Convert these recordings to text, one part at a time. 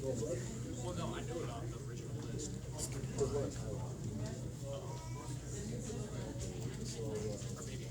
Well, no, I know about the original list. Or maybe.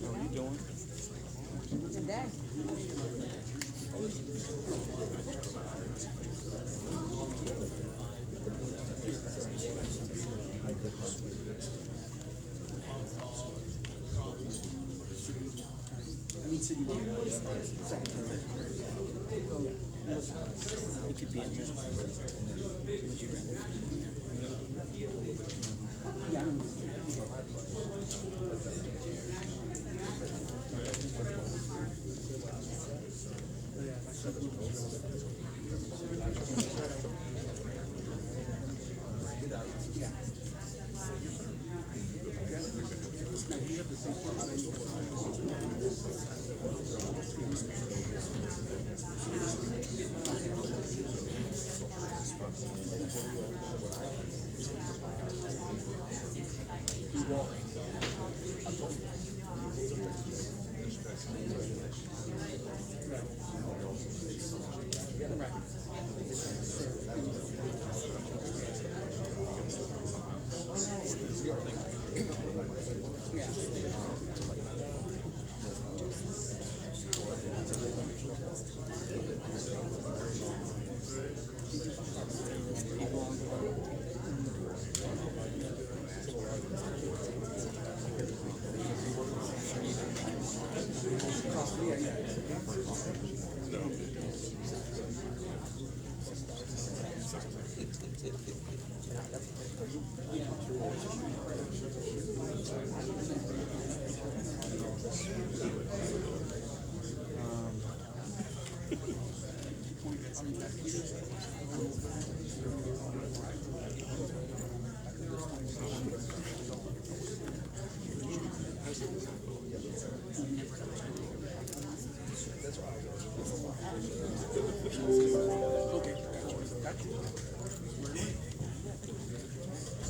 How are you doing? Today. It could be in here. Would you rather?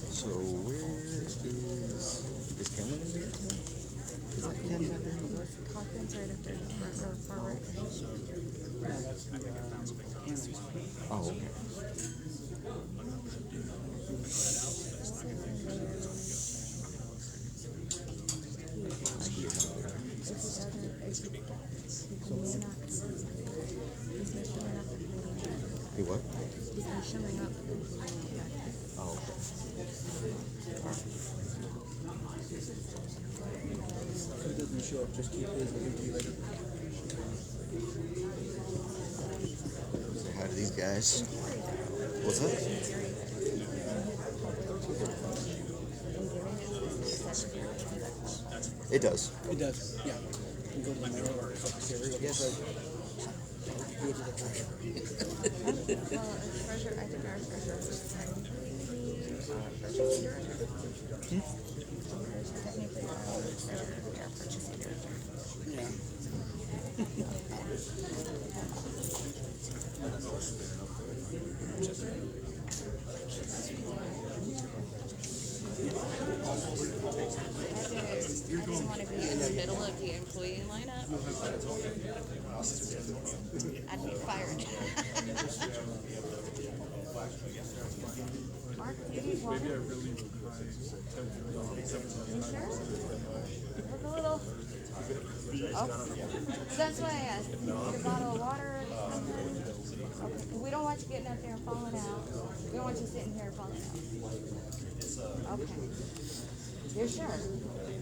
So where is Killeen in there? Is that Killeen out there? Hawkins right up there, far right. Oh, okay. He what? He's not showing up. Oh, okay. If he doesn't show up, just keep his interview later. Say hi to these guys. What's up? It does. It does, yeah. You go to the mail or secretary or Yes. go to the treasurer. Well, treasurer, I think our treasurer is purchasing director. Technically, our treasurer would be our purchasing director. Yeah. I just want to be in the middle of the employee lineup. I'd be fired. Mark, you need water? Maybe I really would buy You sure? Look a little. Oh. That's why I asked. You need a bottle of water or something? Okay. We don't want you getting up there and falling out. We don't want you sitting here and falling out. Okay. You're sure?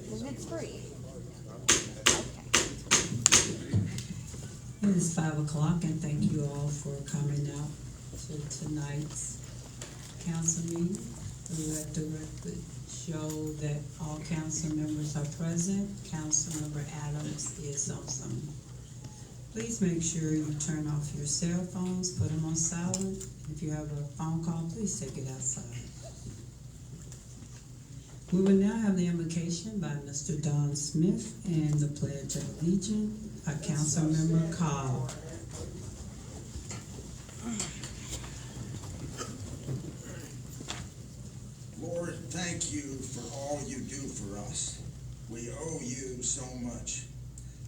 Because it's free. Okay. It is 5 o'clock, and thank you all for coming out to tonight's council meeting. We have to work with show that all council members are present. Councilmember Adams is on Zoom. Please make sure you turn off your cell phones, put them on silent. If you have a phone call, please take it outside. We will now have the invocation by Mr. Don Smith and the Pledge of Allegiance by Councilmember Cobb. Lord, thank you for all you do for us. We owe you so much.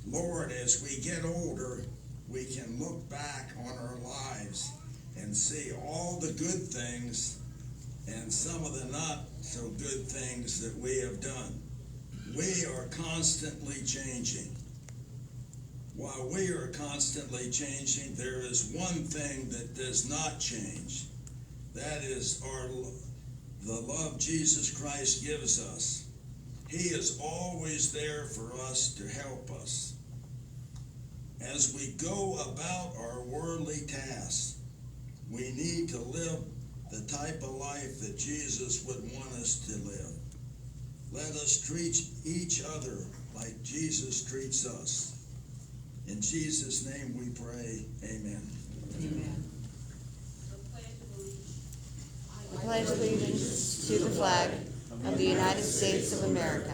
Lord, as we get older, we can look back on our lives and see all the good things and some of the not so good things that we have done. We are constantly changing. While we are constantly changing, there is one thing that does not change. That is the love Jesus Christ gives us. He is always there for us to help us. As we go about our worldly tasks, we need to live the type of life that Jesus would want us to live. Let us treat each other like Jesus treats us. In Jesus' name we pray, amen. Amen. I pledge allegiance to the flag of the United States of America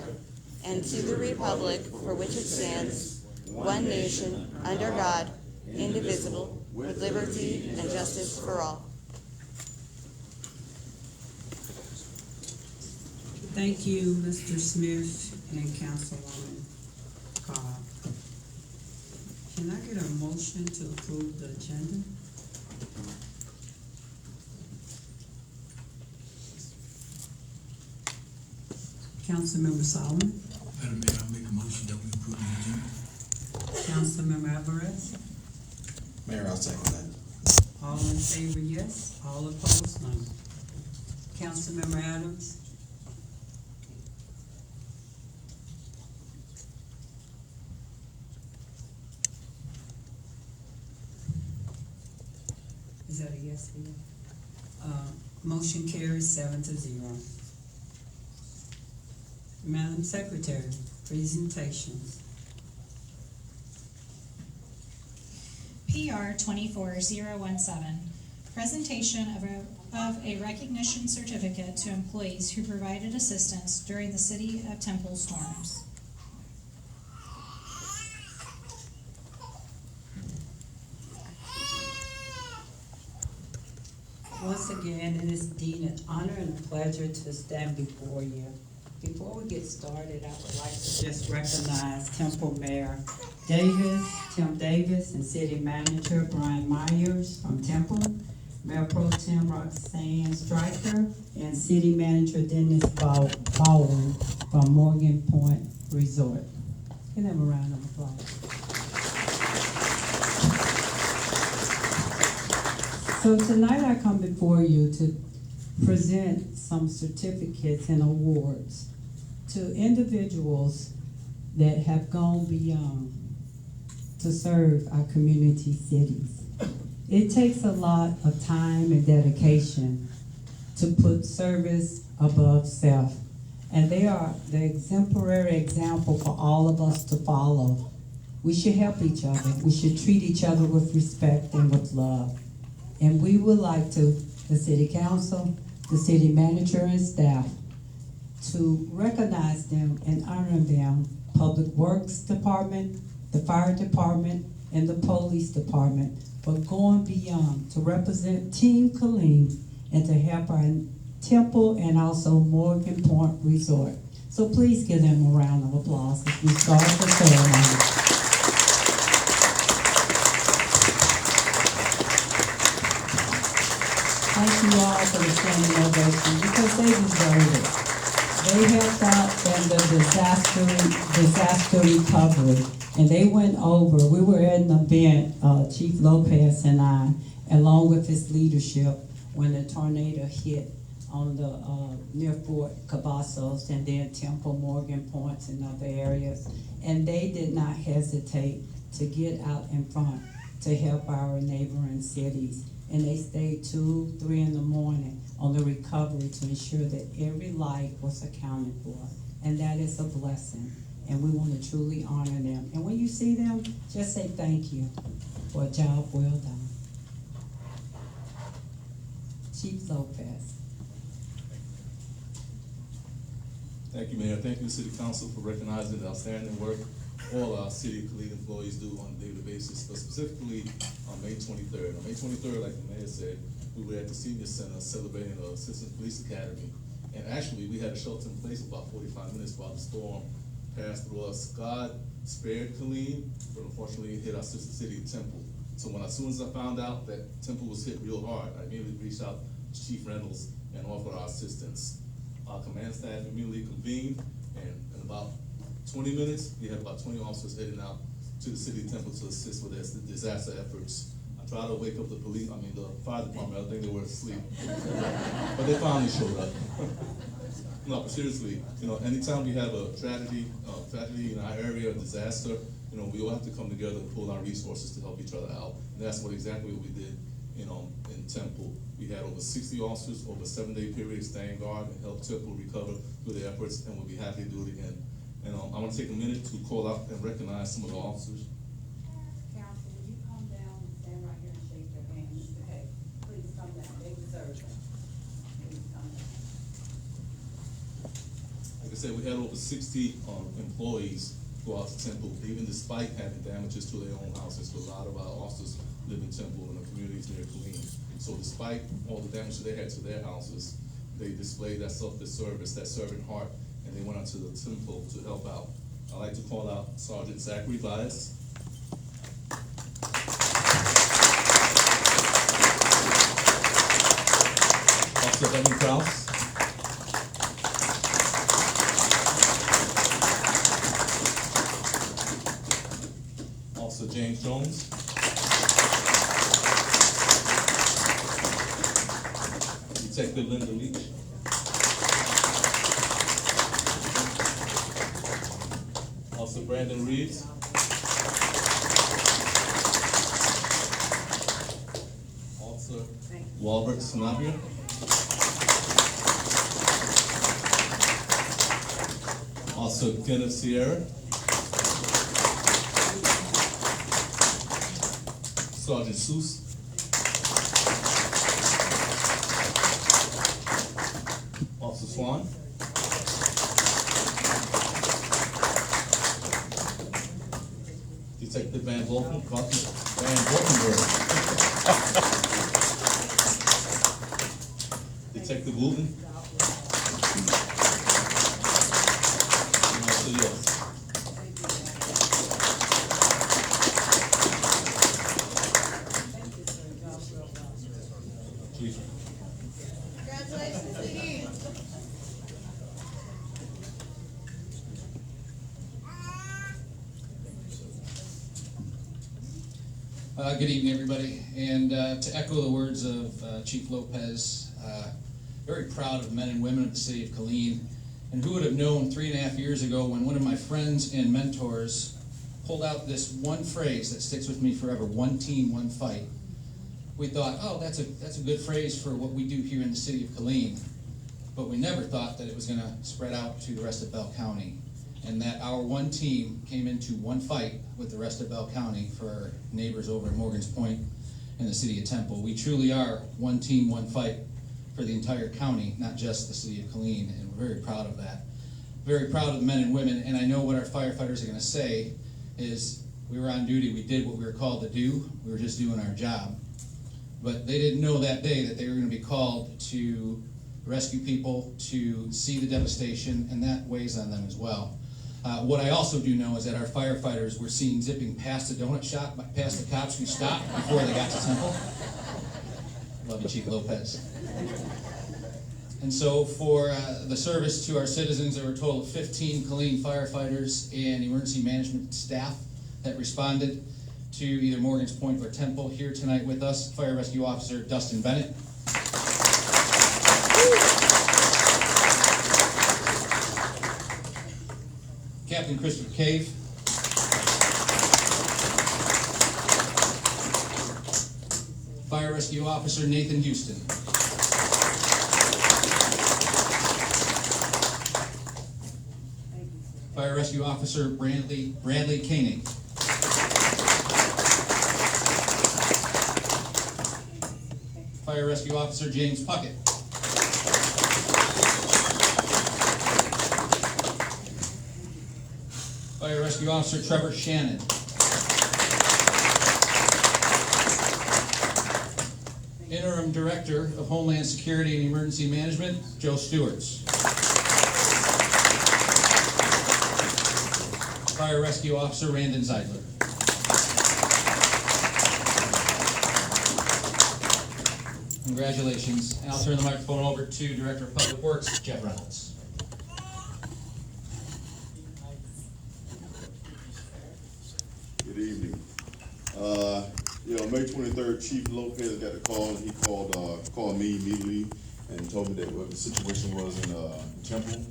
and to the republic for which it stands, one nation, under God, indivisible, with liberty and justice for all. Thank you, Mr. Smith and Councilwoman Cobb. Can I get a motion to approve the agenda? Councilmember Solomon. Madam Mayor, I make a motion that we approve the agenda. Councilmember Alvarez. Mayor, I'll second that. All in favor, yes. All opposed, no. Councilmember Adams. Is that a yes for you? Motion carries 7-0. Madam Secretary, presentations. PR 24017, presentation of a recognition certificate to employees who provided assistance during the City of Temple storms. Once again, it is indeed an honor and a pleasure to stand before you. Before we get started, I would like to just recognize Temple Mayor Tim Davis, and City Manager Brian Myers from Temple, Mayor Pro Tem Roxanne Stryker, and City Manager Dennis Baldwin from Morgan Point Resort. Give them a round of applause. So tonight I come before you to present some certificates and awards to individuals that have gone beyond to serve our community cities. It takes a lot of time and dedication to put service above self, and they are the exemplary example for all of us to follow. We should help each other. We should treat each other with respect and with love. And we would like to, the City Council, the City Manager and staff, to recognize them and honor them, Public Works Department, the Fire Department, and the Police Department, for going beyond to represent Team Killeen and to help our Temple and also Morgan Point Resort. So please give them a round of applause as we start the ceremony. Thank you all for the standing ovation because they deserve it. They helped out in the disaster recovery, and they went over. We were at an event, Chief Lopez and I, along with his leadership, when the tornado hit on the near Fort Cavazos and then Temple, Morgan Points, and other areas, and they did not hesitate to get out in front to help our neighboring cities. And they stayed 2, 3 in the morning on the recovery to ensure that every life was accounted for. And that is a blessing. And we want to truly honor them. And when you see them, just say thank you for a job well done. Chief Lopez. Thank you, Mayor. Thank you, City Council, for recognizing the outstanding work all our city Killeen employees do on a daily basis, but specifically on May 23rd. On May 23rd, like the mayor said, we were at the Senior Center celebrating the Assistant Police Academy. And actually, we had a shelter in place for about 45 minutes while the storm passed through us. God spared Killeen, but unfortunately it hit our sister city, Temple. So as soon as I found out that Temple was hit real hard, I immediately reached out to Chief Reynolds and offered our assistance. Our command staff immediately convened, and in about 20 minutes, we had about 20 officers heading out to the city of Temple to assist with their disaster efforts. I tried to wake up the fire department. I think they were asleep, but they finally showed up. No, but seriously, anytime we have a tragedy in our area, a disaster, we all have to come together and pull our resources to help each other out. And that's exactly what we did, in Temple. We had over 60 officers over a 7-day period staying guard and help Temple recover through their efforts, and we'll be happy to do it again. And I want to take a minute to call out and recognize some of the officers. Council, will you come down and stand right here and shake their hand? Mr. Hay, please come down. They deserve it. Please come down. Like I said, we had over 60 employees go out to Temple, even despite having damages to their own houses. So a lot of our officers live in Temple and the communities near Killeen. So despite all the damage they had to their houses, they displayed that selfless service, that servant heart, and they went out to the Temple to help out. I'd like to call out Sergeant Zachary Bias, Officer Evan Krause, Officer James Jones, Detective Linda Leach, Officer Brandon Reeves, Officer Walbert Sanabria, Officer Kenneth Sierra, Sergeant Seuss, Officer Swan, Detective Van Volkenberg, Detective Wooten, and also yours. Chief. Congratulations again. Good evening, everybody. And to echo the words of Chief Lopez, very proud of the men and women of the city of Killeen. And who would have known 3.5 years ago when one of my friends and mentors pulled out this one phrase that sticks with me forever: one team, one fight. We thought, oh, that's a good phrase for what we do here in the city of Killeen. But we never thought that it was going to spread out to the rest of Bell County, and that our one team came into one fight with the rest of Bell County for our neighbors over at Morgan's Point in the city of Temple. We truly are one team, one fight for the entire county, not just the city of Killeen, and we're very proud of that. Very proud of the men and women, and I know what our firefighters are going to say is we were on duty, we did what we were called to do, we were just doing our job. But they didn't know that day that they were going to be called to rescue people, to see the devastation, and that weighs on them as well. What I also do know is that our firefighters were seen zipping past the donut shop, past the cops who stopped before they got to Temple. Love you, Chief Lopez. And so for the service to our citizens, there were a total of 15 Killeen firefighters and emergency management staff that responded to either Morgan's Point or Temple. Here tonight with us, Fire Rescue Officer Dustin Bennett. Captain Christopher Cave. Fire Rescue Officer Nathan Houston. Fire Rescue Officer Bradley Koenig. Fire Rescue Officer James Puckett. Fire Rescue Officer Trevor Shannon. Interim Director of Homeland Security and Emergency Management, Joe Stewarts. Fire Rescue Officer Randon Zeidler. Congratulations. And I'll turn the microphone over to Director of Public Works, Jeff Reynolds. Good evening. May 23rd, Chief Lopez got a call, and he called me immediately and told me that what the situation was in Temple.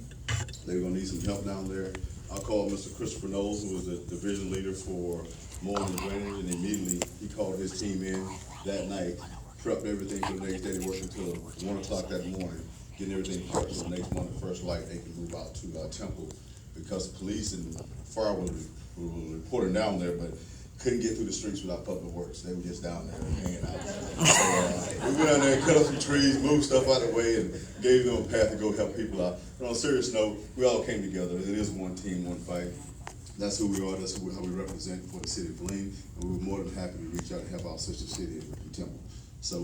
They were gonna need some help down there. I called Mr. Christopher Knowles, who was the division leader for mowing and drainage, and immediately he called his team in that night, prepped everything for the next day. They worked until 1 o'clock that morning, getting everything prepped so the next morning, first light, they could move out to Temple, because police and fire were reporting down there, but couldn't get through the streets without public works. They were just down there hanging out. So, we went down there and cut up some trees, moved stuff out of the way, and gave them a path to go help people out. But on a serious note, we all came together. It is one team, one fight. That's who we are. That's how we represent for the city of Killeen, and we were more than happy to reach out and help our sister city in Temple. So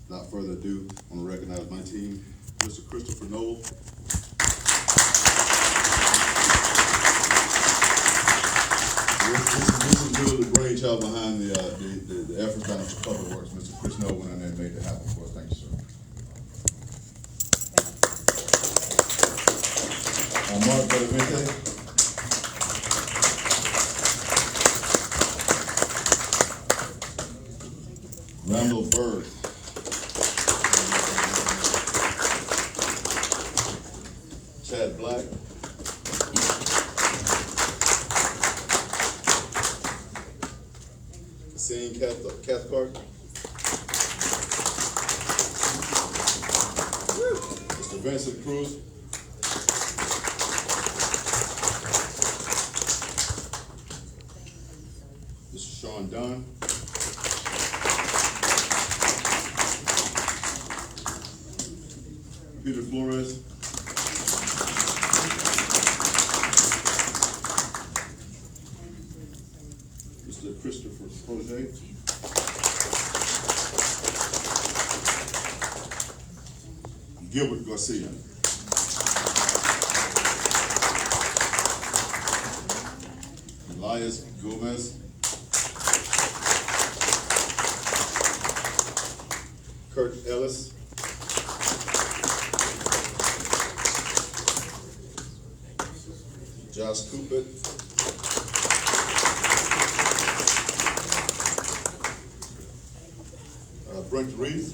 without further ado, I want to recognize my team, Mr. Christopher Knowles. This is really the brainchild behind the efforts down at Public Works. Mr. Chris Noel went in there and made it happen for us. Thank you, sir. Mark Belavente. Randall Bird. Chad Black. Seeing Cathcart. Mr. Vincent Cruz. Mr. Sean Dunn. Peter Flores. Mr. Christopher Projet. Gilbert Garcia. Elias Gomez. Kurt Ellis. Josh Cooper. Brent Reese.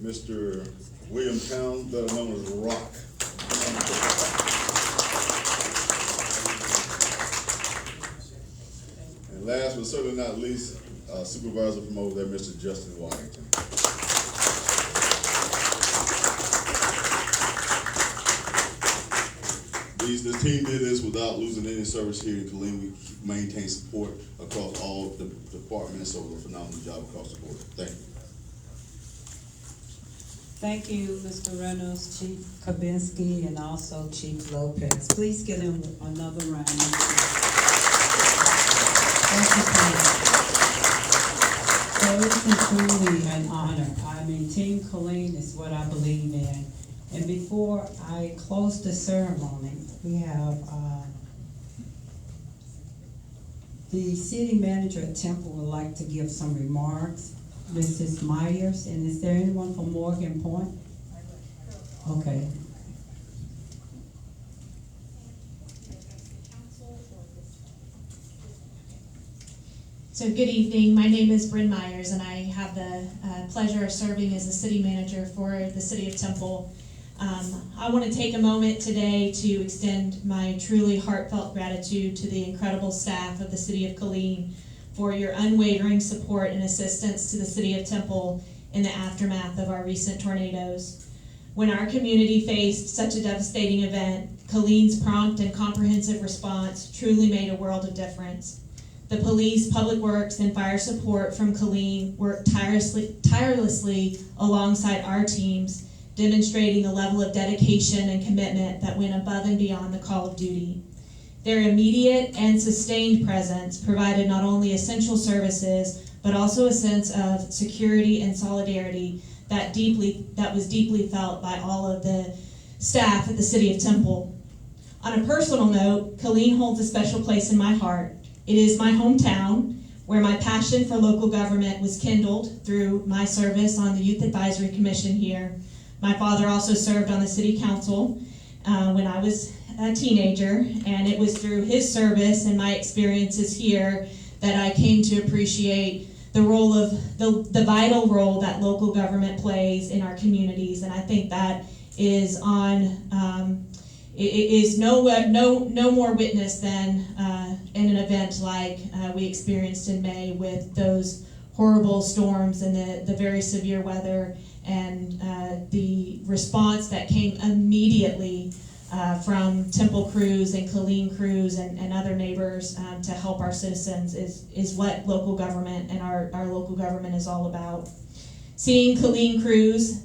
Mr. William Town, better known as Rock. And last but certainly not least, supervisor from over there, Mr. Justin Washington. The team did this without losing any service here in Killeen. We maintain support across all the departments, so a phenomenal job across the board. Thank you. Thank you, Mr. Reynolds, Chief Kabinski, and also Chief Lopez. Please give him another round. Thank you, please. So it's truly an honor. I mean, Team Killeen is what I believe in. And before I close the ceremony, we have the city manager at Temple would like to give some remarks. Mrs. Myers, and is there anyone from Morgan Point? Okay. So good evening, my name is Bryn Myers and I have the pleasure of serving as the city manager for the city of Temple. I want to take a moment today to extend my truly heartfelt gratitude to the incredible staff of the City of Killeen for your unwavering support and assistance to the City of Temple in the aftermath of our recent tornadoes. When our community faced such a devastating event, Killeen's prompt and comprehensive response truly made a world of difference. The police, public works, and fire support from Killeen worked tirelessly alongside our teams, demonstrating a level of dedication and commitment that went above and beyond the call of duty. Their immediate and sustained presence provided not only essential services, but also a sense of security and solidarity that was deeply felt by all of the staff at the City of Temple. On a personal note, Killeen holds a special place in my heart. It is my hometown, where my passion for local government was kindled through my service on the Youth Advisory Commission here. My father also served on the City Council when I was a teenager, and it was through his service and my experiences here that I came to appreciate the role of the vital role that local government plays in our communities, and I think that is no more witness than in an event like we experienced in May with those horrible storms and the very severe weather and the response that came immediately from Temple crews and Killeen crews and other neighbors to help our citizens is what local government and our local government is all about. Seeing Killeen crews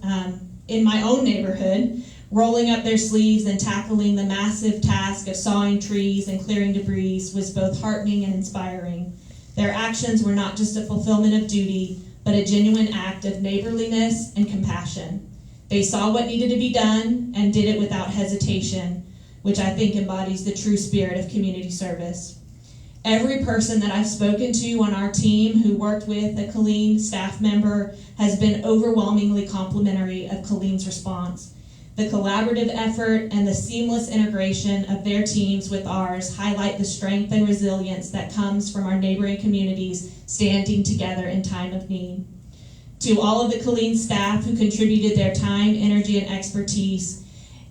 in my own neighborhood rolling up their sleeves and tackling the massive task of sawing trees and clearing debris was both heartening and inspiring. Their actions were not just a fulfillment of duty, but a genuine act of neighborliness and compassion. They saw what needed to be done and did it without hesitation, which I think embodies the true spirit of community service. Every person that I've spoken to on our team who worked with a Killeen staff member has been overwhelmingly complimentary of Killeen's response. The collaborative effort and the seamless integration of their teams with ours highlight the strength and resilience that comes from our neighboring communities standing together in time of need. To all of the Killeen staff who contributed their time, energy, and expertise,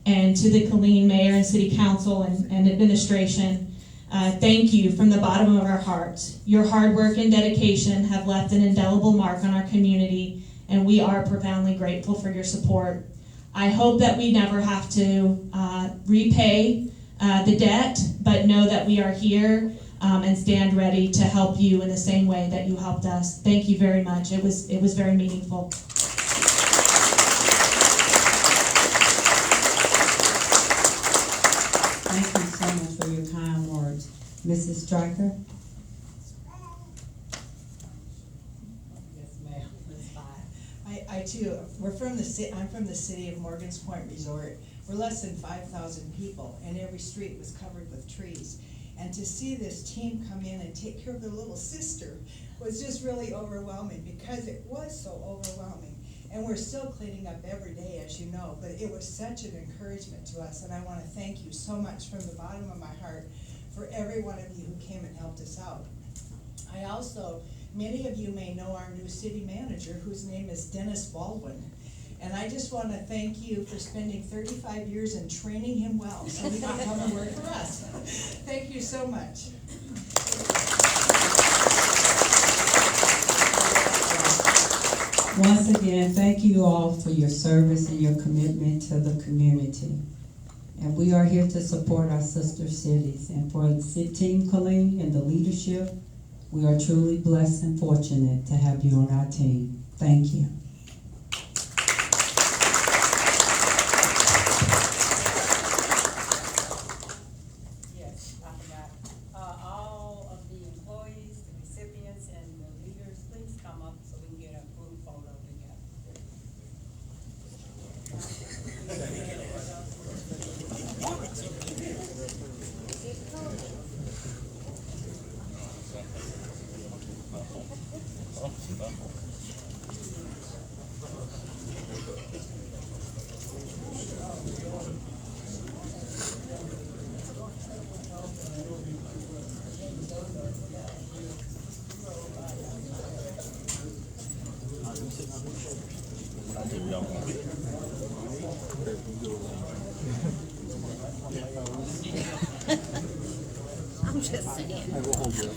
and to the Killeen Mayor and City Council and administration, thank you from the bottom of our hearts. Your hard work and dedication have left an indelible mark on our community, and we are profoundly grateful for your support. I hope that we never have to repay the debt, but know that we are here and stand ready to help you in the same way that you helped us. Thank you very much. It was very meaningful. Thank you so much for your kind words. Mrs. Stryker? Yes, ma'am. That's fine. I too, I'm from the city of Morgan's Point Resort. We're less than 5,000 people, and every street was covered with trees. And to see this team come in and take care of their little sister was just really overwhelming, because it was so overwhelming. And we're still cleaning up every day, as you know, but it was such an encouragement to us, and I want to thank you so much from the bottom of my heart for every one of you who came and helped us out. I also, many of you may know our new city manager, whose name is Dennis Baldwin. And I just want to thank you for spending 35 years and training him well, so he can come and work for us. Thank you so much. Once again, thank you all for your service and your commitment to the community. And we are here to support our sister cities. And for Team Killeen and the leadership, we are truly blessed and fortunate to have you on our team. Thank you. Yes, I forgot. All of the employees, the recipients, and the leaders, please come up so we can get a group photo together. Just saying. I will hold you.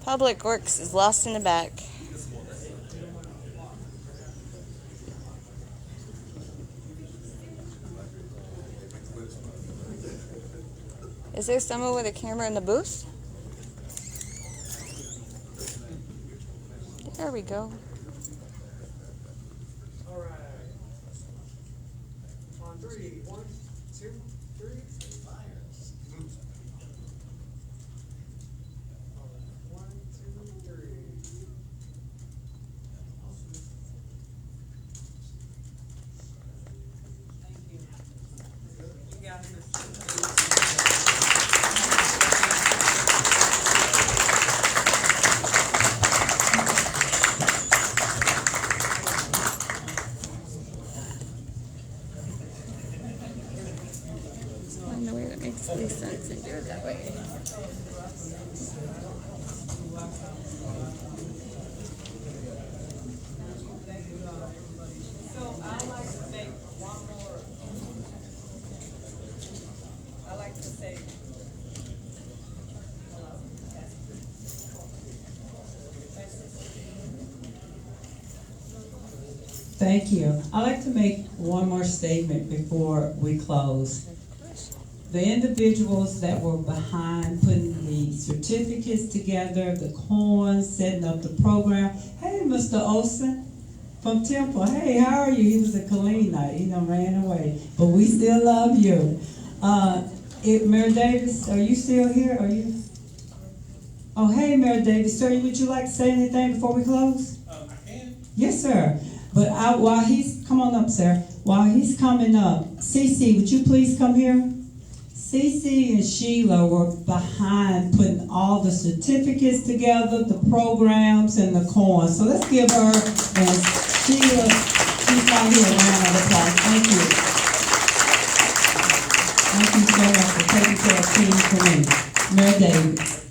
Public Works is lost in the back. Is there someone with a camera in the booth? There we go. All right. On 3, 1, 2, 3, fire. 1, 2, 3. Thank you. You got this. Find a way that makes least sense and do it that way. So I like to make one more. I like to say. Thank you. I'd like to make one more statement before we close. The individuals that were behind putting the certificates together, the coins, setting up the program. Hey, Mr. Olson from Temple. Hey, how are you? He was a Killeen night. He done ran away. But we still love you. Mayor Davis, are you still here? Are you? Oh, hey, Mayor Davis. Sir, would you like to say anything before we close? I can. Yes, sir. But while he's, come on up, sir. While he's coming up, Cece, would you please come here? Cece and Sheila were behind putting all the certificates together, the programs, and the coins. So let's give her and Sheila, she's right here, a round of applause. Thank you. Thank you so much for taking care of things for me. Mayor Davis.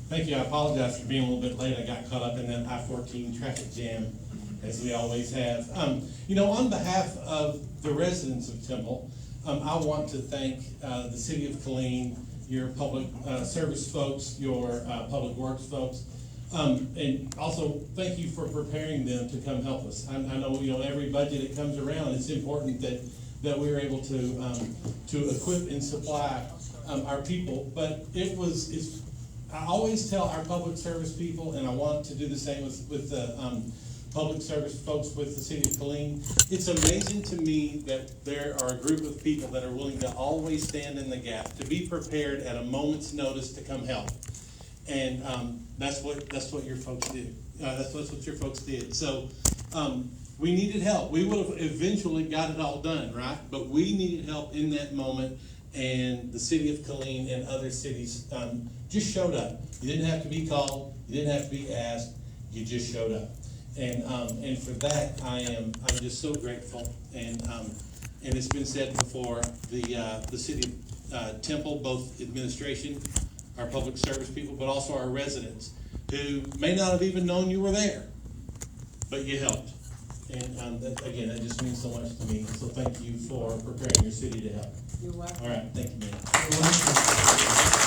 Thank you. I apologize for being a little bit late. I got caught up in that I-14 traffic jam, as we always have. On behalf of the residents of Temple, I want to thank the city of Killeen, your public service folks, your public works folks, and also thank you for preparing them to come help us. I know every budget that comes around, it's important that we're able to equip and supply our people. But I always tell our public service people, and I want to do the same with the public service folks with the city of Killeen. It's amazing to me that there are a group of people that are willing to always stand in the gap, to be prepared at a moment's notice to come help. And that's what your folks do. That's what your folks did. So we needed help. We would have eventually got it all done, right? But we needed help in that moment, and the city of Killeen and other cities just showed up. You didn't have to be called. You didn't have to be asked. You just showed up. And for that, I'm just so grateful. And it's been said before, the city of Temple, both administration, our public service people, but also our residents, who may not have even known you were there, but you helped. And again, that just means so much to me. So thank you for preparing your city to help. You're welcome. All right, thank you, man. You're welcome.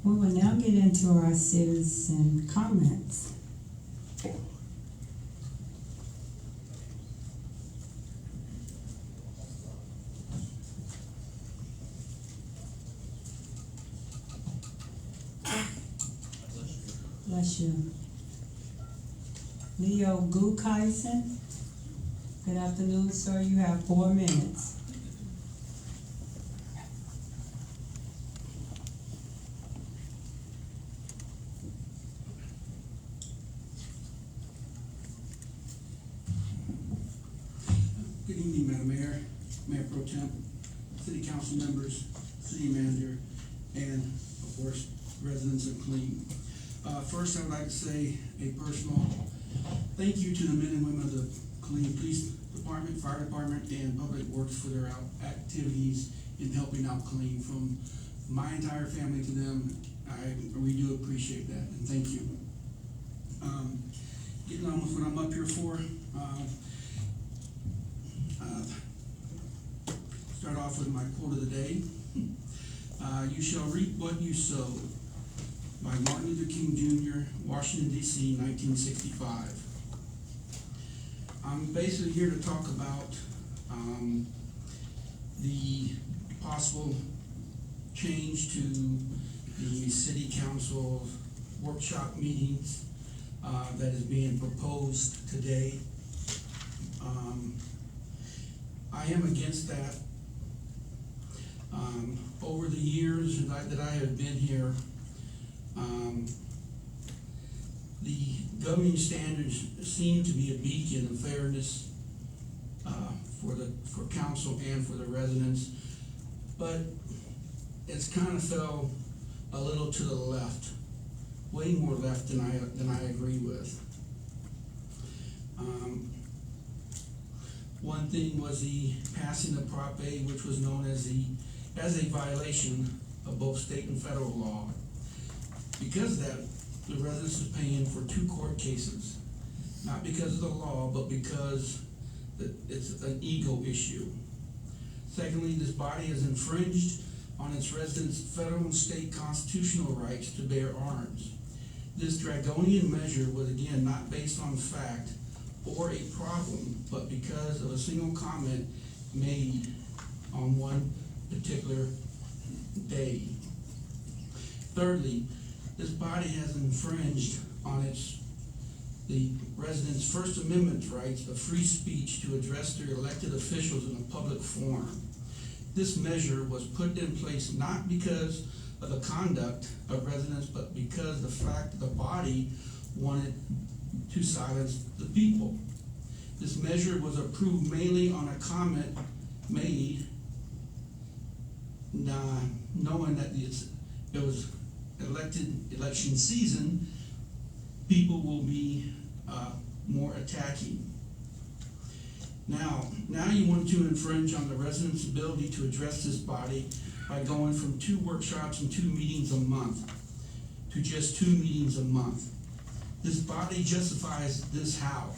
We will now get into our citizen comments. Bless you. Leo Gukaisen. Good afternoon, sir. You have 4 minutes. Good evening, Madam Mayor, Mayor Pro Temp, City Council members, City Manager, and of course, residents of Killeen. First, I would like to say a personal thank you to the men and women of the Killeen Police Department, Fire Department, and Public Works for their activities in helping out Killeen. From my entire family to them, we do appreciate that, and thank you. Getting on with what I'm up here for. Start off with my quote of the day. You shall reap what you sow, by Martin Luther King Jr., Washington, D.C., 1965. I'm basically here to talk about the possible change to the City Council workshop meetings that is being proposed today. I am against that. Over the years that I have been here, the governing standards seem to be a beacon of fairness for council and for the residents, but it's kind of fell a little to the left, way more left than I agree with. One thing was the passing of Prop A, which was known as a violation of both state and federal law. Because of that, the residents are paying for 2 court cases, not because of the law, but because it's an ego issue. Secondly, this body has infringed on its residents' federal and state constitutional rights to bear arms. This draconian measure was again not based on fact or a problem, but because of a single comment made on one particular day. Thirdly, this body has infringed on the residents' First Amendment rights of free speech to address their elected officials in a public forum. This measure was put in place not because of the conduct of residents, but because the fact that the body wanted to silence the people. This measure was approved mainly on a comment made knowing that it was election season, people will be more attacking. Now you want to infringe on the residents' ability to address this body by going from 2 workshops and 2 meetings a month to just 2 meetings a month. This body justifies this how?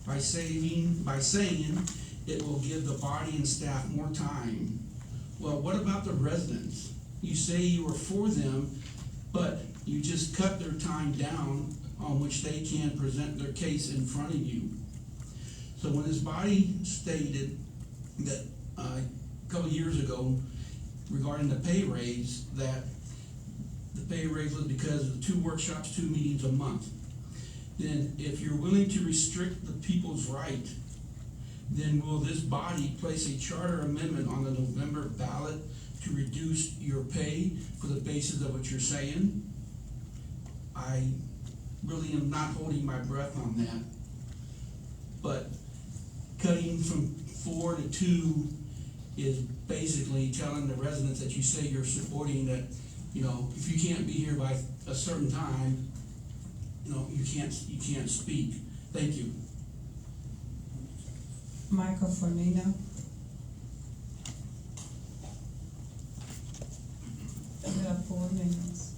By saying it will give the body and staff more time. Well, what about the residents? You say you are for them, but you just cut their time down on which they can present their case in front of you. So when this body stated that a couple years ago regarding the pay raise, that the pay raise was because of the 2 workshops, 2 meetings a month, then if you're willing to restrict the people's right, then will this body place a charter amendment on the November ballot to reduce your pay for the basis of what you're saying? I really am not holding my breath on that. But cutting from 4 to 2 is basically telling the residents that you say you're supporting that, if you can't be here by a certain time, you can't speak. Thank you. Michael Fornino. You have 4 minutes.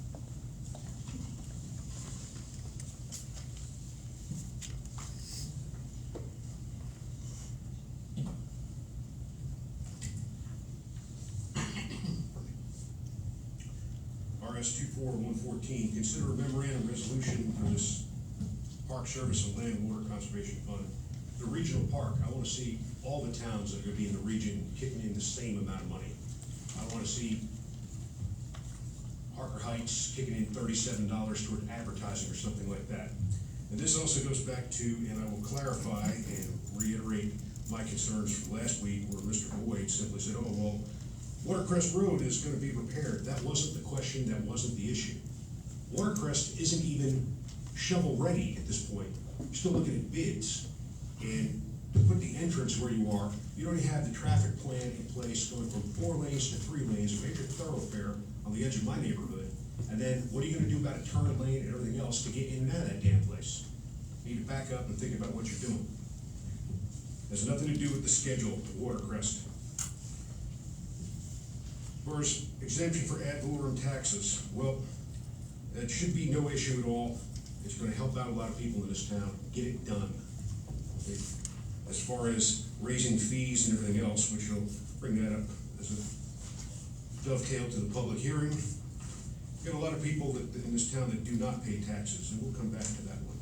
RS 24114, consider a memorandum resolution for this Park Service and Land and Water Conservation Fund. The regional park, I want to see all the towns that are going to be in the region kicking in the same amount of money. I want to see Harker Heights kicking in $37 toward advertising or something like that. And this also goes back to, and I will clarify and reiterate my concerns from last week where Mr. Boyd simply said, oh, well, Watercrest Road is going to be repaired. That wasn't the question, that wasn't the issue. Watercrest isn't even shovel ready at this point. We're still looking at bids. And to put the entrance where you are, you already have the traffic plan in place going from 4 lanes to 3 lanes, a major thoroughfare on the edge of my neighborhood. And then what are you gonna do about a turn lane and everything else to get in and out of that damn place? You need to back up and think about what you're doing. Has nothing to do with the schedule of Watercrest. As far as exemption for ad valorem taxes, well, that should be no issue at all. It's gonna help out a lot of people in this town. Get it done. Okay. As far as raising fees and everything else, which will bring that up as a dovetail to the public hearing. Got a lot of people in this town that do not pay taxes, and we'll come back to that one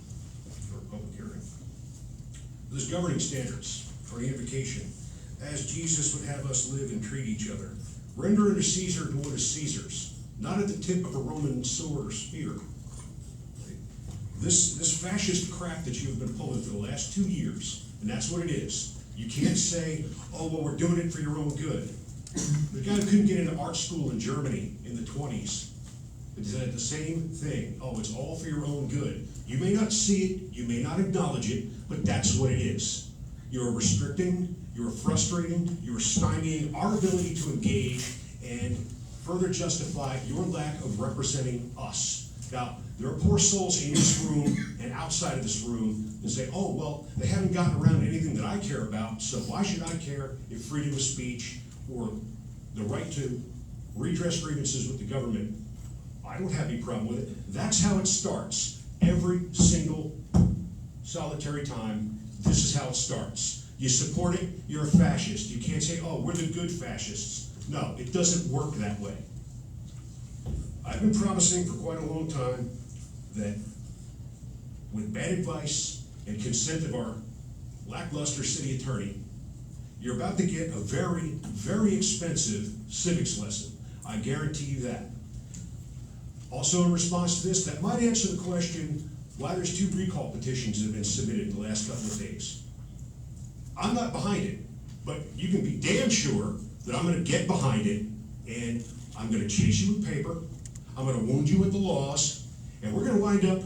for a public hearing. There's governing standards for unification, as Jesus would have us live and treat each other. Render unto Caesar what is Caesar's, not at the tip of a Roman sword or spear. This fascist crap that you have been pulling for the last 2 years, and that's what it is. You can't say, oh, well, we're doing it for your own good. The guy who couldn't get into art school in Germany in the 20s, it said the same thing. Oh, it's all for your own good. You may not see it, you may not acknowledge it, but that's what it is. You're restricting, you're frustrating, you're stymieing our ability to engage and further justify your lack of representing us. Now, there are poor souls in this room and outside of this room that say, oh, well, they haven't gotten around to anything that I care about, so why should I care if freedom of speech or the right to redress grievances with the government, I don't have any problem with it. That's how it starts. Every single solitary time, this is how it starts. You support it, you're a fascist. You can't say, oh, we're the good fascists. No, it doesn't work that way. I've been promising for quite a long time that with bad advice and consent of our lackluster city attorney, you're about to get a very, very expensive civics lesson. I guarantee you that. Also, in response to this, that might answer the question why there's 2 recall petitions that have been submitted in the last couple of days. I'm not behind it, but you can be damn sure that I'm gonna get behind it, and I'm gonna chase you with paper, I'm gonna wound you with the laws, and we're gonna wind up,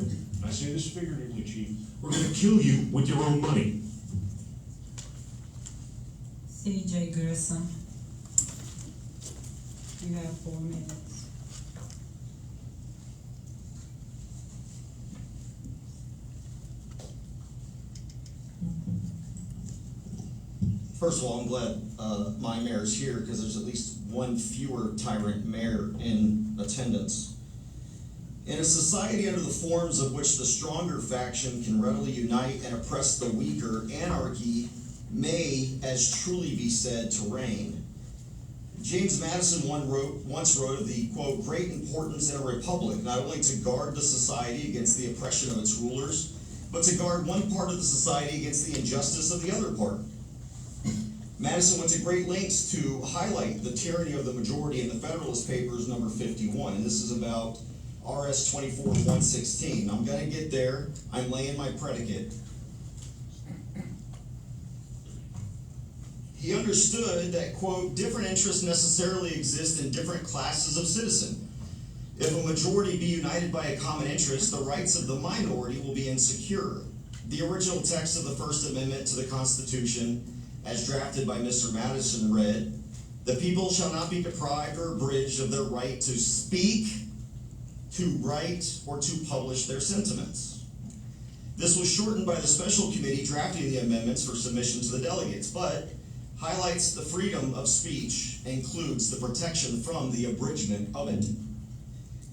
I say this figuratively, Chief, we're gonna kill you with your own money. C.J. Gerson, you have 4 minutes. First of all, I'm glad my mayor's here because there's at least one fewer tyrant mayor in attendance. In a society under the forms of which the stronger faction can readily unite and oppress the weaker, anarchy may as truly be said to reign. James Madison once wrote of the, quote, great importance in a republic, not only to guard the society against the oppression of its rulers, but to guard one part of the society against the injustice of the other part. Madison went to great lengths to highlight the tyranny of the majority in the Federalist Papers number 51, and this is about RS 24-116. I'm going to get there. I'm laying my predicate. He understood that, quote, different interests necessarily exist in different classes of citizen. If a majority be united by a common interest, the rights of the minority will be insecure. The original text of the First Amendment to the Constitution, as drafted by Mr. Madison, read, the people shall not be deprived or abridged of their right to speak, to write, or to publish their sentiments. This was shortened by the special committee drafting the amendments for submission to the delegates, but highlights the freedom of speech, includes the protection from the abridgment of it.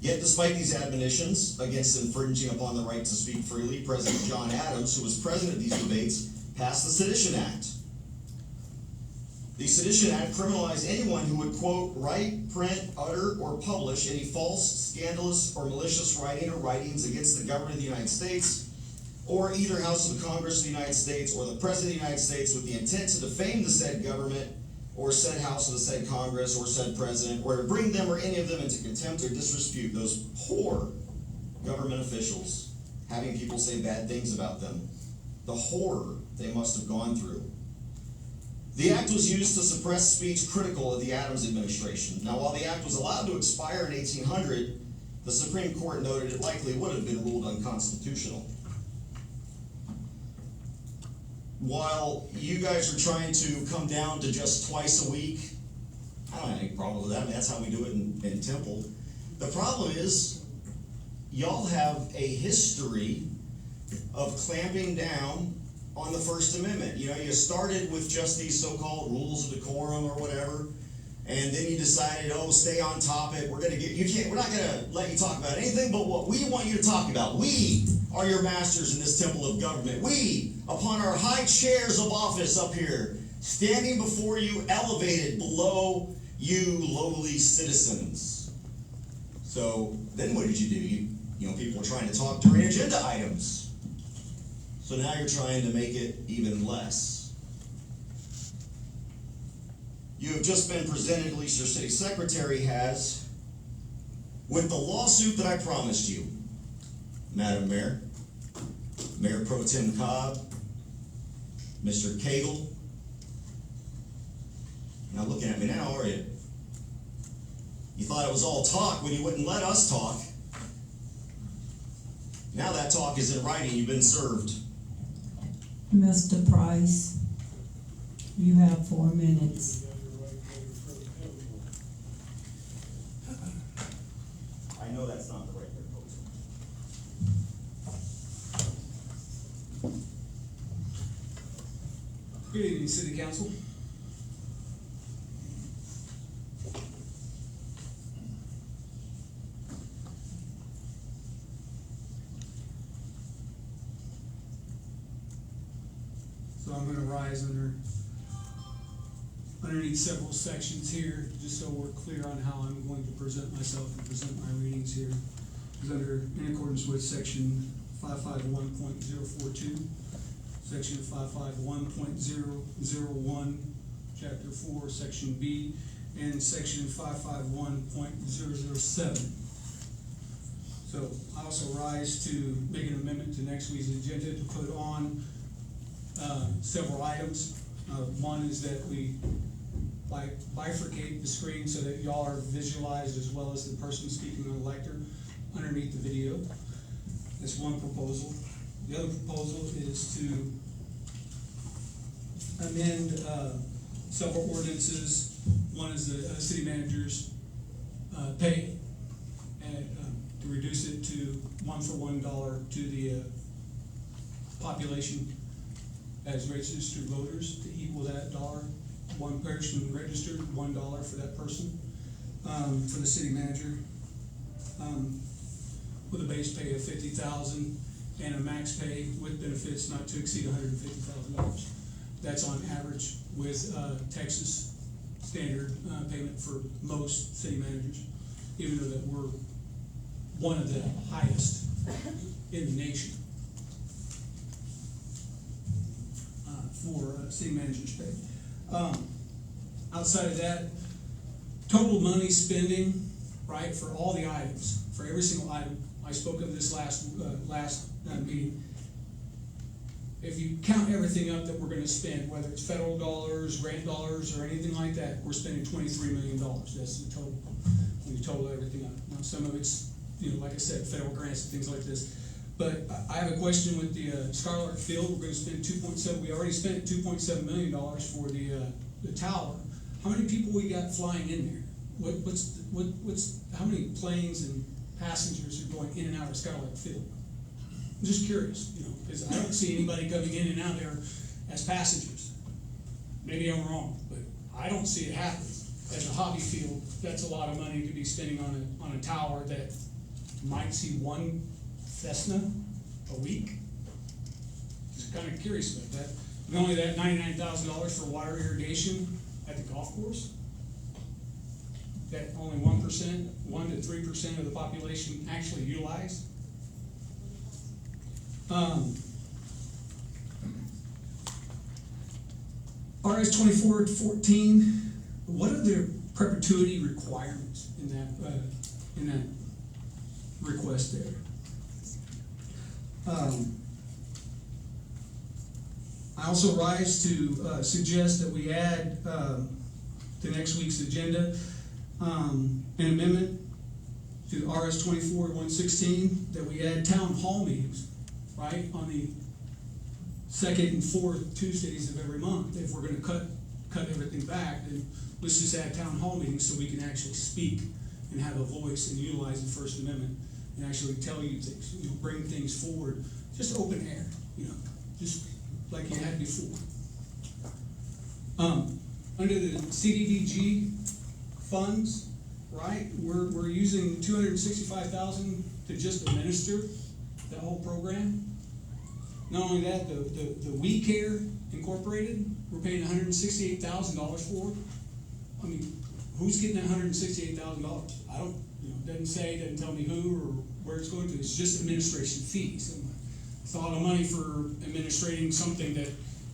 Yet despite these admonitions against infringing upon the right to speak freely, President John Adams, who was present at these debates, passed the Sedition Act. The Sedition Act criminalized anyone who would, quote, write, print, utter, or publish any false, scandalous, or malicious writing or writings against the government of the United States, or either House of Congress of the United States or the President of the United States with the intent to defame the said government, or said House of the said Congress, or said President, or to bring them or any of them into contempt or disrepute, those poor government officials, having people say bad things about them. The horror they must have gone through. The act was used to suppress speech critical of the Adams administration. Now, while the act was allowed to expire in 1800, the Supreme Court noted it likely would have been ruled unconstitutional. while you guys are trying to come down to just twice a week, I don't have any problem with that. I mean, that's how we do it in Temple. The problem is, y'all have a history of clamping down on the First Amendment. You know, you started with just these so-called rules of decorum or whatever, and then you decided, oh, stay on topic. We're not gonna let you talk about anything but what we want you to talk about. We are your masters in this temple of government. We, upon our high chairs of office up here, standing before you, elevated below you lowly citizens. So then what did you do? You know, people were trying to talk during agenda items. So now you're trying to make it even less. You have just been presented, at least your city secretary has, with the lawsuit that I promised you, Madam Mayor, Mayor Pro Tem Cobb, Mr. Cagle. Not looking at me now, are you? You thought it was all talk when you wouldn't let us talk. Now that talk is in writing. You've been served. Mr. Price, you have 4 minutes. I know that's not the right proposal. Good evening, City Council. So I'm going to rise underneath several sections here, just so we're clear on how I'm going to present myself and present my readings here. It's in accordance with section 551.042, section 551.001, chapter 4, section B, and section 551.007. So I also rise to make an amendment to next week's agenda to put on several items. One is that we bifurcate the screen so that y'all are visualized as well as the person speaking on the lectern underneath the video. That's one proposal. The other proposal is to amend several ordinances. One is the city manager's pay, and to reduce it to $1 to the population as registered voters, to equal that dollar. One person registered, $1 for that person, for the city manager, with a base pay of $50,000 and a max pay with benefits not to exceed $150,000. That's on average with Texas standard payment for most city managers, even though that we're one of the highest in the nation for city managers' pay. Outside of that, total money spending, right, for all the items, for every single item. I spoke of this last meeting. If you count everything up that we're going to spend, whether it's federal dollars, grant dollars, or anything like that, we're spending $23 million. That's the total. When you total everything up. Now, some of it's, you know, like I said, federal grants and things like this. But I have a question with the Scarlet Field. We're going to spend 2.7. We already spent $2.7 million for the tower. How many people we got flying in there? How many planes and passengers are going in and out of Scarlet Field? I'm just curious, you know, because I don't see anybody coming in and out there as passengers. Maybe I'm wrong, but I don't see it happening. As a hobby field, that's a lot of money to be spending on a tower that might see one Cessna a week. Just kind of curious about that. Not only that, $99,000 for water irrigation at the golf course. That only 1% to 3% of the population actually utilize. RS 2414. What are the perpetuity requirements in that request there? I also rise to suggest that we add to next week's agenda an amendment to RS 24-116 that we add town hall meetings, right, on the second and fourth Tuesdays of every month. If we're gonna cut everything back, then let's just add town hall meetings so we can actually speak and have a voice and utilize the First Amendment and actually tell you things, bring things forward. Just open air, just like you had before. Under the CDBG funds, right, we're using $265,000 to just administer the whole program. Not only that, the We Care Incorporated, we're paying $168,000 for. I mean, who's getting that $168,000? I don't, doesn't tell me who or where it's going to. It's just administration fees. And it's a lot of money for administrating something that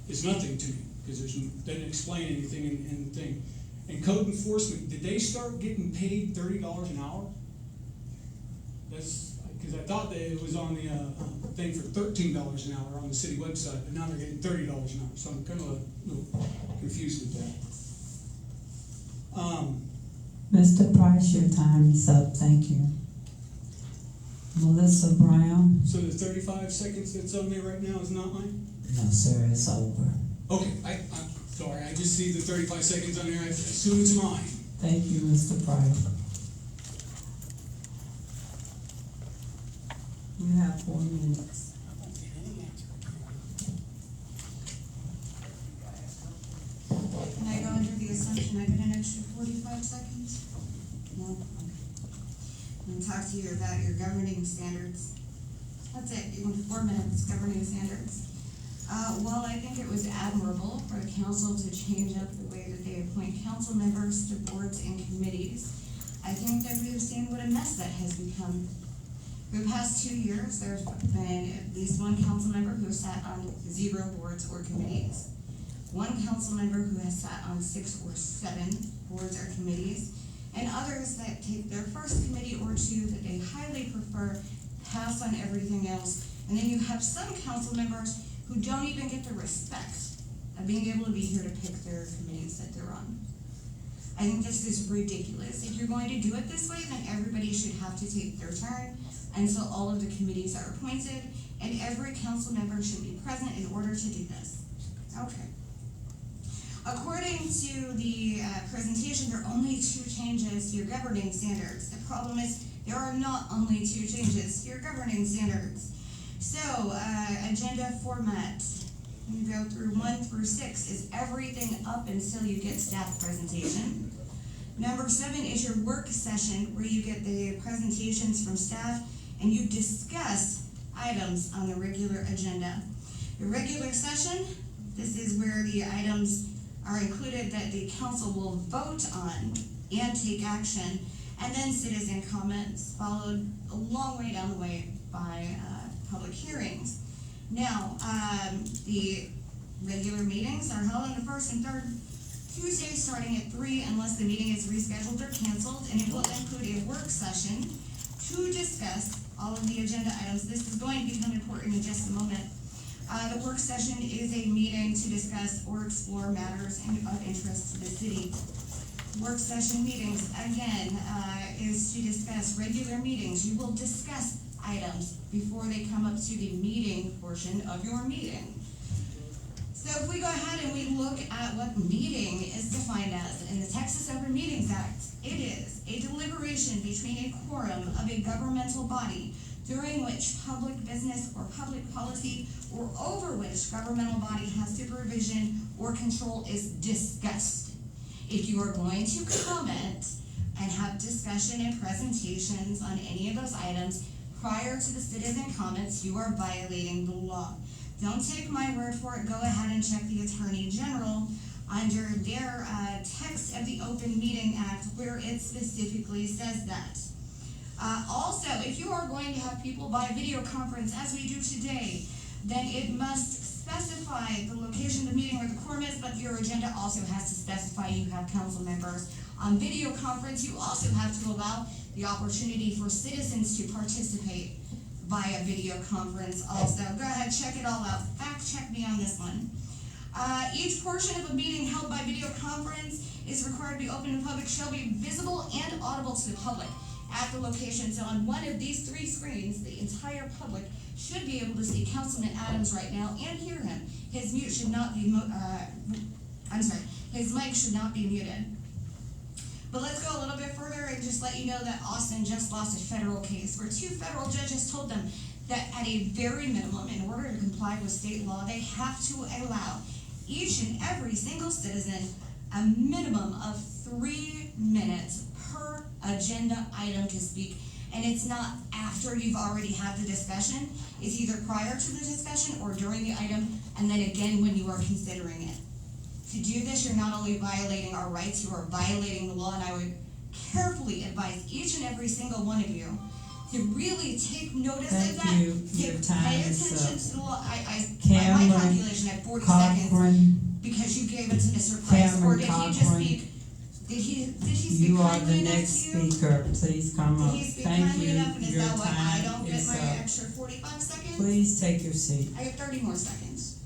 is nothing to me, because doesn't explain anything in the thing. And code enforcement, did they start getting paid $30 an hour? That's because I thought that it was on the thing for $13 an hour on the city website, but now they're getting $30 an hour. So I'm kind of a little confused with that. Mr. Price, your time is up. Thank you. Melissa Brown. So the 35 seconds that's on there right now is not mine? No, sir, it's over. Okay, I'm sorry. I just see the 35 seconds on there. I assume it's mine. Thank you, Mr. Price. You have 4 minutes. Can I go under the assumption I get an extra 45 seconds? No? Okay. I'm going to talk to you about your governing standards. That's it. You want 4 minutes, governing standards. While I think it was admirable for the council to change up the way that they appoint council members to boards and committees, I think that we have seen what a mess that has become. For the past 2 years, there's been at least one council member who has sat on 0 boards or committees. One council member who has sat on 6 or 7 boards or committees, and others that take their first committee or 2 that they highly prefer, pass on everything else, and then you have some council members who don't even get the respect of being able to be here to pick their committees that they're on. I think this is ridiculous. If you're going to do it this way, then everybody should have to take their turn until all of the committees are appointed, and every council member should be present in order to do this. Okay. According to the presentation, there are only 2 changes to your governing standards. The problem is there are not only 2 changes to your governing standards. So, agenda format. You go through 1 through 6 is everything up until you get staff presentation. Number 7 is your work session, where you get the presentations from staff and you discuss items on the regular agenda. Your regular session, this is where the items are included that the council will vote on and take action, and then citizen comments, followed a long way down the way by public hearings. Now, the regular meetings are held on the 1st and 3rd Tuesdays starting at 3 unless the meeting is rescheduled or canceled, and it will include a work session to discuss all of the agenda items. This is going to become important in just a moment. The work session is a meeting to discuss or explore matters of interest to the city. Work session meetings, again, is to discuss regular meetings. You will discuss items before they come up to the meeting portion of your meeting. So if we go ahead and we look at what meeting is defined as in the Texas Open Meetings Act, it is a deliberation between a quorum of a governmental body during which public business or public policy or over which governmental body has supervision or control is discussed. If you are going to comment and have discussion and presentations on any of those items prior to the citizen comments, you are violating the law. Don't take my word for it. Go ahead and check the Attorney General under their text of the Open Meeting Act where it specifically says that. Also, if you are going to have people by video conference, as we do today, then it must specify the location of the meeting where the quorum is, but your agenda also has to specify you have council members. On video conference, you also have to allow the opportunity for citizens to participate via video conference also. Go ahead, check it all out. Fact check me on this one. Each portion of a meeting held by video conference is required to be open to public, shall be visible and audible to the public at the location. So on one of these 3 screens, the entire public should be able to see Councilman Adams right now and hear him. His mute should not be, his mic should not be muted. But let's go a little bit further and just let you know that Austin just lost a federal case where 2 federal judges told them that at a very minimum, in order to comply with state law, they have to allow each and every single citizen a minimum of 3 minutes per agenda item to speak. And it's not after you've already had the discussion. It's either prior to the discussion or during the item, and then again when you are considering it. To do this, you're not only violating our rights, you are violating the law, and I would carefully advise each and every single one of you to really take notice of that. Thank you. Your time pay is attention up. to the law. By Cameron my calculation, at 40 Cochran, seconds, because you gave it to Mr. Price, or Cameron did he just Cochran, speak? Did he speak you are kindly the enough next to you? speaker. Please come Did up. he speak Thank kindly you. enough, and is Your that why I don't time get is my up. extra 45 seconds? Please take your seat. I have 30 more seconds.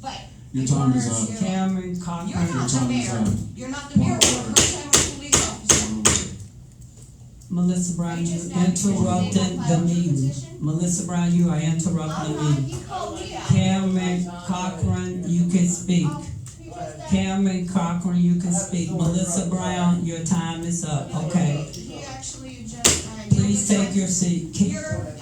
But Your in time order is up. to- Cameron Cochran. You're not the mayor. You're not the mayor. You're a pro-tem police officer. Melissa Brown, Are you you just now interrupted the meeting. Melissa Brown, you are interrupting the meeting. He called me out. Cameron Cochran, you can speak. Cameron Cochran, you can speak. Melissa Brown, your time is up. Okay. He actually just. Please take your seat.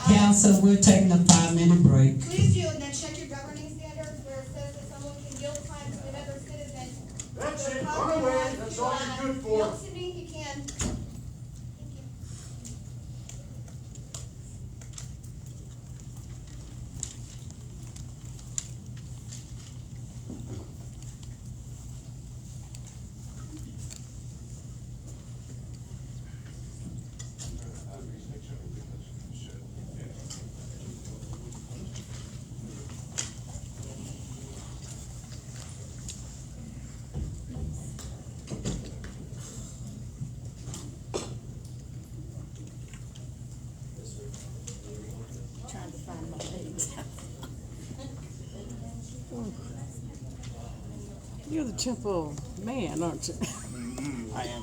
Council, we're taking a 5-minute break. Please do, and then check your governing standards where it says that someone can yield time to another citizen. That's it, run away, that's all you're good for. Yield to me, he can. Trying to find my page. You're the temple man, aren't you? I am.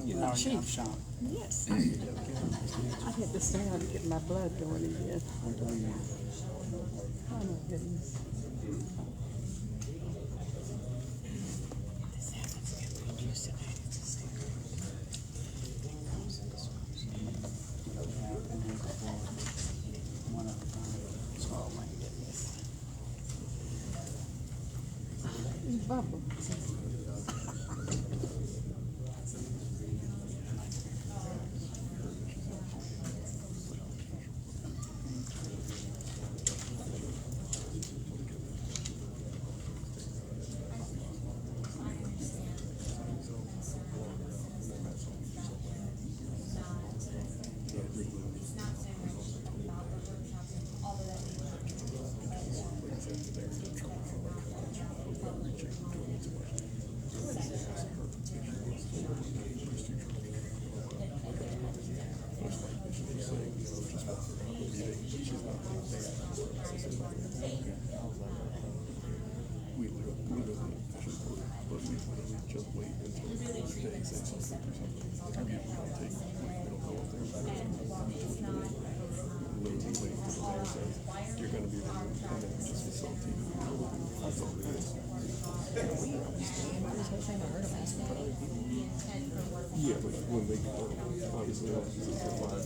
You're How are you? chief. I'm Sean. Yes. I had to stay out to get my blood going again. Oh my goodness. This happens every Tuesday night. It's a secret. Oh my goodness. Bubble. You're gonna be just assaulting. That's all it is. Yeah, but when they obviously officers are live,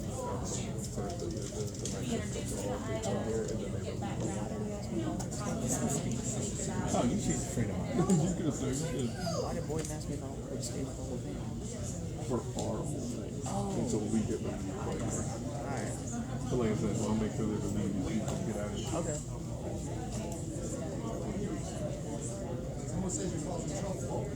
oh, you see the freedom. You could have said Why did Boyd ask me about what state the whole thing? for our whole thing. Oh. And so we get ready to play. Alright. So like I said, I'll make sure there's a meeting so you can get out of here. Okay. Someone says you're causing trouble.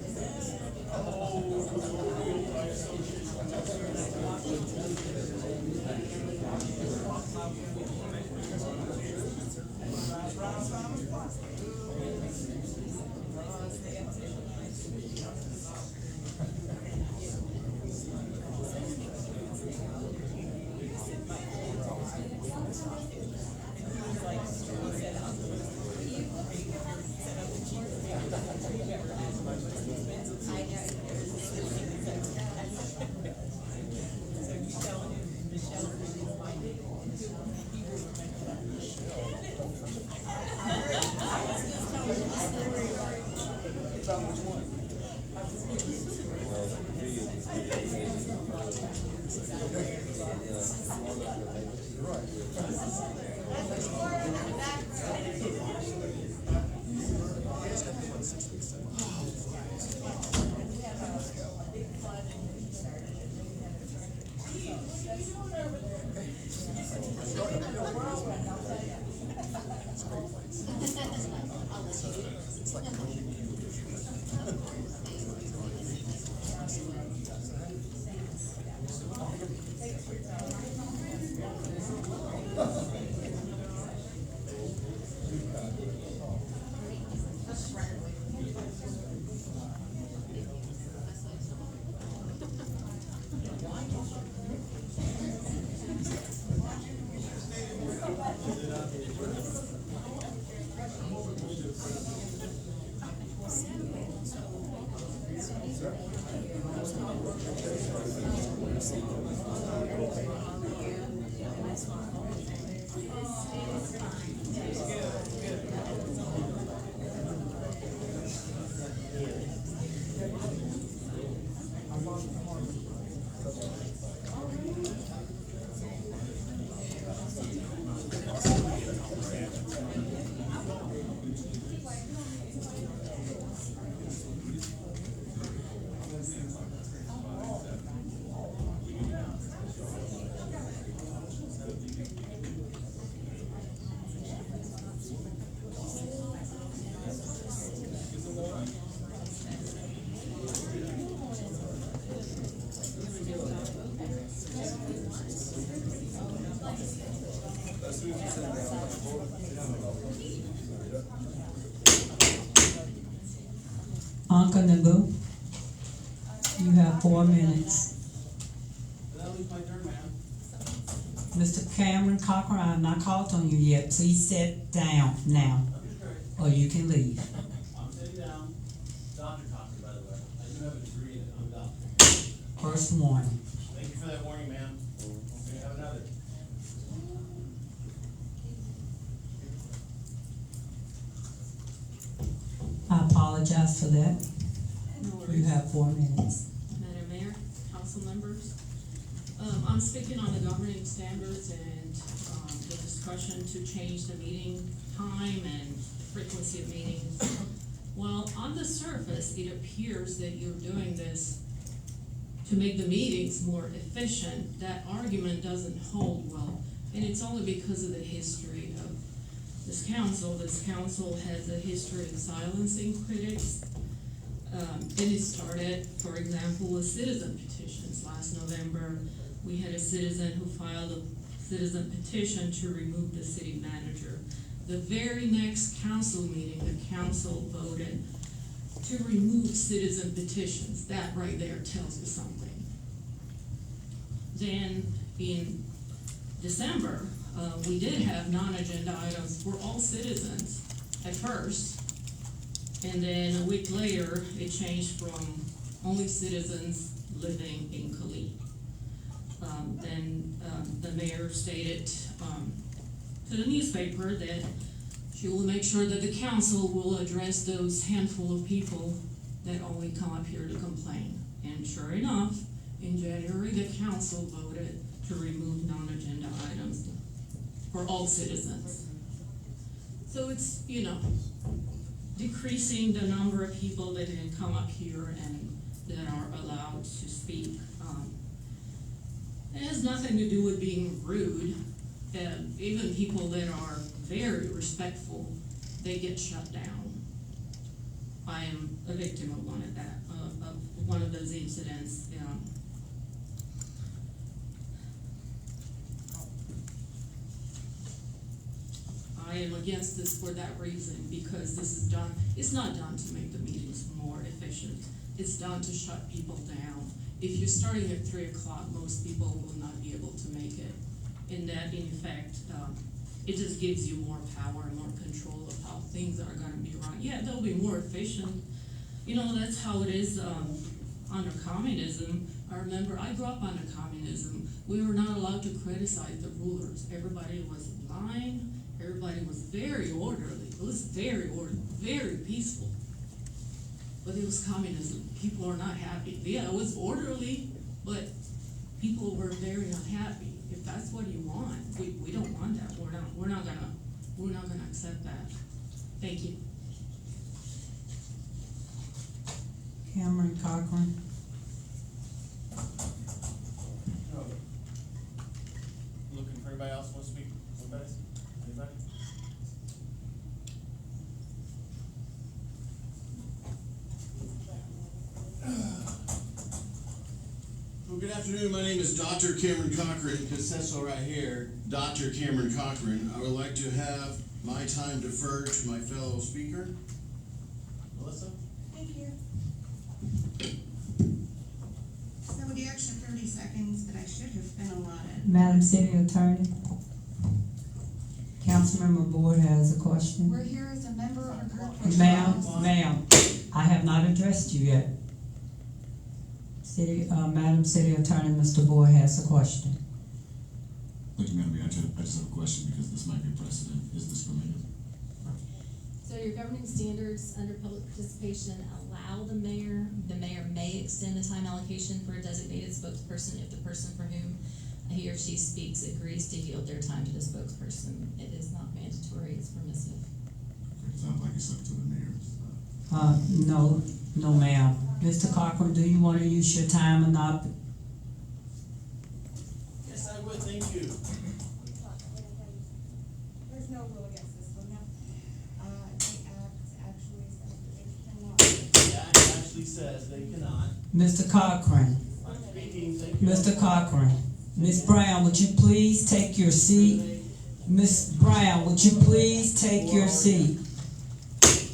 Uncle Nagu, you have 4 minutes. Mr. Cameron Cochran, I have not called on you yet. Please sit down now, or you can leave. I'm sitting down. Dr. Cochran, by the way. I do have a degree in I'm a doctor. First warning. Thank you for that warning, ma'am. May I have another? I apologize for that. No worries. You have 4 minutes. Madam Mayor, council members, I'm speaking on the governing standards and the discussion to change the meeting time and frequency of meetings. Well, on the surface, it appears that you're doing this to make the meetings more efficient. That argument doesn't hold well, and it's only because of the history of this council. This council has a history of silencing critics. And it started, for example, with citizen petitions. Last November, we had a citizen who filed a citizen petition to remove the city manager. The very next council meeting, the council voted to remove citizen petitions. That right there tells you something. Then in December, we did have non-agenda items for all citizens at first. And then a week later, it changed from only citizens living in Killeen. Then the mayor stated to the newspaper that she will make sure that the council will address those handful of people that only come up here to complain. And sure enough, in January, the council voted to remove non-agenda items for all citizens. So it's, decreasing the number of people that can come up here and that are allowed to speak. It has nothing to do with being rude. Even people that are very respectful, they get shut down. I am a victim of one of those incidents. I am against this for that reason, because this is done, it's not done to make the meetings more efficient. It's done to shut people down. If you're starting at 3 o'clock, most people will not be able to make it. And that, in effect, it just gives you more power and more control of how things are gonna be run. Yeah, they'll be more efficient. That's how it is under communism. I remember I grew up under communism. We were not allowed to criticize the rulers. Everybody was in line. Everybody was very orderly. It was very orderly, very peaceful. but it was communism. People are not happy. Yeah, it was orderly, but people were very unhappy. If that's what you want, we don't want that. We're not gonna accept that. Thank you. Cameron Cochran. Looking for anybody else who wants to speak? Anybody? Well, good afternoon. My name is Dr. Cameron Cochran, Consenso right here. Dr. Cameron Cochran. I would like to have my time deferred to my fellow speaker. Melissa? Thank you. So with the extra 30 seconds that I should have been allotted. Madam City Attorney. Councilmember Board has a question. We're here as a member of a group. Ma'am, I have not addressed you yet. Madam City Attorney, Mr. Boyd has a question. Thank you, Madam Mayor. I just have a question because this might be a precedent. Is this permitted? So your governing standards under public participation allow the mayor may extend the time allocation for a designated spokesperson if the person for whom he or she speaks agrees to yield their time to the spokesperson. It is not mandatory, it's permissive. It sounds like it's up to the mayor. No, ma'am. Mr. Cochran, do you want to use your time or not? Yes, I would. Thank you. There's no rule against this one. The act actually says that they cannot. The act actually says they cannot. Mr. Cochran. I'm speaking. Thank you. Mr. Cochran. Ms. Brown, would you please take your seat? Ms. Brown, would you please take your seat?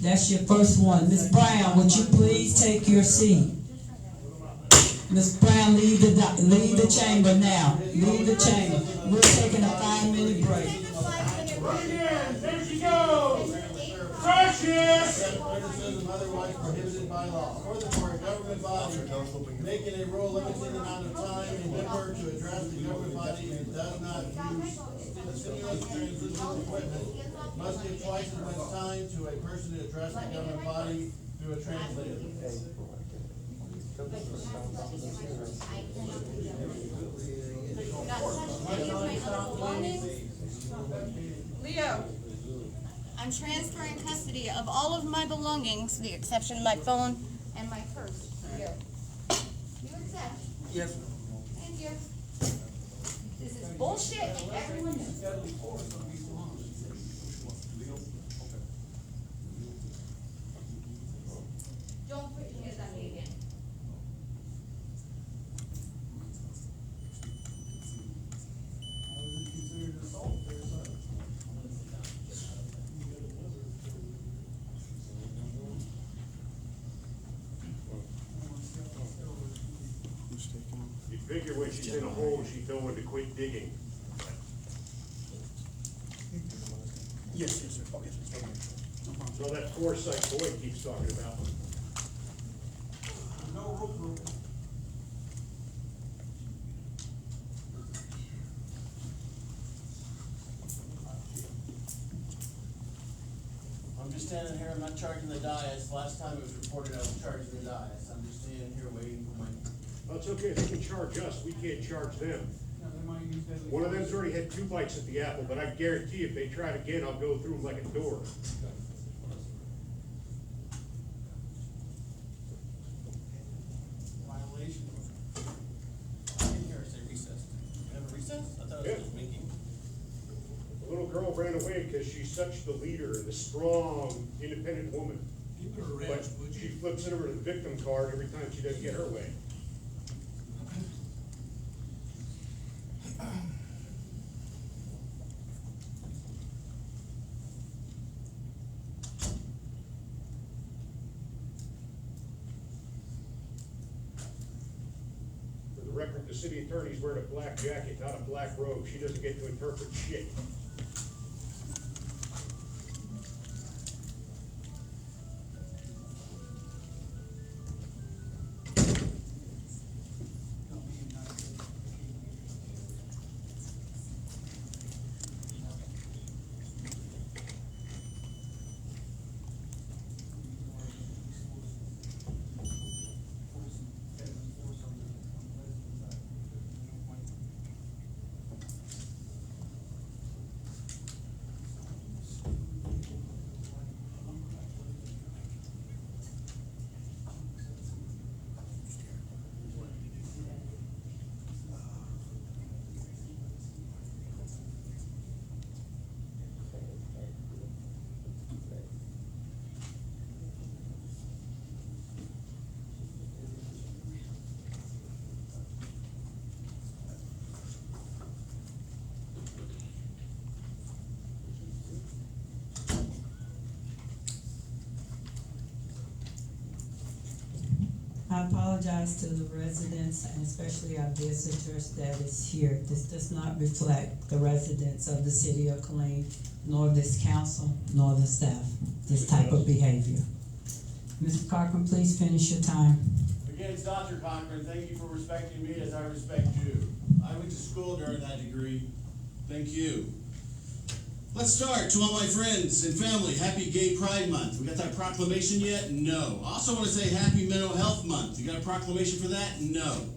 That's your first one. Ms. Brown, would you please take your seat? Ms. Brown, leave the chamber now. Leave the chamber. We're taking a 5-minute break. There she goes! Precious! Criticism otherwise prohibited by law. Furthermore, a government body making a rule limiting the amount of time a member to address the government body who does not use stimulus transition equipment must give twice as much time to a person to address the government body through a translator. Leo, I'm transferring custody of all of my belongings, with the exception of my phone and my purse. Here. You accept? Yes. Thank you. This is bullshit, and everyone knows. Don't put your hands on me again. You figure when she's in a hole, she'd know when to quit digging. Yes, sir. Okay. So that foresight Boyd keeps talking about. No rope rule. I'm just standing here, I'm not charging the dais. Last time it was reported I was charging the dais. I'm just standing here waiting for my. Well, it's okay, they can charge us, we can't charge them. One of them's already had 2 bites at the apple, but I guarantee if they try it again, I'll go through them like a door. Violation. I didn't hear her say recess. You have a recess? I thought it was just winking. The little girl ran away because she's such the leader and the strong, independent woman. But she flips it over to the victim card every time she doesn't get her way. For the record, the city attorney's wearing a black jacket, not a black robe. She doesn't get to interpret shit. I apologize to the residents and especially our visitors that is here. This does not reflect the residents of the city of Killeen, nor this council, nor the staff, this type of behavior. Mr. Cochran, please finish your time. Again, it's Dr. Cochran. Thank you for respecting me as I respect you. I went to school during that degree. Thank you. Let's start. To all my friends and family, happy Gay Pride Month. We got that proclamation yet? No. I also want to say happy Mental Health Month. You got a proclamation for that? No.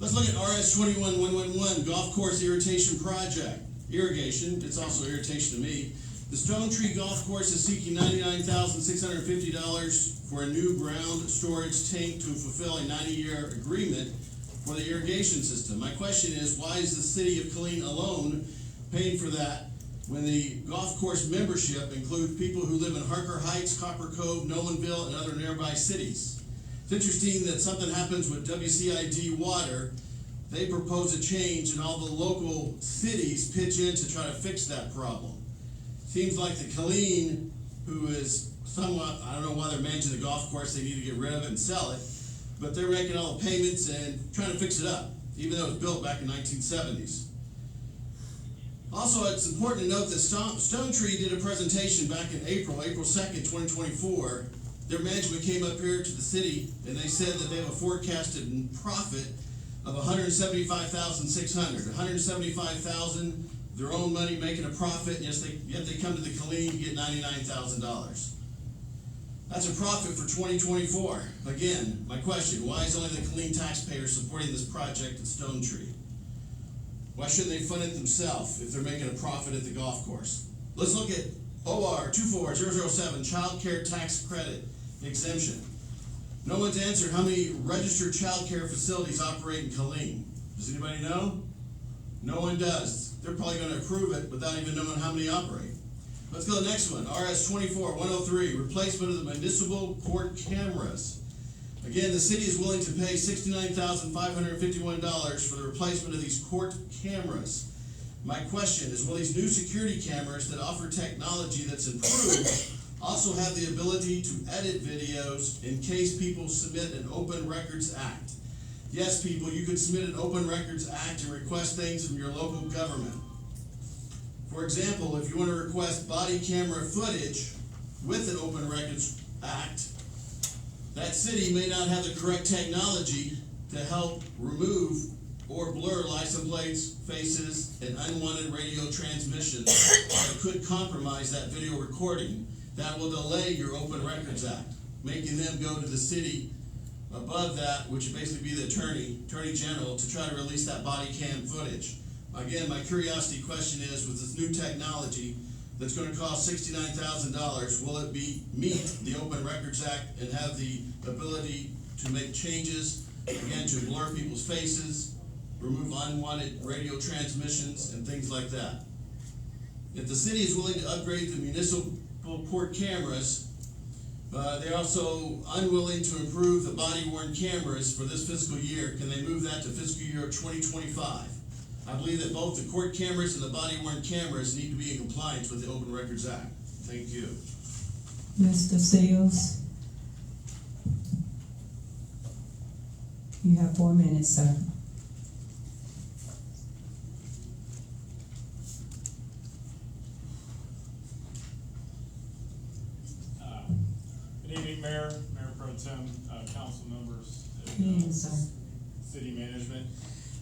Let's look at RS 21111, Golf Course Irrigation Project. Irrigation, it's also irritation to me. The Stone Tree Golf Course is seeking $99,650 for a new ground storage tank to fulfill a 90-year agreement for the irrigation system. My question is, why is the city of Killeen alone paying for that when the golf course membership includes people who live in Harker Heights, Copper Cove, Nolanville, and other nearby cities? It's interesting that something happens with WCID water. They propose a change and all the local cities pitch in to try to fix that problem. Seems like the Killeen, who is somewhat, I don't know why they're managing the golf course, they need to get rid of it and sell it, but they're making all the payments and trying to fix it up, even though it was built back in 1970s. Also, it's important to note that Stone Tree did a presentation back in April 2nd, 2024. Their management came up here to the city and they said that they have a forecasted profit of $175,600. $175,000, their own money making a profit, and yet they come to the Killeen to get $99,000. That's a profit for 2024. Again, my question, why is only the Killeen taxpayers supporting this project at Stone Tree? Why shouldn't they fund it themselves if they're making a profit at the golf course? Let's look at OR 24007, Child Care Tax Credit Exemption. No one's answered how many registered child care facilities operate in Killeen. Does anybody know? No one does. They're probably going to approve it without even knowing how many operate. Let's go to the next one, RS 24103, replacement of the municipal court cameras. Again, the city is willing to pay $69,551 for the replacement of these court cameras. My question is, will these new security cameras that offer technology that's improved also have the ability to edit videos in case people submit an Open Records Act? Yes, people, you could submit an Open Records Act and request things from your local government. For example, if you want to request body camera footage with an Open Records Act, that city may not have the correct technology to help remove or blur license plates, faces, and unwanted radio transmissions that could compromise that video recording. That will delay your Open Records Act, making them go to the city above that, which would basically be the attorney general, to try to release that body cam footage. Again, my curiosity question is, with this new technology that's going to cost $69,000, will it meet the Open Records Act and have the ability to make changes, again, to blur people's faces, remove unwanted radio transmissions, and things like that? If the city is willing to upgrade the municipal court cameras, they're also unwilling to improve the body-worn cameras for this fiscal year. Can they move that to fiscal year 2025? I believe that both the court cameras and the body-worn cameras need to be in compliance with the Open Records Act. Thank you. Mr. Seals, you have 4 minutes, sir. Good evening, Mayor Pro Tem, council members, Good sir. City management.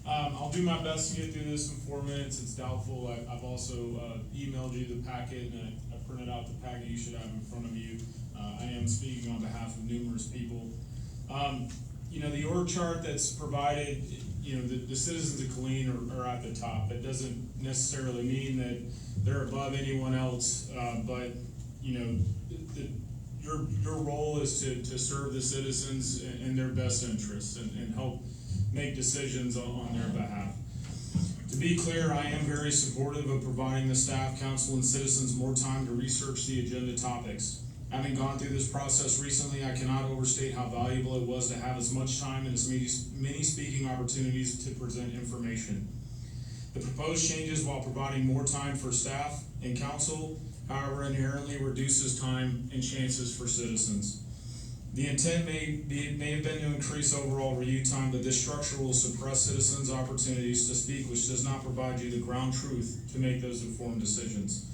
I'll do my best to get through this in 4 minutes. It's doubtful. I've also emailed you the packet, and I printed out the packet you should have in front of you. I am speaking on behalf of numerous people. You know, the org chart that's provided, you know, the citizens of Killeen are at the top. That doesn't necessarily mean that they're above anyone else, but, you know, your role is to serve the citizens in their best interests and help make decisions on their behalf. To be clear, I am very supportive of providing the staff, council, and citizens more time to research the agenda topics. Having gone through this process recently, I cannot overstate how valuable it was to have as much time and as many speaking opportunities to present information. The proposed changes, while providing more time for staff and council, however, inherently reduces time and chances for citizens. The intent may have been to increase overall review time, but this structure will suppress citizens' opportunities to speak, which does not provide you the ground truth to make those informed decisions.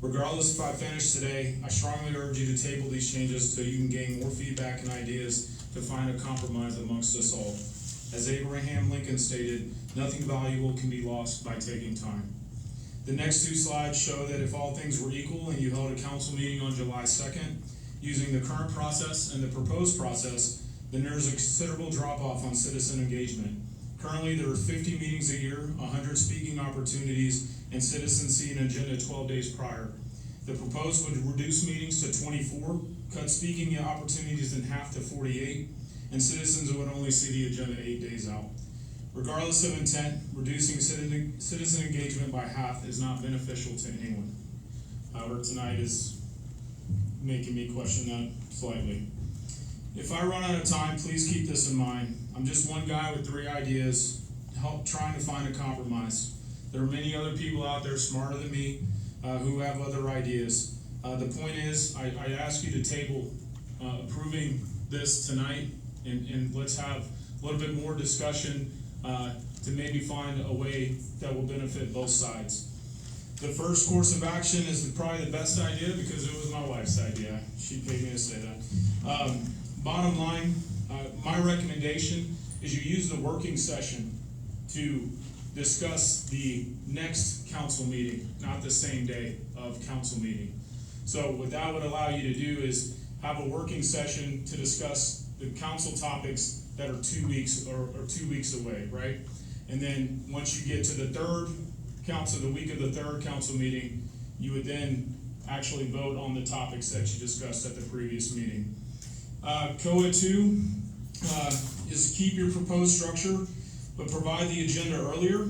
Regardless if I finish today, I strongly urge you to table these changes so you can gain more feedback and ideas to find a compromise amongst us all. As Abraham Lincoln stated, nothing valuable can be lost by taking time. The next two slides show that if all things were equal and you held a council meeting on July 2nd, using the current process and the proposed process, then there's a considerable drop-off on citizen engagement. Currently, there are 50 meetings a year, 100 speaking opportunities, and citizens see an agenda 12 days prior. The proposed would reduce meetings to 24, cut speaking opportunities in half to 48, and citizens would only see the agenda 8 days out. Regardless of intent, reducing citizen engagement by half is not beneficial to anyone. However, tonight is making me question that slightly. If I run out of time, please keep this in mind. I'm just one guy with 3 ideas, trying to find a compromise. There are many other people out there smarter than me who have other ideas. The point is, I ask you to table approving this tonight, and let's have a little bit more discussion to maybe find a way that will benefit both sides. The first course of action is probably the best idea because it was my wife's idea. She paid me to say that. Bottom line, my recommendation is you use the working session to discuss the next council meeting, not the same day of council meeting. So what that would allow you to do is have a working session to discuss the council topics that are 2 weeks or 2 weeks away, right? And then once you get to the the week of the third council meeting, you would then actually vote on the topics that you discussed at the previous meeting. COA 2 is keep your proposed structure, but provide the agenda earlier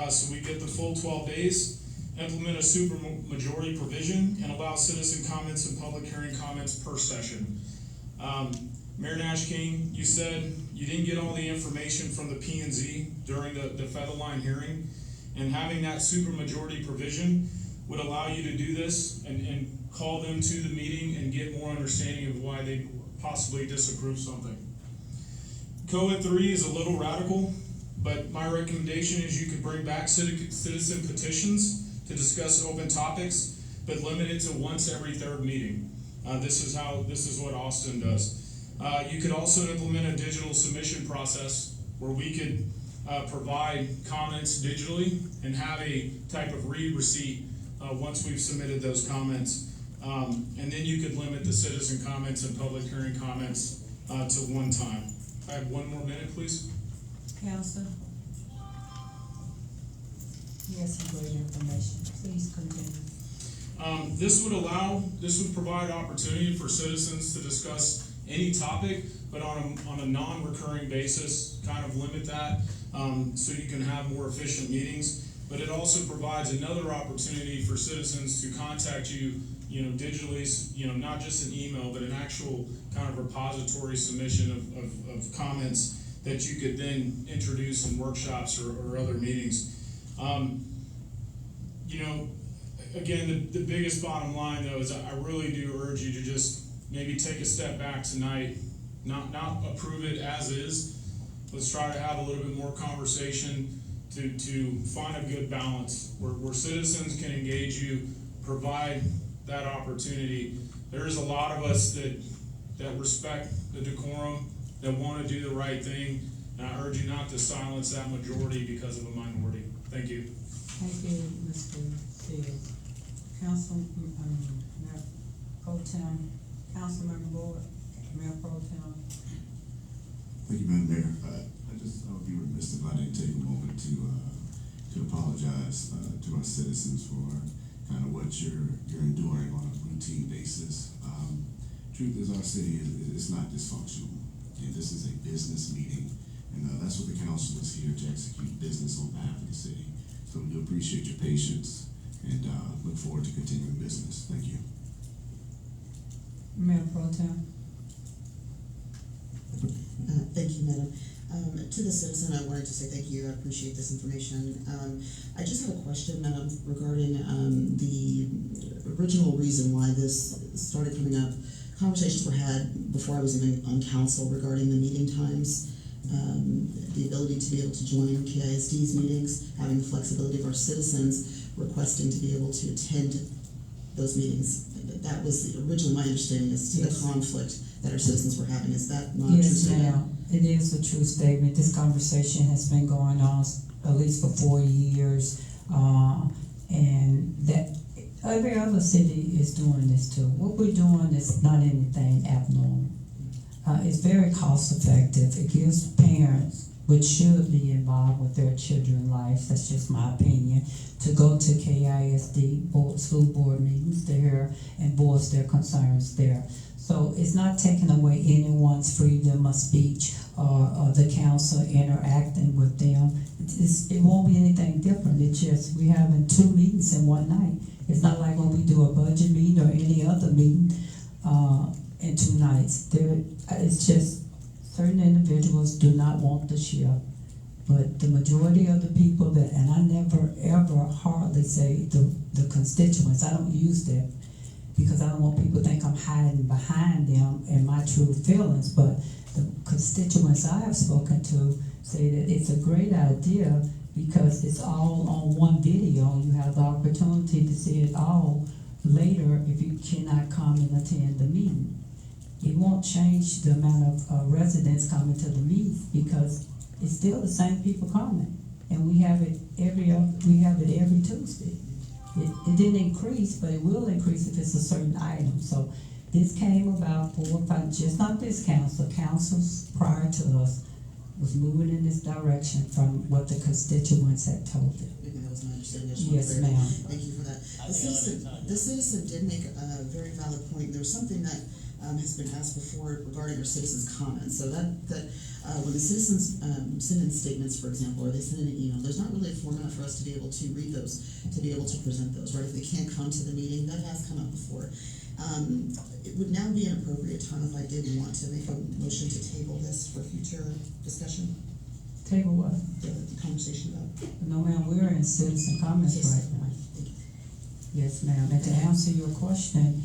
so we get the full 12 days. Implement a super majority provision and allow citizen comments and public hearing comments per session. Mayor Nash King, you said you didn't get all the information from the P&Z during the Featherline hearing, and having that super majority provision would allow you to do this and call them to the meeting and get more understanding of why they possibly disapprove something. COA 3 is a little radical, but my recommendation is you could bring back citizen petitions to discuss open topics, but limit it to once every third meeting. This is what Austin does. You could also implement a digital submission process where we could provide comments digitally and have a type of read receipt once we've submitted those comments. And then you could limit the citizen comments and public hearing comments to one time. I have 1 more minute, please. Council? Yes, some great information. Please continue. This would provide opportunity for citizens to discuss any topic, but on a non-recurring basis, kind of limit that so you can have more efficient meetings. But it also provides another opportunity for citizens to contact you, digitally, not just an email, but an actual kind of repository submission of comments that you could then introduce in workshops or other meetings. Again, the biggest bottom line though is I really do urge you to just maybe take a step back tonight, not approve it as is. Let's try to have a little bit more conversation to find a good balance where citizens can engage you, provide that opportunity. There's a lot of us that respect the decorum, that want to do the right thing, and I urge you not to silence that majority because of a minority. Thank you. Thank you, Mr. Fields. Mayor Pro Tem, Councilmember Board, Mayor Pro Tem. Thank you, Madam Mayor. I would be remiss if I didn't take a moment to apologize to our citizens for kind of what you're enduring on a routine basis. Truth is, our city is not dysfunctional, and this is a business meeting, and that's what the council is here to execute business on behalf of the city. So we do appreciate your patience and look forward to continuing business. Thank you. Mayor Pro Tem. Thank you, Madam. To the citizen, I wanted to say thank you. I appreciate this information. I just have a question, Madam, regarding the original reason why this started coming up conversations were had before I was even on council regarding the meeting times, the ability to be able to join KISD's meetings, having the flexibility of our citizens requesting to be able to attend those meetings. That was originally my understanding as to the conflict that our citizens were having. Is that not a true statement? Yes, ma'am. It is a true statement. This conversation has been going on at least for 4 years, and that every other city is doing this too. What we're doing is not anything abnormal. It's very cost effective. It gives parents, which should be involved with their children's lives, that's just my opinion, to go to KISD school board meetings to hear and voice their concerns there. So it's not taking away anyone's freedom of speech or the council interacting with them. It won't be anything different. It's just we're having 2 meetings in one night. It's not like when we do a budget meeting or any other meeting in 2 nights. It's just certain individuals do not want the shift. But the majority of the people that, and I never ever hardly say the constituents, I don't use that because I don't want people to think I'm hiding behind them and my true feelings, but the constituents I have spoken to say that it's a great idea because it's all on one video. You have the opportunity to see it all later if you cannot come and attend the meeting. It won't change the amount of residents coming to the meetings because it's still the same people coming, and we have it every Tuesday. It didn't increase, but it will increase if it's a certain item. So this came about 4 or 5, just not this council. Councils prior to us was moving in this direction from what the constituents had told them. Maybe that was my understanding. Yes, ma'am. Thank you for that. The citizen did make a very valid point. There was something that has been asked before regarding our citizens' comments. So that when the citizens send in statements, for example, or they send in an email, there's not really a format for us to be able to read those, to be able to present those, right? If they can't come to the meeting, that has come up before. It would now be an appropriate time if I did want to make a motion to table this for future discussion. Table what? The conversation about. No, ma'am, we're in citizen comments right now. Yes, ma'am. And to answer your question,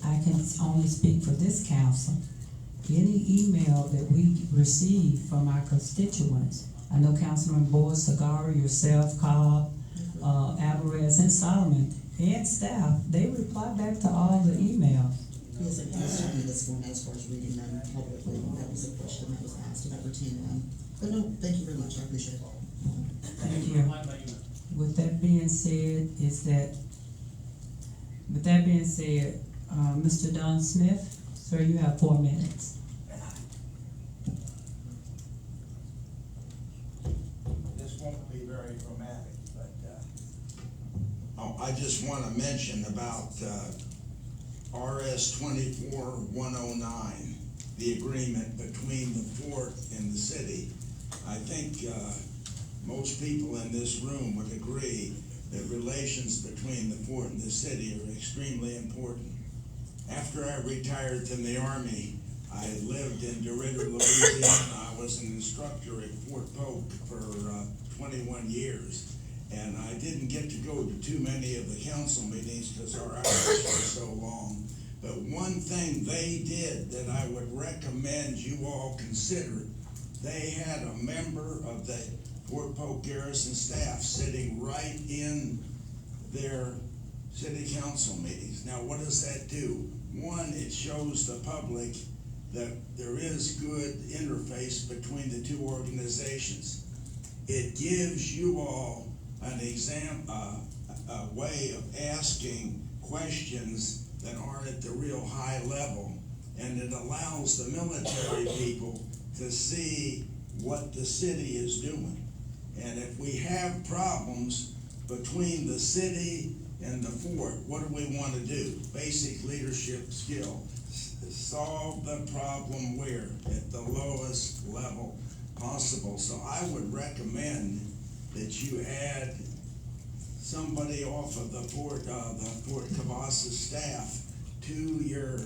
I can only speak for this council. Any email that we receive from our constituents, I know Councilman Boyd, Sagari, yourself, Cobb, Alvarez, and Solomon, and staff, they reply back to all the emails. Yes, it does certainly this format as far as reading them publicly. That was a question that was asked about retaining them. But no, thank you very much. I appreciate it. Thank you. With that being said, Mr. Don Smith, sir, you have 4 minutes. This won't be very dramatic, but I just want to mention about RS 24109, the agreement between the fort and the city. I think most people in this room would agree that relations between the fort and the city are extremely important. After I retired from the Army, I lived in DeRidder, Louisiana. I was an instructor at Fort Polk for 21 years, and I didn't get to go to too many of the council meetings because our hours were so long. But one thing they did that I would recommend you all consider, they had a member of the Fort Polk Garrison staff sitting right in their city council meetings. Now, what does that do? One, it shows the public that there is good interface between the 2 organizations. It gives you all an a way of asking questions that aren't at the real high level, and it allows the military people to see what the city is doing. And if we have problems between the city and the fort, what do we want to do? Basic leadership skill. Solve the problem where? At the lowest level possible. So I would recommend that you add somebody off of the Fort Cavazos staff to your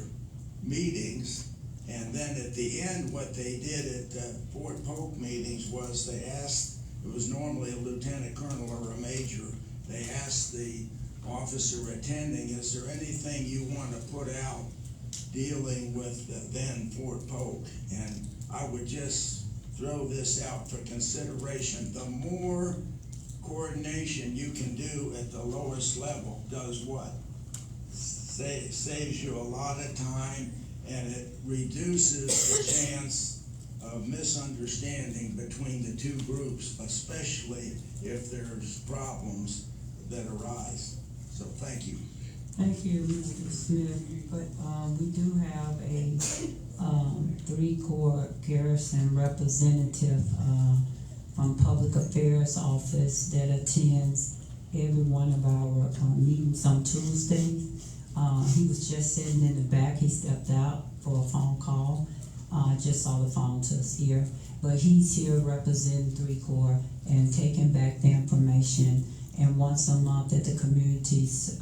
meetings. And then at the end, what they did at the Fort Polk meetings was they asked, it was normally a lieutenant colonel or a major, they asked the officer attending, is there anything you want to put out dealing with the then Fort Polk. And I would just throw this out for consideration. The more coordination you can do at the lowest level does what? Saves you a lot of time, and it reduces the chance of misunderstanding between the two groups, especially if there's problems that arise. So thank you. Thank you, Mr. Smith, but, we do have a, 3-Corps Garrison representative, from Public Affairs Office that attends every one of our, meetings on Tuesdays. He was just sitting in the back, he stepped out for a phone call, just saw the phone to us here. But he's here representing 3-Corps and taking back the information. And once a month at the Communities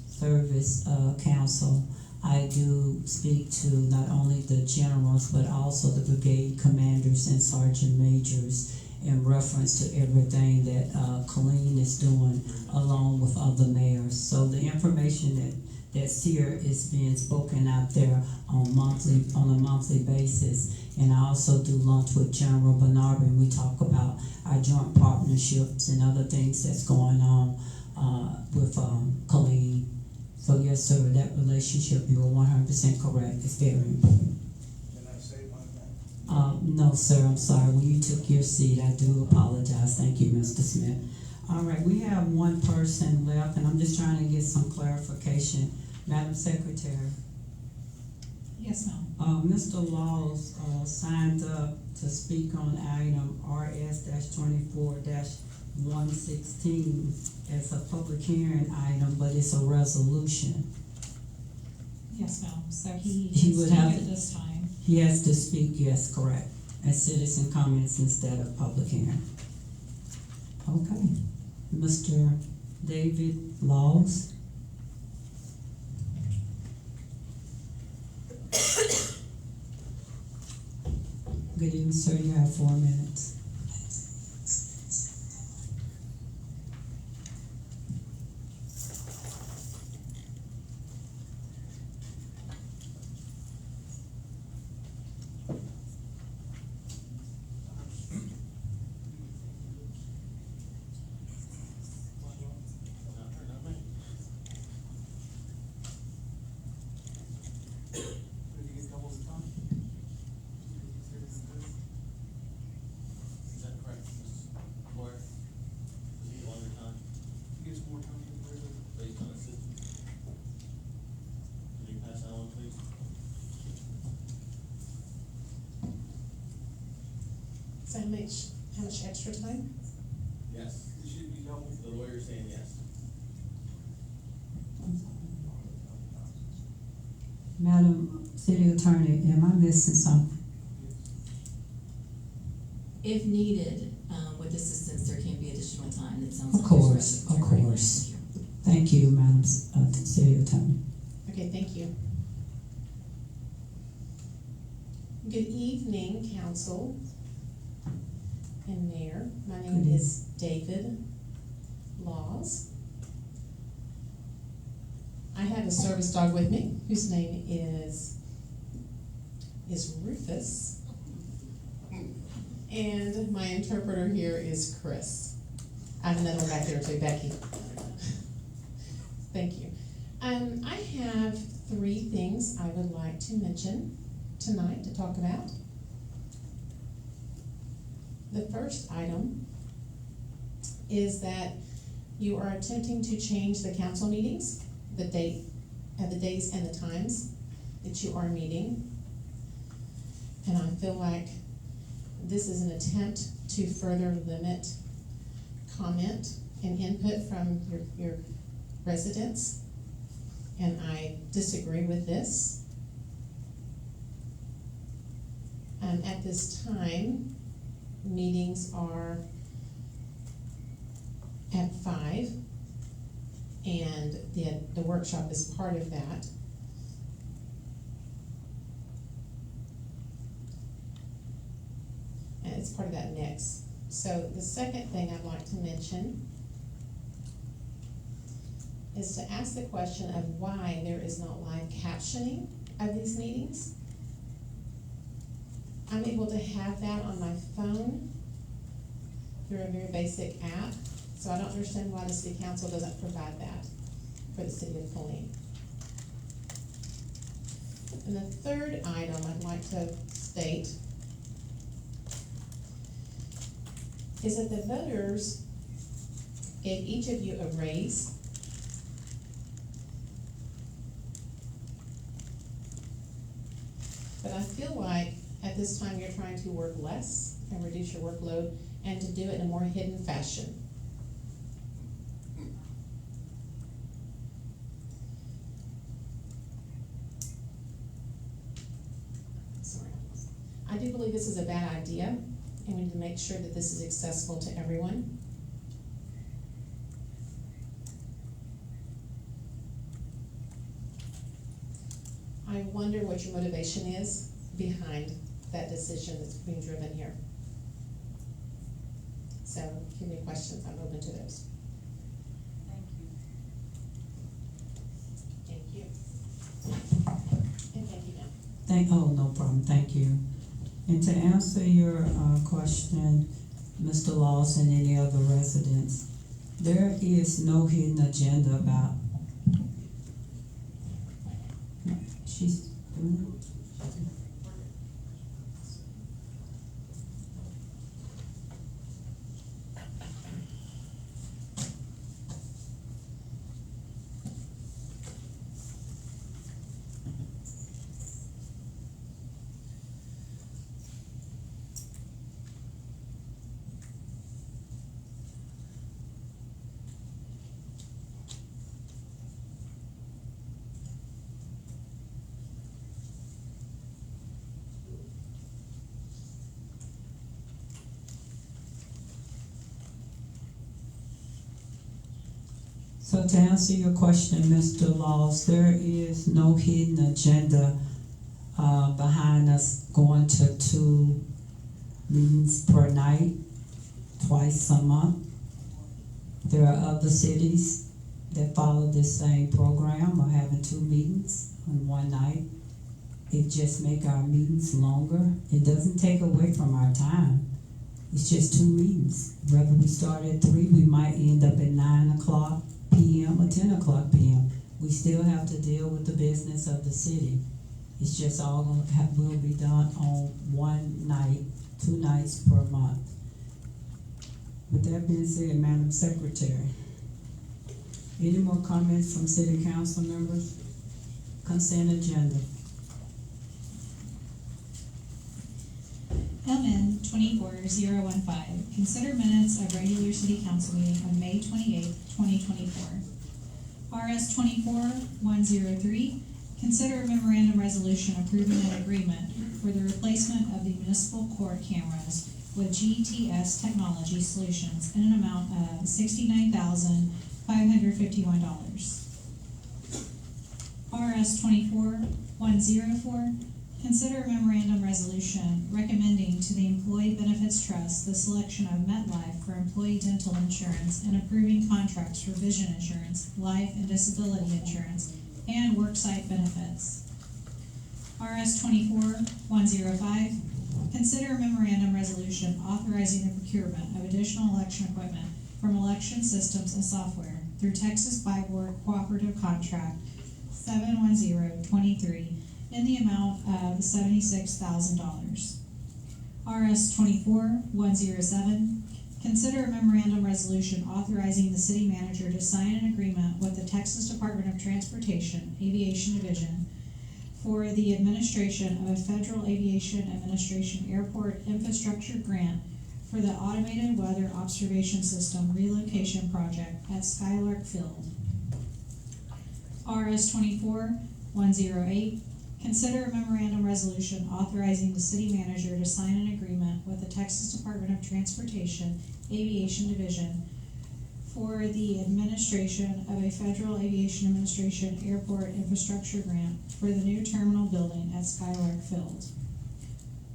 Service Council, I do speak to not only the generals, but also the brigade commanders and sergeant majors in reference to everything that Killeen is doing along with other mayors. So the information that's here is being spoken out there on a monthly basis. And I also do lunch with General Bernard, and we talk about our joint partnerships and other things that's going on with Killeen. So yes, sir, that relationship, you are 100% correct. It's very important. Can I say one thing? No, sir, I'm sorry. When you took your seat, I do apologize. Thank you, Mr. Smith. All right, we have one person left, and I'm just trying to get some clarification. Madam Secretary. Yes, ma'am. Mr. Laws signed up to speak on item RS-24-116 as a public hearing item, but it's a resolution. Yes, ma'am. So he would speak have at this time. He has to speak, yes, correct, as citizen comments instead of public hearing. Okay. Mr. David Laws. Good evening, sir. You have 4 minutes. How much extra time? Yes, it should be double. The lawyer's saying yes. Madam City Attorney, am I missing something? If needed, with assistance, there can be additional time. That sounds Of course, of course. Thank you, Madam City Attorney. Okay, thank you. Good evening, Council and Mayor. My name is David Laws. I have a service dog with me whose name is Rufus. And my interpreter here is Chris. I have another one back there too, Becky. Thank you. I have 3 things I would like to mention tonight to talk about. The first item is that you are attempting to change the council meetings, the days and the times that you are meeting. And I feel like this is an attempt to further limit comment and input from your residents. And I disagree with this. At this time, meetings are at 5, and the workshop is part of that. And it's part of that mix. So the second thing I'd like to mention is to ask the question of why there is not live captioning of these meetings. I'm able to have that on my phone through a very basic app, so I don't understand why the city council doesn't provide that for the city of Killeen. And the third item I'd like to state is that the voters gave each of you a raise. But I feel like at this time you're trying to work less and reduce your workload and to do it in a more hidden fashion. Sorry. I do believe this is a bad idea, and we need to make sure that this is accessible to everyone. I wonder what your motivation is behind that decision that's being driven here. So, if you have any questions, I'm open to those. Thank you. And thank you, ma'am. Oh, no problem, thank you. And to answer your question, Mr. Laws and any other residents, there is no hidden agenda about. She's doing it. So to answer your question, Mr. Laws, there is no hidden agenda behind us going to 2 meetings per night, twice a month. There are other cities that follow this same program of having 2 meetings on one night. It just makes our meetings longer. It doesn't take away from our time. It's just 2 meetings. Whether we start at 3, we might end up at 9 o'clock p.m. or 10 o'clock p.m. We still have to deal with the business of the city. It's just all will be done on one night, 2 nights per month. With that being said, Madam Secretary, any more comments from city council members? Consent agenda. LN 24015, consider minutes of regular city council meeting on May 28th, 2024. RS 24103, consider a memorandum resolution approving an agreement for the replacement of the municipal court cameras with GTS Technology Solutions in an amount of $69,551. RS 24104, consider a memorandum resolution recommending to the Employee Benefits Trust the selection of MetLife for employee dental insurance and approving contracts for vision insurance, life and disability insurance, and worksite benefits. RS 24105, consider a memorandum resolution authorizing the procurement of additional election equipment from Election Systems and Software through Texas By-Board Cooperative Contract 71023 in the amount of $76,000. RS 24107, consider a memorandum resolution authorizing the city manager to sign an agreement with the Texas Department of Transportation Aviation Division for the administration of a Federal Aviation Administration Airport Infrastructure Grant for the Automated Weather Observation System Relocation Project at Skylark Field. RS 24108, consider a memorandum resolution authorizing the city manager to sign an agreement with the Texas Department of Transportation Aviation Division for the administration of a Federal Aviation Administration Airport Infrastructure Grant for the new terminal building at Skylark Field.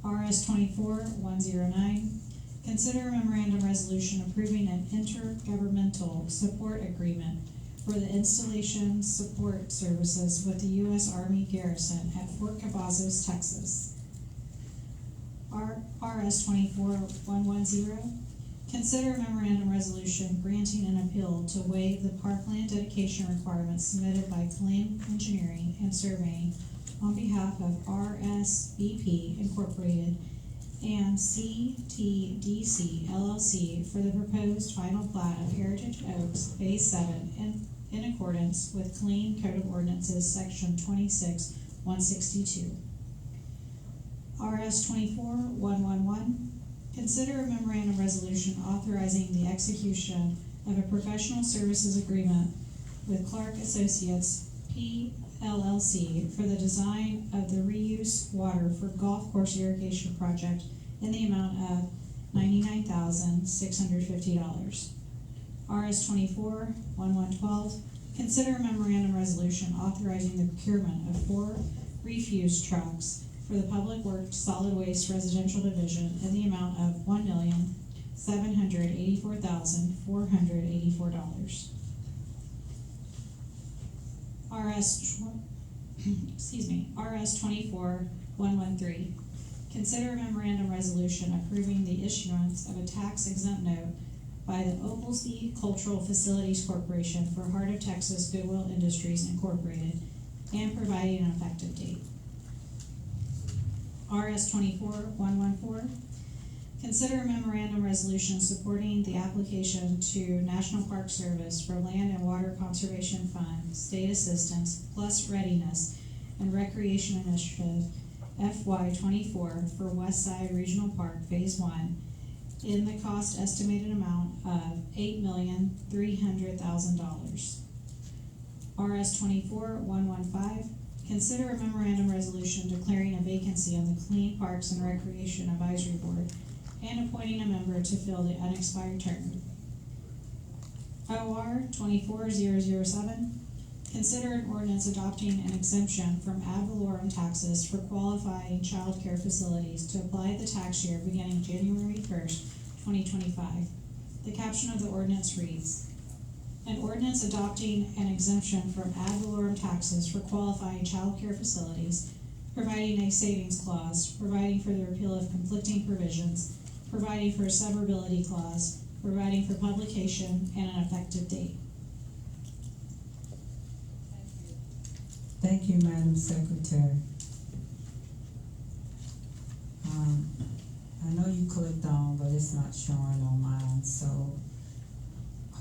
RS 24109, consider a memorandum resolution approving an intergovernmental support agreement for the installation support services with the U.S. Army Garrison at Fort Cavazos, Texas. RS 24110, consider a memorandum resolution granting an appeal to waive the parkland dedication requirements submitted by Killeen Engineering and Surveying on behalf of RSBP Incorporated and CTDC LLC for the proposed final plat of Heritage Oaks Phase 7 in accordance with Killeen Code of Ordinances Section 26-162. RS 24111, consider a memorandum resolution authorizing the execution of a professional services agreement with Clark Associates PLLC for the design of the reuse water for golf course irrigation project in the amount of $99,650. RS 24112, consider a memorandum resolution authorizing the procurement of 4 refuse trucks for the Public Works Solid Waste Residential Division in the amount of $1,784,484. RS 24113, consider a memorandum resolution approving the issuance of a tax-exempt note by the Oglesby Cultural Facilities Corporation for Heart of Texas Goodwill Industries Incorporated and providing an effective date. RS 24114, consider a memorandum resolution supporting the application to National Park Service for Land and Water Conservation Fund State Assistance plus Readiness and Recreation Initiative FY24 for West Side Regional Park Phase 1 in the cost estimated amount of $8,300,000. RS 24115, consider a memorandum resolution declaring a vacancy on the Killeen Parks and Recreation Advisory Board and appointing a member to fill the unexpired term. OR 24007, consider an ordinance adopting an exemption from ad valorem taxes for qualifying child care facilities to apply the tax year beginning January 1st, 2025. The caption of the ordinance reads, an ordinance adopting an exemption from ad valorem taxes for qualifying child care facilities, providing a savings clause, providing for the repeal of conflicting provisions, providing for a severability clause, providing for publication and an effective date. Thank you, Madam Secretary. I know you clicked on, but it's not showing on mine, so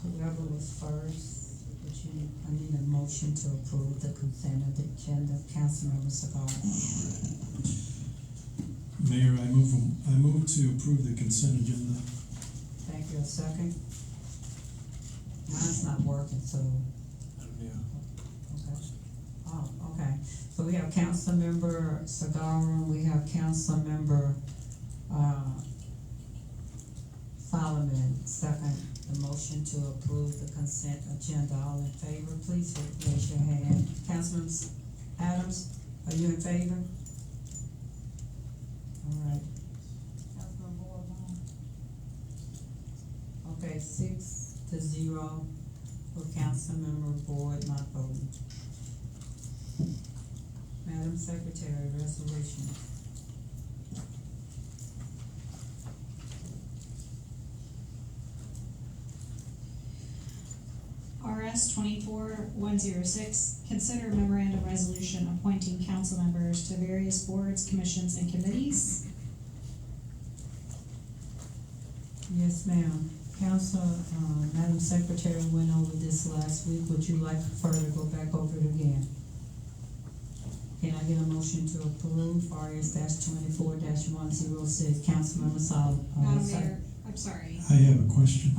whoever was first, I need a motion to approve the consent agenda. Councilmember Segar. Mayor, I move to approve the consent agenda. Thank you. A second? Mine's not working, so. Yeah. Okay. Oh, okay. So we have Councilmember Segar, we have Councilmember Solomon, second the motion to approve the consent agenda. All in favor, please raise your hand. Councilman Adams, are you in favor? All right. Councilman Board, okay, 6-0 for Councilmember Boyd not voting. Madam Secretary, resolution. RS 24106, consider a memorandum resolution appointing council members to various boards, commissions, and committees. Yes, ma'am. Madam Secretary went over this last week. Would you like for her to go back over it again? Can I get a motion to approve RS-24-106? Councilmember Solomon. Madam Mayor, I'm sorry. I have a question.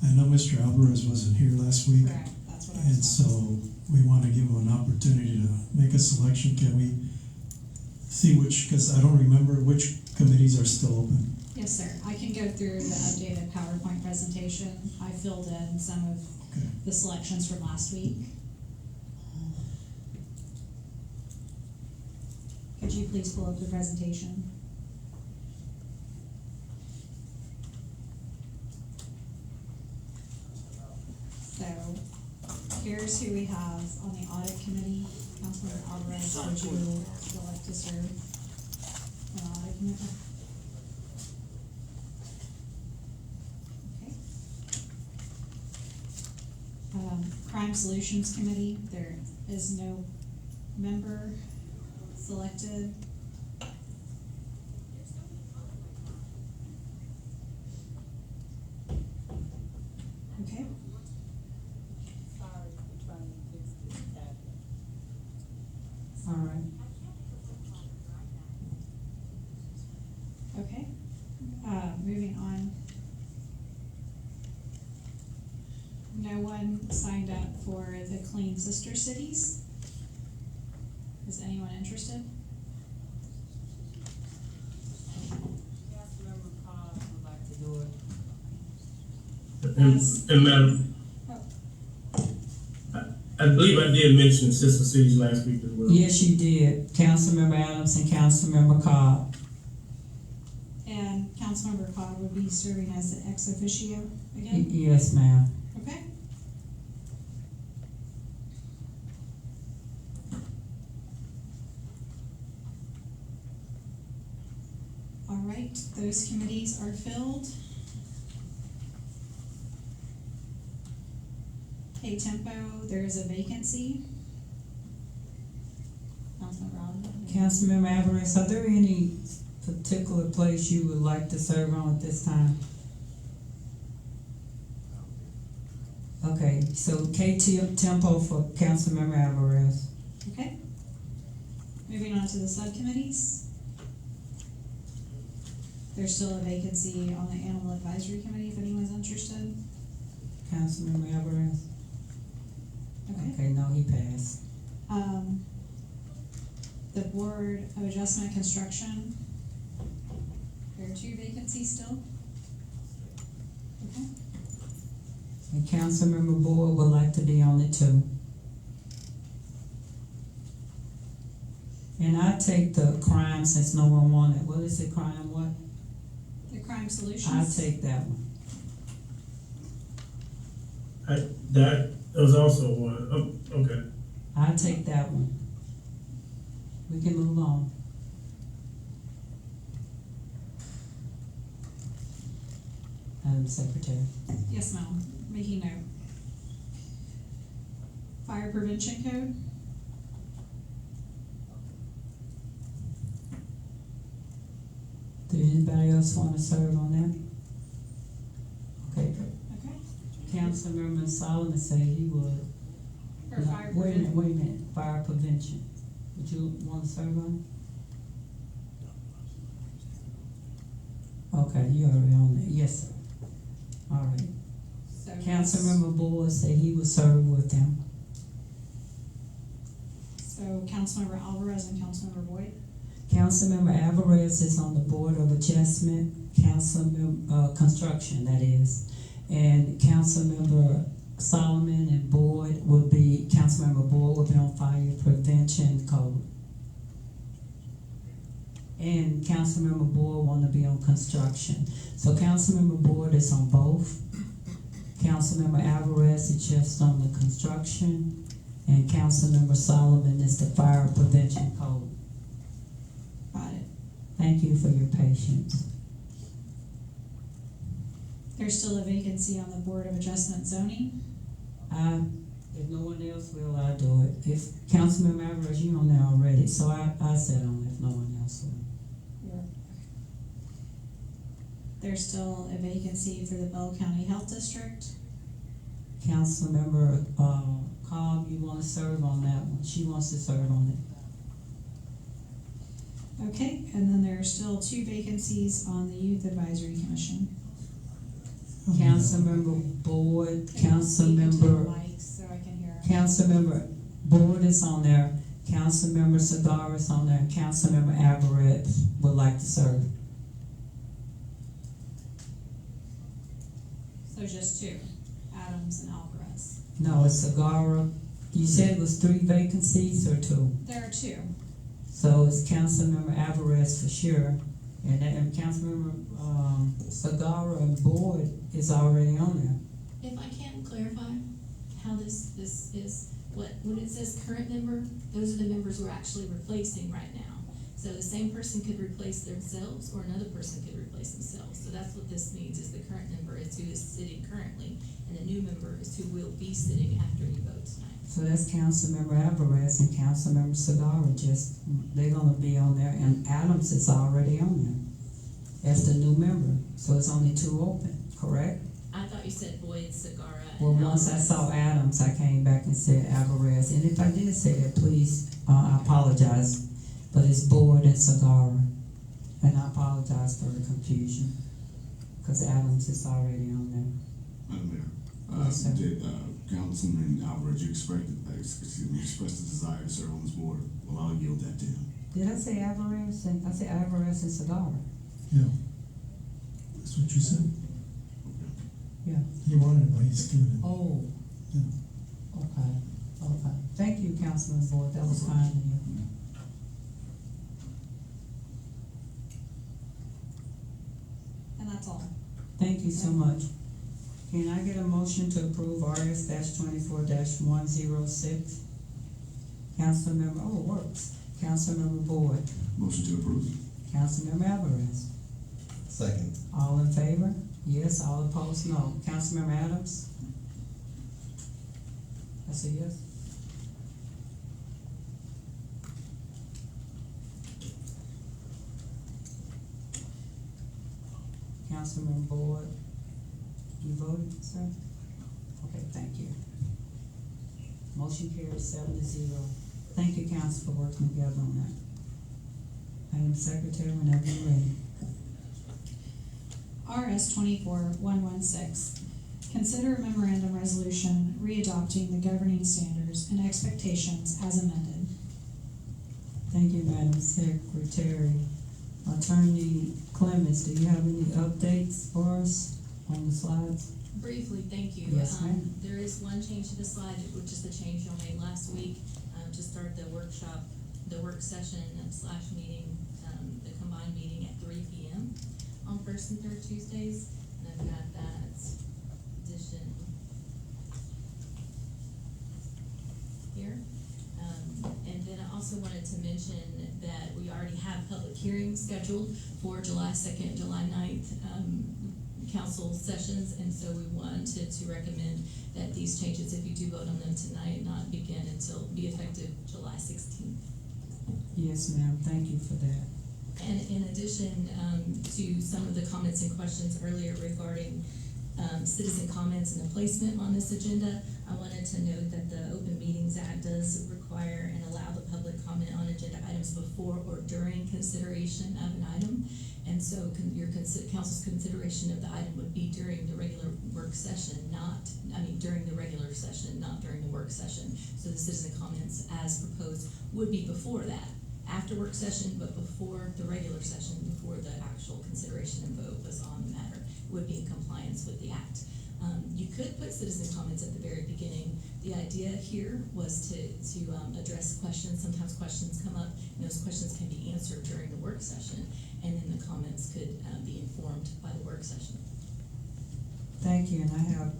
I know Mr. Alvarez wasn't here last week. Correct, that's what I And was so we want to give him an opportunity to make a selection. Can we see which, because I don't remember which committees are still open. Yes, sir. I can go through the updated PowerPoint presentation. I filled in some of the selections from last week. Could you please pull up the presentation? Here's who we have on the audit committee. Councilman Alvarez, would you like to serve on the audit committee? Okay. Crime Solutions Committee, there is no member selected. Okay. All right. Okay. Moving on. No one signed up for the Clean Sister Cities. Is anyone interested? And Madam, I believe I did mention Sister Cities last week as well. Yes, you did. Councilmember Adams and Councilmember Cobb. And Councilmember Cobb would be serving as the ex officio again? Yes, ma'am. Okay. All right, those committees are filled. Hey, Tempo, there is a vacancy. Councilmember Alvarez, are there any particular place you would like to serve on at this time? Okay, so KT Tempo for Councilmember Alvarez. Okay. Moving on to the subcommittees. There's still a vacancy on the Animal Advisory Committee if anyone's interested. Councilmember Alvarez. Okay, no, he passed. The Board of Adjustment Construction. There are 2 vacancies still. Okay. And Councilmember Boyd would like to be on it too. And I take the crime since no one wanted. What is it, crime what? The Crime Solutions. I take that one. That was also one. Oh, okay. I take that one. We can move on. Madam Secretary. Yes, ma'am. Making note. Fire Prevention Code. Did anybody else want to serve on that? Okay. Okay. Councilmember Solomon said he would. For fire Wait a minute, prevention. wait a minute. Fire prevention. Would you want to serve on it? Okay, you already on there. Yes, sir. All right. So Councilmember Boyd said he would serve with them. So Councilmember Alvarez and Councilmember Boyd. Councilmember Alvarez is on the Board of Adjustment, Councilmember Construction, that is, and Councilmember Solomon and Boyd will be. Councilmember Boyd will be on Fire Prevention Code, and Councilmember Boyd want to be on Construction. So Councilmember Boyd is on both. Councilmember Alvarez is just on the Construction, and Councilmember Solomon is the Fire Prevention Code. Got it. Thank you for your patience. There's still a vacancy on the Board of Adjustment Zoning. If no one else will, I'll do it. If Councilmember Alvarez, you on there already, so I said on if no one else will. Yeah. There's still a vacancy for the Bell County Health District. Councilmember Cobb, you want to serve on that one? She wants to serve on it. Okay, and then there are still 2 vacancies on the Youth Advisory Commission. Councilmember Boyd, Councilmember so I can hear. Councilmember Boyd is on there. Councilmember Segar is on there. And Councilmember Alvarez would like to serve. So just 2, Adams and Alvarez. No, it's Segar. You said it was 3 vacancies or 2? There are 2. So it's Councilmember Alvarez for sure, and Councilmember Segar and Boyd is already on there. If I can clarify, how this is, when it says current member, those are the members we're actually replacing right now. So the same person could replace themselves, or another person could replace themselves. So that's what this means, is the current member is who is sitting currently, and the new member is who will be sitting after you vote tonight. So that's Councilmember Alvarez and Councilmember Segura, they're gonna be on there, and Adams is already on there as the new member. So it's only 2 open, correct? I thought you said Boyd, Segura, and Well, once I Alvarez. saw Adams, I came back and said Alvarez, and if I did say that, please, I apologize, but it's Boyd and Segura, and I apologize for the confusion, because Adams is already on there. Madam Mayor, Yes, sir. did Councilman Alvarez, you express the desire to serve on this board? Well, I'll yield that to him. Did I say Alvarez? I said Alvarez and Segura. Yeah. That's what you said. Yeah. He wanted it, but he's given it. Oh. Yeah. Okay. Thank you, Councilman Boyd, that was kind of you. And that's all. Thank you so much. Can I get a motion to approve RS-24-106? Councilmember, works. Councilmember Boyd. Motion to approve. Councilmember Alvarez. Second. All in favor? Yes. All opposed? No. Councilmember Adams? That's a yes. Councilmember Boyd, you voted, sir? Okay, thank you. Motion carries 7-0. Thank you, council, for working together on that. Madam Secretary, whenever you're ready. RS 24-116, consider a memorandum resolution readopting the governing standards and expectations as amended. Thank you, Madam Secretary. Attorney Clemens, do you have any updates for us on the slides? Briefly, thank you. Yes, ma'am. There is one change to the slide, which is the change y'all made last week, to start the workshop, the work session / meeting, the combined meeting at 3 p.m. on first and third Tuesdays. And I've got that addition here. And then I also wanted to mention that we already have public hearings scheduled for July 2nd, July 9th, council sessions, and so we wanted to recommend that these changes, if you do vote on them tonight, not begin until be effective July 16th. Yes, ma'am. Thank you for that. And in addition to some of the comments and questions earlier regarding citizen comments and the placement on this agenda, I wanted to note that the Open Meetings Act does require and allow the public comment on agenda items before or during consideration of an item. And so your council's consideration of the item would be during the regular work session, during the regular session, not during the work session. So the citizen comments as proposed would be before that, after work session, but before the regular session, before the actual consideration and vote was on the matter, would be in compliance with the act. You could put citizen comments at the very beginning. The idea here was to address questions. Sometimes questions come up, and those questions can be answered during the work session, and then the comments could be informed by the work session. Thank you, and I have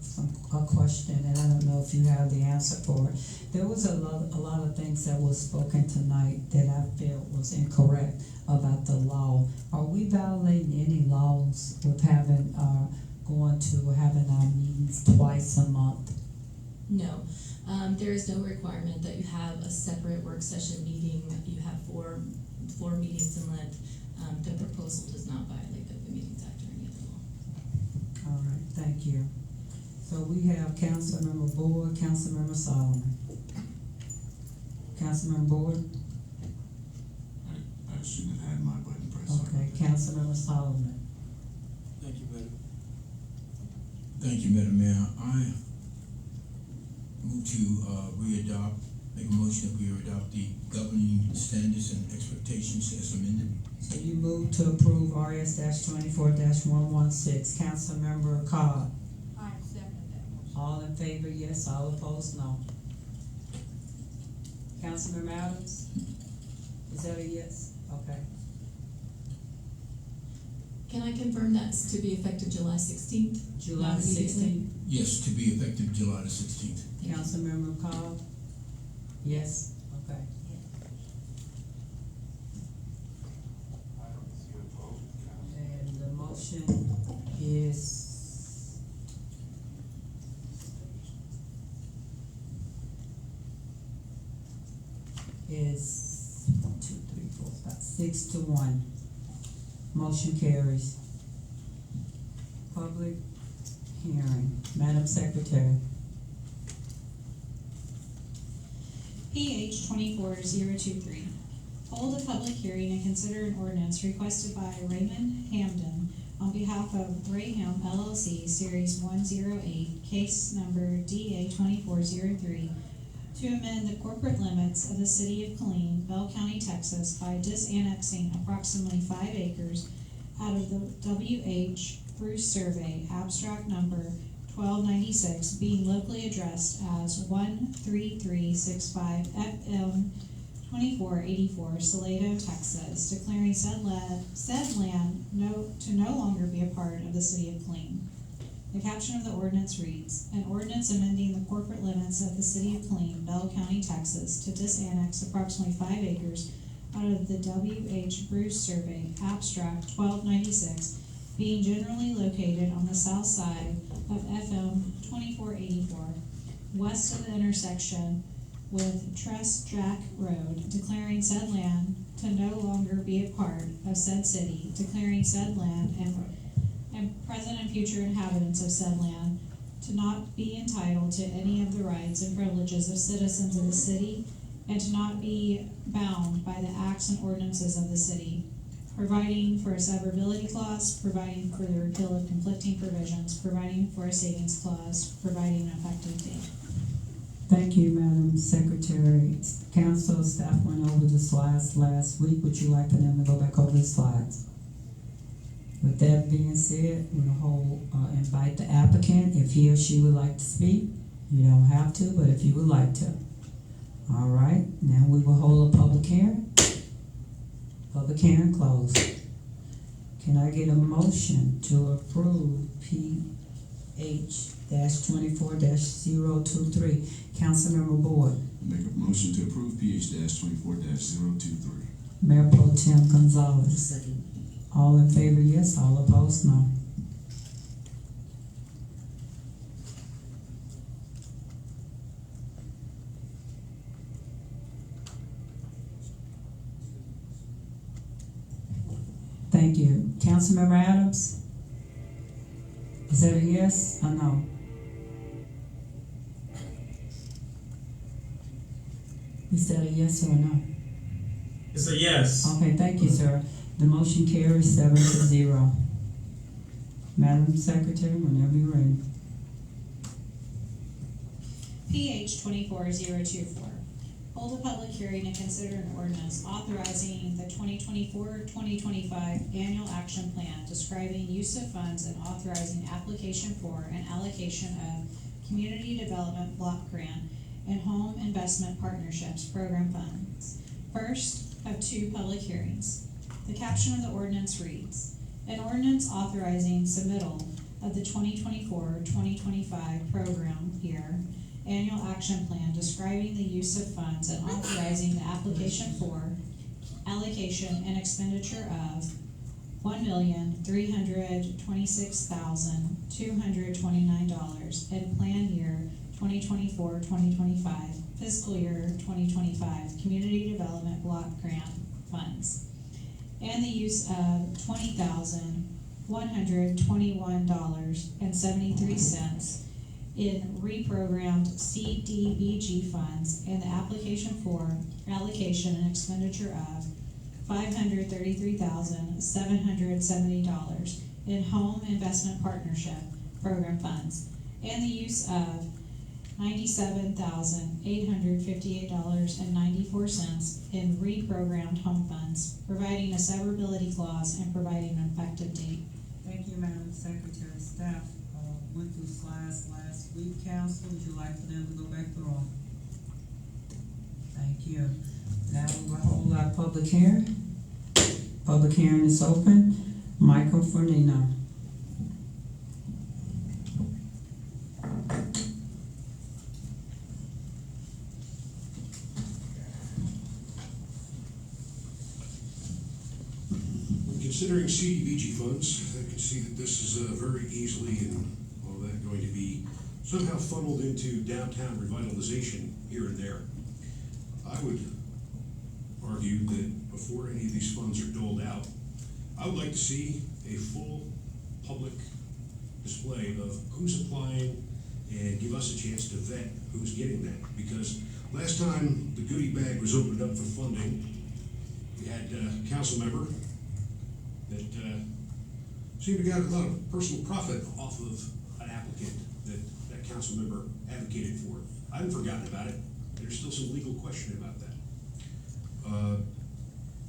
a question, and I don't know if you have the answer for it. There was a lot of things that was spoken tonight that I felt was incorrect about the law. Are we violating any laws with having having our meetings twice a month? No, there is no requirement that you have a separate work session meeting. You have four meetings in length. The proposal does not violate the Open Meetings Act or any other law. All right, thank you. So we have Councilmember Boyd, Councilmember Solomon. Councilmember Boyd? I shouldn't have had my button pressed. Okay, Councilmember Solomon. Thank you, Madam. Thank you, Madam Mayor. I move to make a motion that we adopt the governing standards and expectations as amended. So you move to approve RS-24-116. Councilmember Cobb. I second that motion. All in favor, yes. All opposed, no. Councilmember Adams? Is that a yes? Okay. Can I confirm that's to be effective July 16th? July 16th? Yes, to be effective July the 16th. Councilmember Cobb? Yes? Okay. And the motion is is 1, 2, 3, 4, 5, 6-1. Motion carries. Public hearing. Madam Secretary. PH 24023. Hold a public hearing and consider an ordinance requested by Raymond Hamden on behalf of Rayham LLC, Series 108, case number DA 2403, to amend the corporate limits of the city of Killeen, Bell County, Texas, by disannexing approximately 5 acres out of the W.H. Bruce Survey, abstract number 1296, being locally addressed as 13365 FM 2484, Salado, Texas, declaring said land to no longer be a part of the city of Killeen. The caption of the ordinance reads, an ordinance amending the corporate limits of the city of Killeen, Bell County, Texas, to disannex approximately 5 acres out of the W.H. Bruce Survey, abstract 1296, being generally located on the south side of FM 2484, west of the intersection with Tress Jack Road, declaring said land to no longer be a part of said city, declaring said land and present and future inhabitants of said land to not be entitled to any of the rights and privileges of citizens of the city, and to not be bound by the acts and ordinances of the city, providing for a severability clause, providing for the repeal of conflicting provisions, providing for a savings clause, providing an effective date. Thank you, Madam Secretary. Council staff went over the slides last week. Would you like for them to go back over the slides? With that being said, we'll invite the applicant if he or she would like to speak. You don't have to, but if you would like to. All right, now we will hold a public hearing. Public hearing closed. Can I get a motion to approve PH-24-023? Councilmember Boyd. Make a motion to approve PH-24-023. Mayor Pro Tem Gonzalez. Second. All in favor, yes. All opposed, no. Thank you. Councilmember Adams? Is that a yes or no? Is that a yes or a no? It's a yes. Okay, thank you, sir. The motion carries 7-0. Madam Secretary, whenever you're ready. PH 24024. Hold a public hearing and consider an ordinance authorizing the 2024-2025 annual action plan describing use of funds and authorizing application for and allocation of community development block grant and home investment partnerships program funds. First of 2 public hearings. The caption of the ordinance reads, an ordinance authorizing submittal of the 2024-2025 program year annual action plan describing the use of funds and authorizing the application for, allocation, and expenditure of $1,326,229 in plan year 2024-2025, fiscal year 2025 Community Development Block Grant Funds, and the use of $20,121.73 in reprogrammed CDBG funds, and the application for, allocation, and expenditure of $533,770 in home investment partnership program funds, and the use of $97,858.94 in reprogrammed home funds, providing a severability clause and providing an effective date. Thank you, Madam Secretary. Staff went through slides last week. Council, would you like for them to go back through them? Thank you. Now we will hold our public hearing. Public hearing is open. Michael Fornino. Considering CDBG funds, I can see that this is very easily and all that going to be somehow funneled into downtown revitalization here and there. I would argue that before any of these funds are doled out, I would like to see a full public display of who's applying and give us a chance to vet who's getting that. Because last time the goodie bag was opened up for funding, we had a council member that seemed to got a lot of personal profit off of an applicant that that council member advocated for. I haven't forgotten about it. There's still some legal question about that.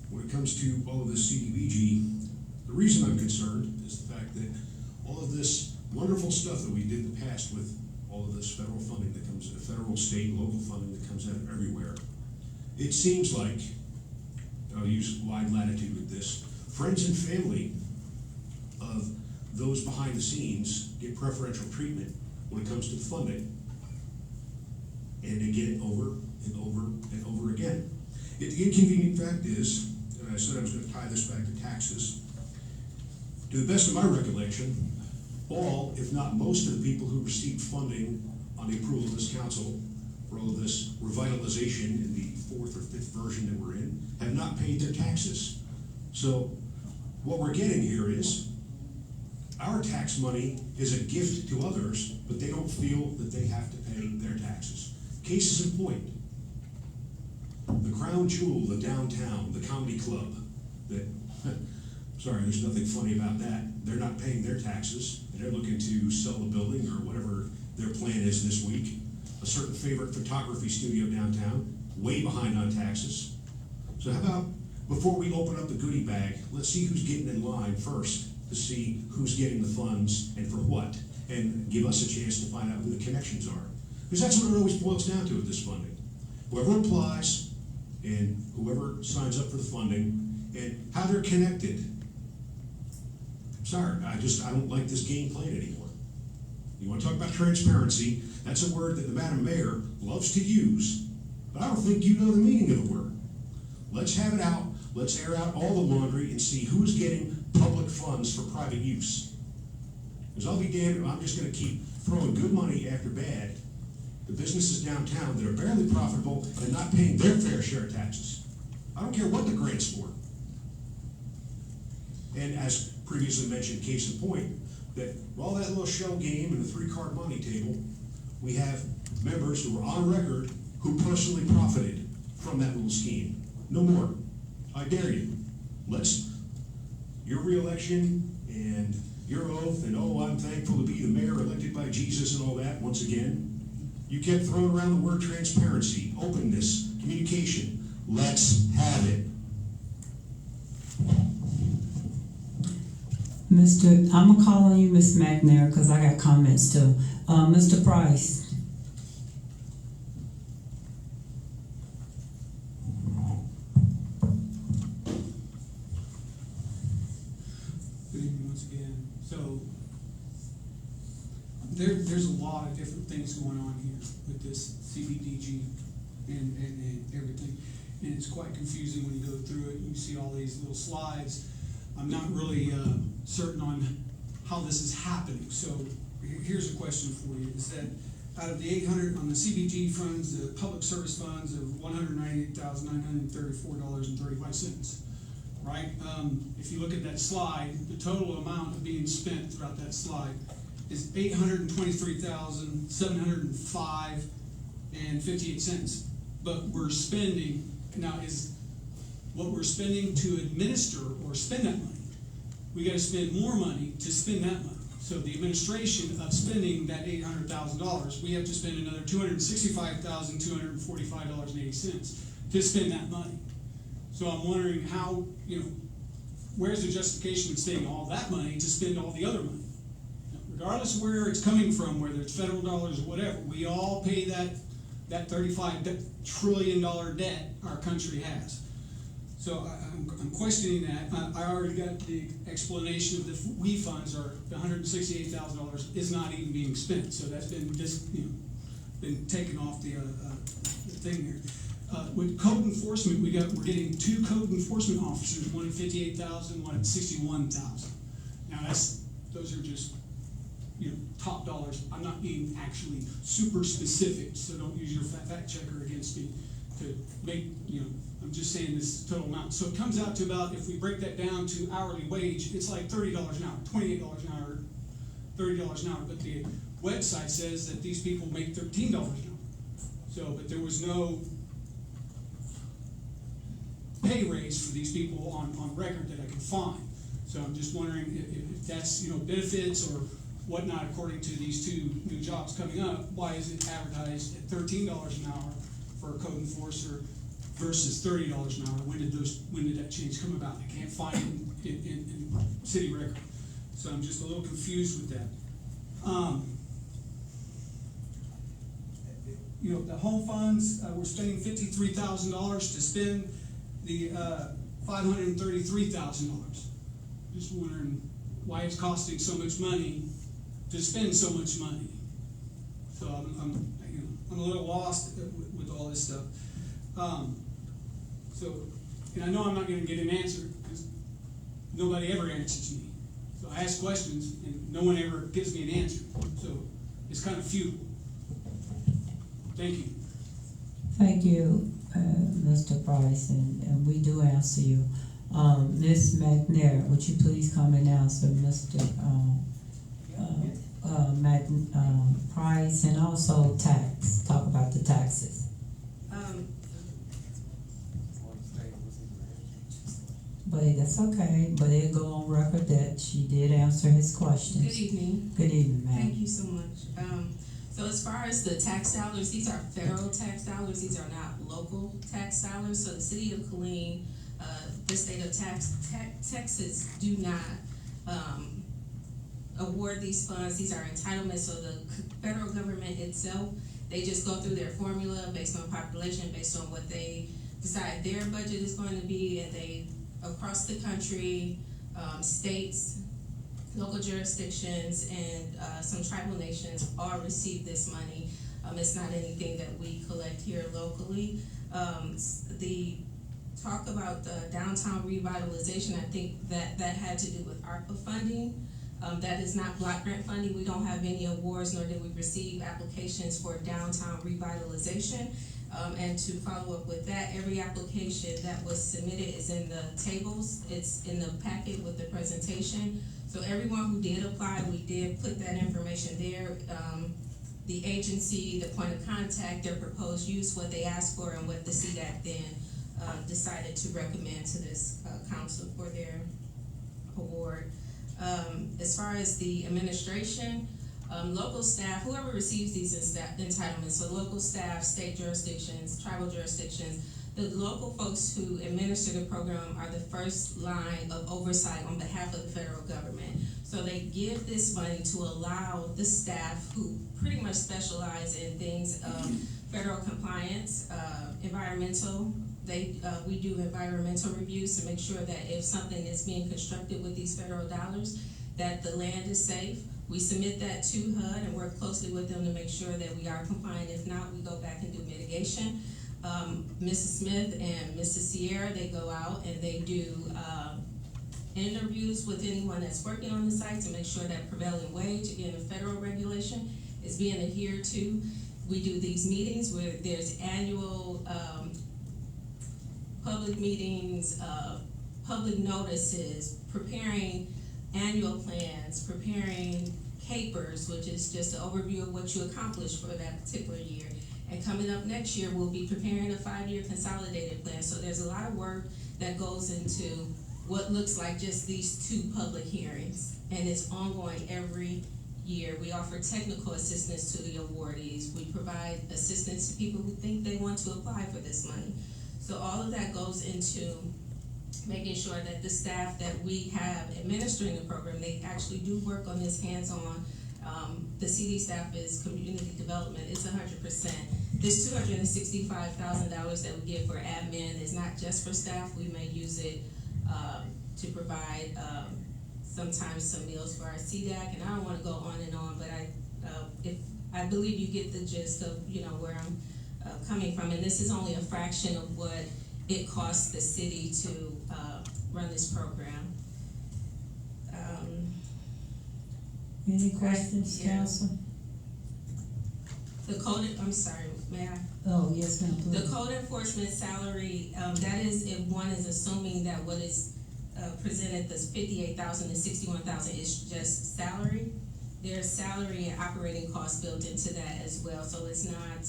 When it comes to all of this CDBG, the reason I'm concerned is the fact that all of this wonderful stuff that we did in the past with all of this federal funding that comes, federal, state, local funding that comes out of everywhere, it seems like, I'll use wide latitude with this, friends and family of those behind the scenes get preferential treatment when it comes to funding. And they get it over and over and over again. The inconvenient fact is, and I said I was going to tie this back to taxes, to the best of my recollection, all, if not most of the people who received funding on the approval of this council for all of this revitalization in the 4th or 5th version that we're in, have not paid their taxes. So what we're getting here is our tax money is a gift to others, but they don't feel that they have to pay their taxes. Cases in point, the crown jewel, the downtown, the comedy club, that, sorry, there's nothing funny about that. They're not paying their taxes, and they're looking to sell the building or whatever their plan is this week. A certain favorite photography studio downtown, way behind on taxes. So how about, before we open up the goodie bag, let's see who's getting in line first to see who's getting the funds and for what, and give us a chance to find out who the connections are. Because that's what it always boils down to with this funding. Whoever applies and whoever signs up for the funding and how they're connected. Sorry, I don't like this game played anymore. You want to talk about transparency, that's a word that the Madam Mayor loves to use, but I don't think you know the meaning of the word. Let's have it out, let's air out all the laundry and see who's getting public funds for private use. Because I'll be damned if I'm just going to keep throwing good money after bad. The businesses downtown that are barely profitable and not paying their fair share of taxes. I don't care what the grant's for. And as previously mentioned, case in point, that all that little shell game and the 3-card money table, we have members who are on record who personally profited from that little scheme. No more. I dare you. Your re-election and your oath and, oh, I'm thankful to be the mayor elected by Jesus and all that, once again, you kept throwing around the word transparency, openness, communication. Let's have it. I'm gonna call on you, Ms. McNair, because I got comments too. Mr. Price. Good evening once again. So there's a lot of different things going on here with this CBDG and everything. And it's quite confusing when you go through it and you see all these little slides. I'm not really certain on how this is happening. So here's a question for you, is that out of the 800 on the CBG funds, the public service funds of $198,934.35, right? If you look at that slide, the total amount being spent throughout that slide is $823,705.58. But we're spending, now is what we're spending to administer or spend that money, we gotta spend more money to spend that money. So the administration of spending that $800,000, we have to spend another $265,245.80 to spend that money. So I'm wondering how, where's the justification of spending all that money to spend all the other money? Regardless of where it's coming from, whether it's federal dollars or whatever, we all pay that $35 trillion debt our country has. So I'm questioning that. I already got the explanation of the WE funds are the $168,000 is not even being spent. So that's been just, been taken off the thing here. With code enforcement, we're getting 2 code enforcement officers, one at $58,000, one at $61,000. Now those are just, top dollars. I'm not being actually super specific, so don't use your fact checker against me to make, I'm just saying this total amount. So it comes out to about, if we break that down to hourly wage, it's like $30 an hour, $28 an hour, $30 an hour. But the website says that these people make $13 an hour. So, but there was no pay raise for these people on record that I could find. So I'm just wondering if that's, benefits or whatnot according to these 2 new jobs coming up. Why is it advertised at $13 an hour for a code enforcer versus $30 an hour? When did that change come about? I can't find it in city record. So I'm just a little confused with that. The home funds, we're spending $53,000 to spend the $533,000. Just wondering why it's costing so much money to spend so much money. So I'm a little lost with all this stuff. And I know I'm not going to get an answer because nobody ever answers me. So I ask questions and no one ever gives me an answer. So it's kind of futile. Thank you. Thank you, Mr. Price, and we do answer you. Ms. McNair, would you please come and answer Mr. Price, and also talk about the taxes. But that's okay, but it'll go on record that she did answer his questions. Good evening. Good evening, ma'am. Thank you so much. So as far as the tax dollars, these are federal tax dollars. These are not local tax dollars. So the city of Killeen, the state of Texas do not award these funds. These are entitlements. So the federal government itself, they just go through their formula based on population, based on what they decide their budget is going to be, and they, across the country, states, local jurisdictions, and some tribal nations all receive this money. It's not anything that we collect here locally. The talk about the downtown revitalization, I think that had to do with ARPA funding. That is not block grant funding. We don't have any awards, nor did we receive applications for downtown revitalization. And to follow up with that, every application that was submitted is in the tables. It's in the packet with the presentation. So everyone who did apply, we did put that information there. The agency, the point of contact, their proposed use, what they asked for, and what the CDAC then decided to recommend to this council for their award. As far as the administration, local staff, whoever receives these entitlements, so local staff, state jurisdictions, tribal jurisdictions, the local folks who administer the program are the first line of oversight on behalf of the federal government. So they give this money to allow the staff who pretty much specialize in things of federal compliance, environmental. We do environmental reviews to make sure that if something is being constructed with these federal dollars, that the land is safe. We submit that to HUD and work closely with them to make sure that we are compliant. If not, we go back and do mitigation. Mrs. Smith and Mrs. Sierra, they go out and they do interviews with anyone that's working on the site to make sure that prevailing wage, again, a federal regulation, is being adhered to. We do these meetings where there's annual public meetings, public notices, preparing annual plans, preparing capers, which is just an overview of what you accomplished for that particular year. And coming up next year, we'll be preparing a 5-year consolidated plan. So there's a lot of work that goes into what looks like just these 2 public hearings. And it's ongoing every year. We offer technical assistance to the awardees. We provide assistance to people who think they want to apply for this money. So all of that goes into making sure that the staff that we have administering the program, they actually do work on this hands-on. The CD staff is community development. It's 100%. this $265,000 that we get for admin is not just for staff. We may use it to provide sometimes some meals for our CDAC, and I don't want to go on and on, but I believe you get the gist of where I'm coming from, and this is only a fraction of what it costs the city to run this program. Any questions, Council? The code, I'm sorry, may I? Oh, yes, ma'am, please. The code enforcement salary, that is if one is assuming that what is presented, this $58,000 and $61,000 is just salary. There's salary and operating costs built into that as well, so it's not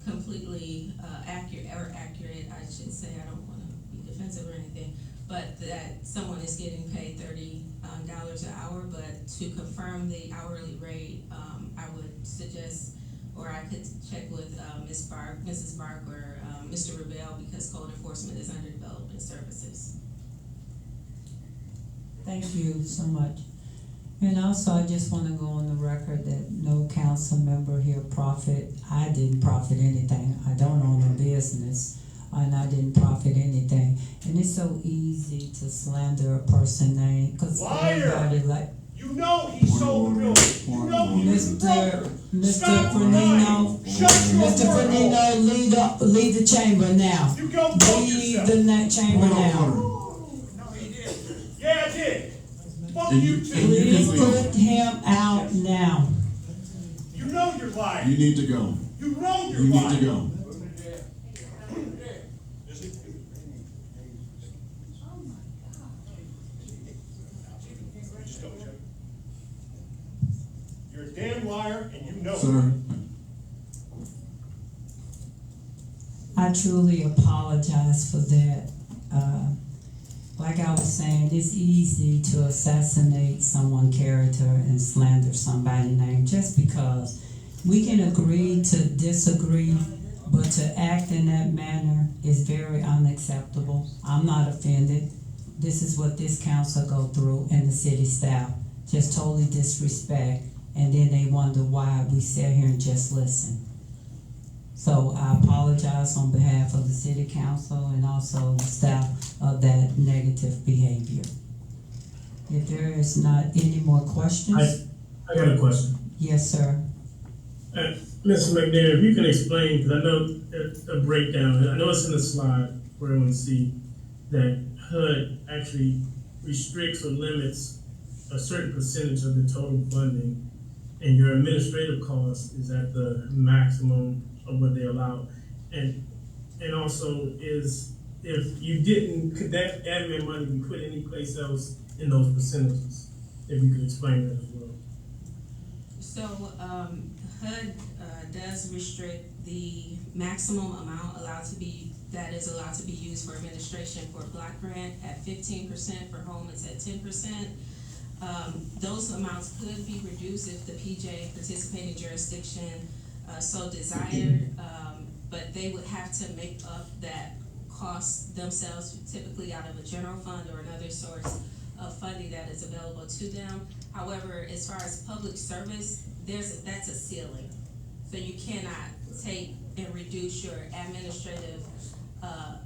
completely accurate, I should say. I don't want to be defensive or anything, but that someone is getting paid $30 an hour. But to confirm the hourly rate, I would suggest, or I could check with Mrs. Bark or Mr. Rebel, because code enforcement is under development services. Thank you so much. And also, I just want to go on the record that no council member here I didn't profit anything. I don't own a business, and I didn't profit anything. And it's so easy to slander a person's name, because everybody You know he sold the building. You know he was the broker. Mr. Fernino, leave the chamber now. You go leave the chamber now. No, he did. Yeah, I did. Fuck you too. Please put him out now. You know you're lying. You need to go. You know you're You lying. need to go. You're a damn liar, and you know Sir. it. I truly apologize for that. Like I was saying, it's easy to assassinate someone's character and slander somebody's name just because. We can agree to disagree, but to act in that manner is very unacceptable. I'm not offended. This is what this council go through and the city staff. Just totally disrespect, and then they wonder why we sit here and just listen. So I apologize on behalf of the city council and also the staff of that negative behavior. If there is not any more questions. I got a question. Yes, sir. Mr. McNair, if you can explain, because I know a breakdown, I know it's in the slide for everyone to see, that HUD actually restricts or limits a certain percentage of the total funding, and your administrative cost is at the maximum of what they allow. And also is, if you didn't, could that admin money be put any place else in those percentages? If you could explain that as well. So HUD does restrict the maximum amount that is allowed to be used for administration for block grant at 15%. For home, it's at 10%. Those amounts could be reduced if the PJ participating jurisdiction so desired, but they would have to make up that cost themselves, typically out of a general fund or another source of funding that is available to them. However, as far as public service, that's a ceiling. So you cannot take and reduce your administrative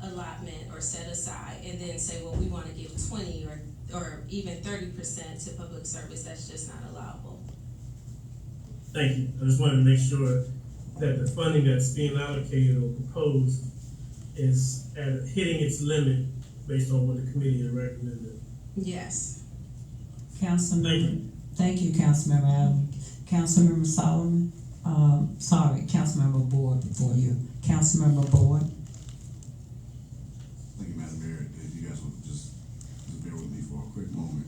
allotment or set aside and then say, well, we want to give 20 or even 30% to public service. That's just not allowable. Thank you. I just wanted to make sure that the funding that's being allocated or proposed is hitting its limit based on what the committee has recommended. Yes. Councilmember. Thank you, Councilmember Adam. Councilmember Solomon. Councilmember Board before you. Councilmember Board. Thank you, Madam Mayor. If you guys will just bear with me for a quick moment.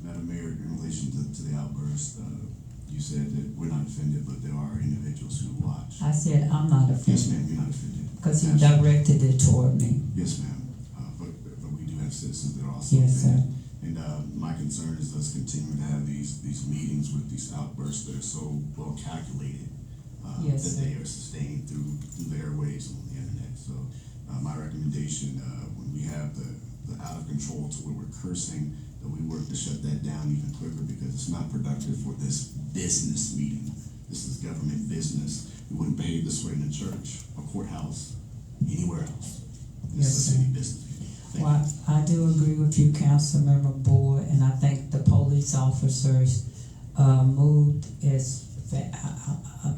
Madam Mayor, in relation to the outburst, you said that we're not offended, but there are individuals who watch. I said I'm not offended. Yes, ma'am, you're not offended. Because you directed it toward me. Yes, ma'am. But we do have citizens that are also yes, offended. Sir. And my concern is us continuing to have these meetings with these outbursts that are so well calculated yes, that they are sustained through the airwaves on the internet. So my recommendation, when we have the out of control to where we're cursing, that we work to shut that down even quicker, because it's not productive for this business meeting. This is government business. we wouldn't behave this way in a church, a courthouse, anywhere else. This Yes, is a sir. city business. Thank Well, I do agree with you, Councilmember Boyd, and I think the police officers moved as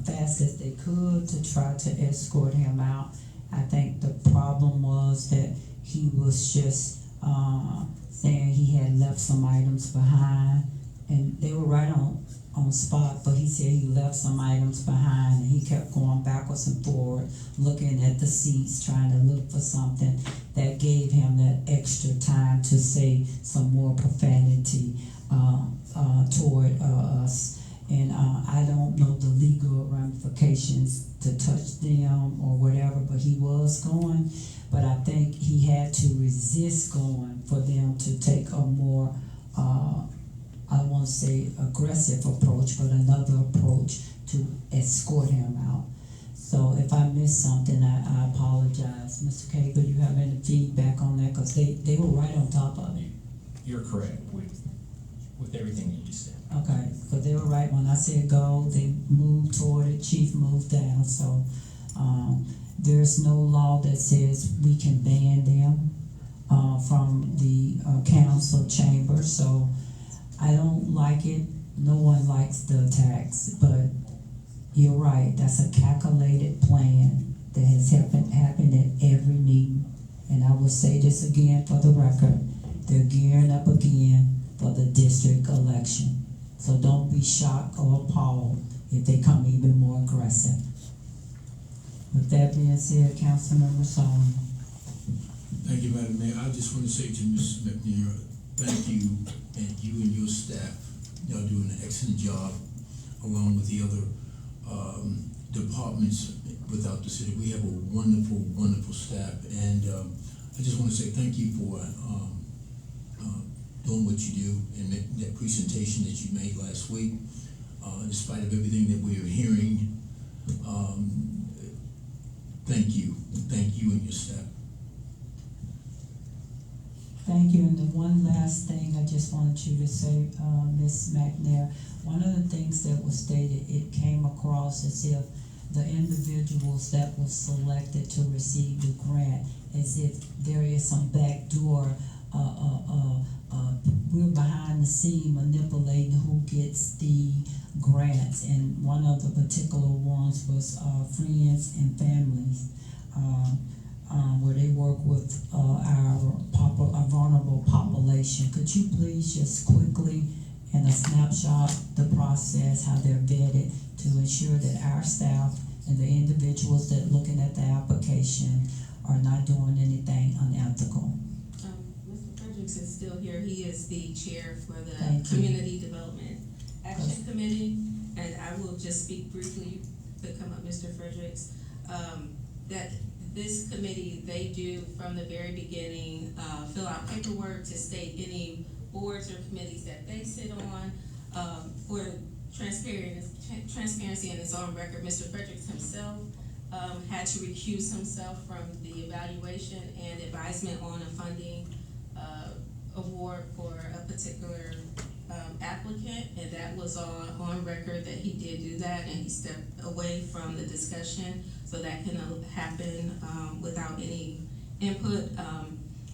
fast as they could to try to escort him out. I think the problem was that he was just saying he had left some items behind, and they were right on spot, but he said he left some items behind, and he kept going backwards and forward, looking at the seats, trying to look for something that gave him that extra time to say some more profanity toward us. And I don't know the legal ramifications to touch them or whatever, but he was going. But I think he had to resist going for them to take a more, I won't say aggressive approach, but another approach to escort him out. So if I missed something, I apologize. Mr. K, do you have any feedback on that? Because they were right on top of it. You're correct with everything you just said. Okay, because they were right when I said go, they moved toward it, chief moved down. So there's no law that says we can ban them from the council chamber. So I don't like it. No one likes the attacks, but you're right. That's a calculated plan that has happened at every meeting. And I will say this again for the record. They're gearing up again for the district election. So don't be shocked or appalled if they come even more aggressive. With that being said, Councilmember Solomon. Thank you, Madam Mayor. I just want to say to Ms. McNair, thank you, and you and your staff. Y'all doing an excellent job, along with the other departments without the city. We have a wonderful, wonderful staff, and I just want to say thank you for doing what you do and that presentation that you made last week. In spite of everything that we're hearing, thank you and your staff. Thank you. And the one last thing I just wanted you to say, Ms. McNair, one of the things that was stated, it came across as if the individuals that were selected to receive the grant, as if there is some backdoor, we're behind the scene manipulating who gets the grants. And one of the particular ones was Friends and Families, where they work with our vulnerable population. Could you please just quickly, in a snapshot, the process, how they're vetted to ensure that our staff and the individuals that are looking at the application are not doing anything unethical? Mr. Fredericks is still here. He is the chair for the Thank you. Community Development Action Committee, and I will just speak briefly to come up, Mr. Fredericks, that this committee, they do from the very beginning, fill out paperwork to state any boards or committees that they sit on, for transparency in his own record. Mr. Fredericks himself had to recuse himself from the evaluation and advisement on a funding award for a particular applicant, and that was on record that he did do that, and he stepped away from the discussion so that can happen without any input.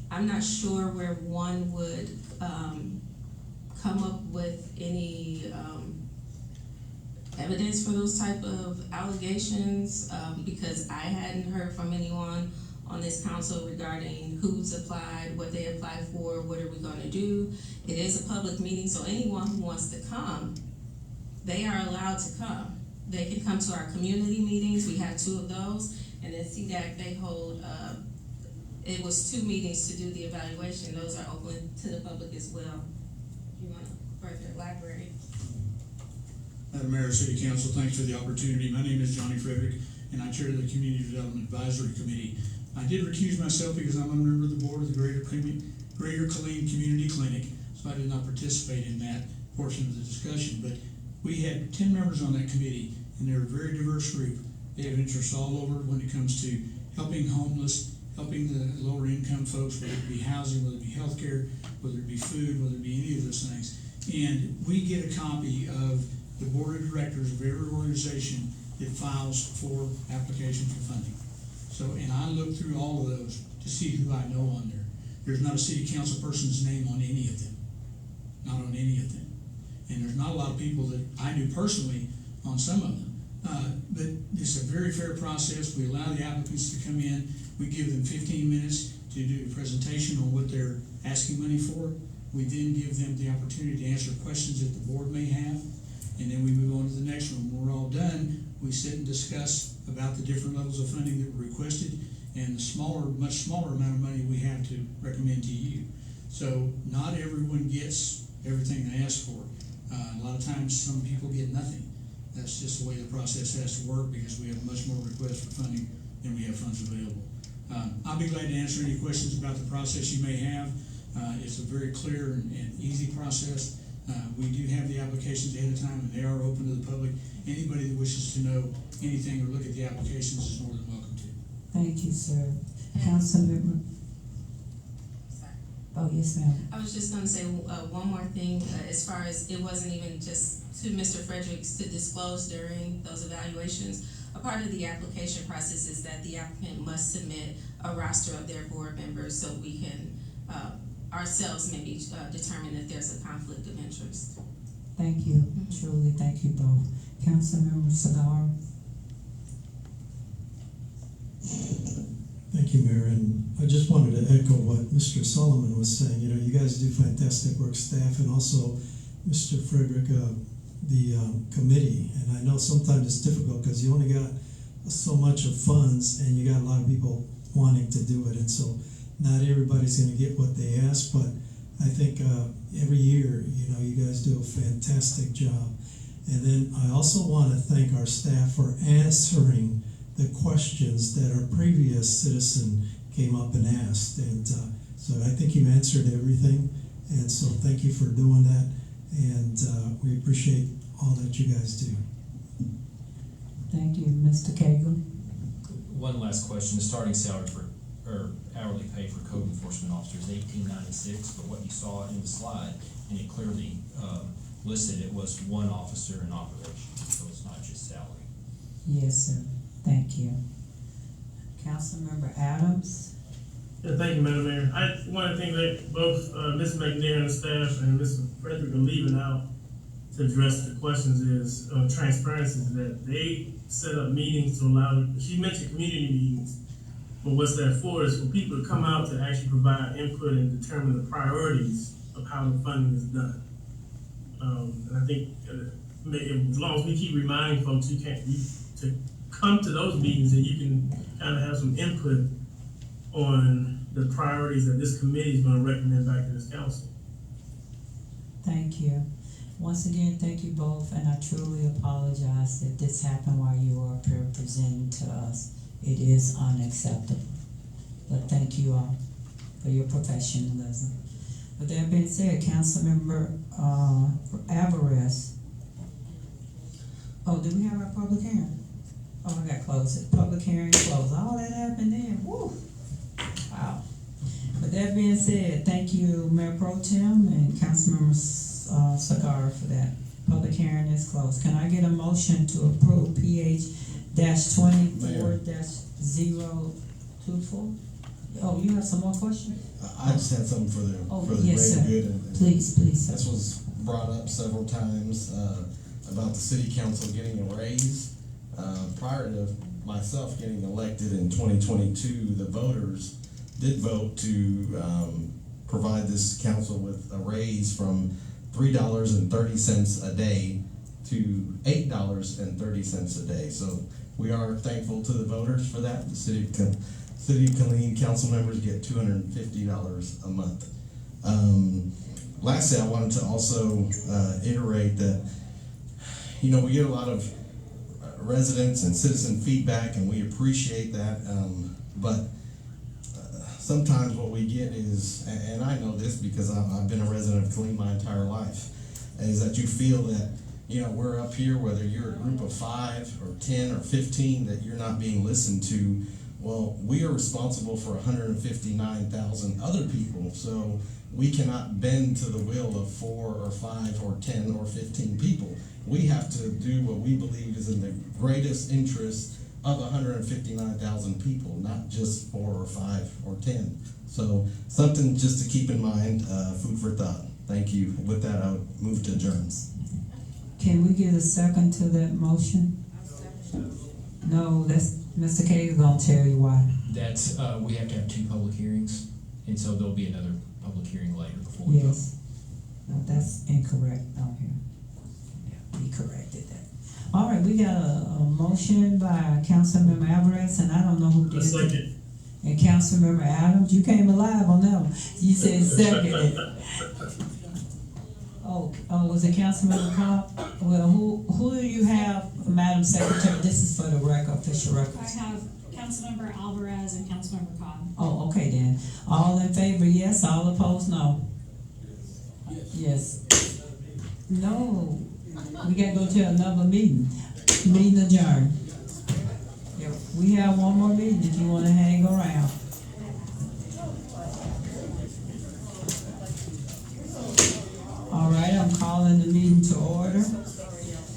I'm not sure where one would come up with any evidence for those type of allegations, because I hadn't heard from anyone on this council regarding who's applied, what they applied for, what are we going to do. It is a public meeting, so anyone who wants to come, they are allowed to come. They can come to our community meetings. We have 2 of those, and then CDAC, they hold, it was 2 meetings to do the evaluation. Those are open to the public as well. If you want to further elaborate. Madam Mayor, City Council, thanks for the opportunity. My name is Johnny Frederick, and I chair the Community Development Advisory Committee. I did recuse myself because I'm a member of the board of the Greater Killeen Community Clinic, so I did not participate in that portion of the discussion. But we had 10 members on that committee, and they're a very diverse group. They have interests all over when it comes to helping homeless, helping the lower income folks, whether it be housing, whether it be healthcare, whether it be food, whether it be any of those things. And we get a copy of the board of directors of every organization it files for application for funding. So, and I looked through all of those to see who I know on there. There's not a city council person's name on any of them. Not on any of them. And there's not a lot of people that I knew personally on some of them. But it's a very fair process. We allow the applicants to come in. We give them 15 minutes to do a presentation on what they're asking money for. We then give them the opportunity to answer questions that the board may have. And then we move on to the next one. When we're all done, we sit and discuss about the different levels of funding that were requested and the much smaller amount of money we have to recommend to you. So not everyone gets everything they ask for. A lot of times some people get nothing. That's just the way the process has to work because we have much more requests for funding than we have funds available. I'll be glad to answer any questions about the process you may have. It's a very clear and easy process. We do have the applications ahead of time and they are open to the public. Anybody that wishes to know anything or look at the applications is more than welcome to. Thank you, sir. Councilmember. Oh, yes, ma'am. I was just gonna say one more thing, as far as it wasn't even just to Mr. Fredericks to disclose during those evaluations. A part of the application process is that the applicant must submit a roster of their board members so we can ourselves maybe determine if there's a conflict of interest. Thank you. Truly, thank you both. Councilmember Cigar. Thank you, Mayor, and I just wanted to echo what Mr. Solomon was saying. You know, you guys do fantastic work, staff, and also Mr. Frederick, the committee. And I know sometimes it's difficult because you only got so much of funds and you got a lot of people wanting to do it. And so not everybody's going to get what they ask, but I think every year, you know, you guys do a fantastic job. And then I also want to thank our staff for answering the questions that our previous citizen came up and asked. And so I think you answered everything. And so thank you for doing that. And we appreciate all that you guys do. Thank you. Mr. Cagle. One last question. The starting salary or hourly pay for code enforcement officers is $18.96, but what you saw in the slide, and it clearly listed it was one officer in operation, so it's not just salary. Yes, sir. Thank you. Councilmember Adams. Yeah, thank you, Madam Mayor. One of the things that both Ms. McNair and the staff and Mr. Frederick are leaving out to address the questions is transparency, that they set up meetings to allow, she mentioned community meetings, but what's that for is for people to come out to actually provide input and determine the priorities of how the funding is done. And I think as long as we keep reminding folks to come to those meetings and you can kind of have some input on the priorities that this committee is going to recommend back to this council. Thank you. Once again, thank you both, and I truly apologize that this happened while you were up here presenting to us. It is unacceptable. But thank you all for your professionalism. With that being said, Councilmember Alvarez. Oh, do we have our public hearing? Oh, I got closed. Public hearing closed. All that happened then. Woo! Wow. With that being said, thank you, Mayor Pro Tem and Councilmember Sagara for that. Public hearing is closed. Can I get a motion to approve PH-24-024? Oh, you have some more questions? I just had something for the yes, greater sir. good. And Please, sir. This was brought up several times about the city council getting a raise. Prior to myself getting elected in 2022, the voters did vote to provide this council with a raise from $3.30 a day to $8.30 a day. So we are thankful to the voters for that. The City of Killeen council members get $250 a month. Lastly, I wanted to also iterate that, you know, we get a lot of residents and citizen feedback, and we appreciate that. But sometimes what we get is, and I know this because I've been a resident of Killeen my entire life, is that you feel that, you know, we're up here, whether you're a group of 5 or 10 or 15, that you're not being listened to. Well, we are responsible for 159,000 other people. So we cannot bend to the will of 4 or 5 or 10 or 15 people. We have to do what we believe is in the greatest interest of 159,000 people, not just 4 or 5 or 10. So something just to keep in mind, food for thought. Thank you. With that, I would move to adjourn. Can we get a second to that motion? No, that's, Mr. K is gonna tell you why. That's, we have to have 2 public hearings, and so there'll be another public hearing later before we vote. Yes. No, that's incorrect on here. Yeah, he corrected that. All right, we got a motion by Councilmember Alvarez, and I don't know who did it. And Councilmember Adams, you came alive on that one. You said second. Oh, was it Councilmember Cobb? Well, who do you have, Madam Secretary? This is for the record, official records. I have Councilmember Alvarez and Councilmember Cobb. Oh, okay then. All in favor, yes. All opposed, no. Yes. No. We gotta go to another meeting. Meeting adjourned. Yeah, we have one more meeting if you wanna hang around. All right, I'm calling the meeting to order.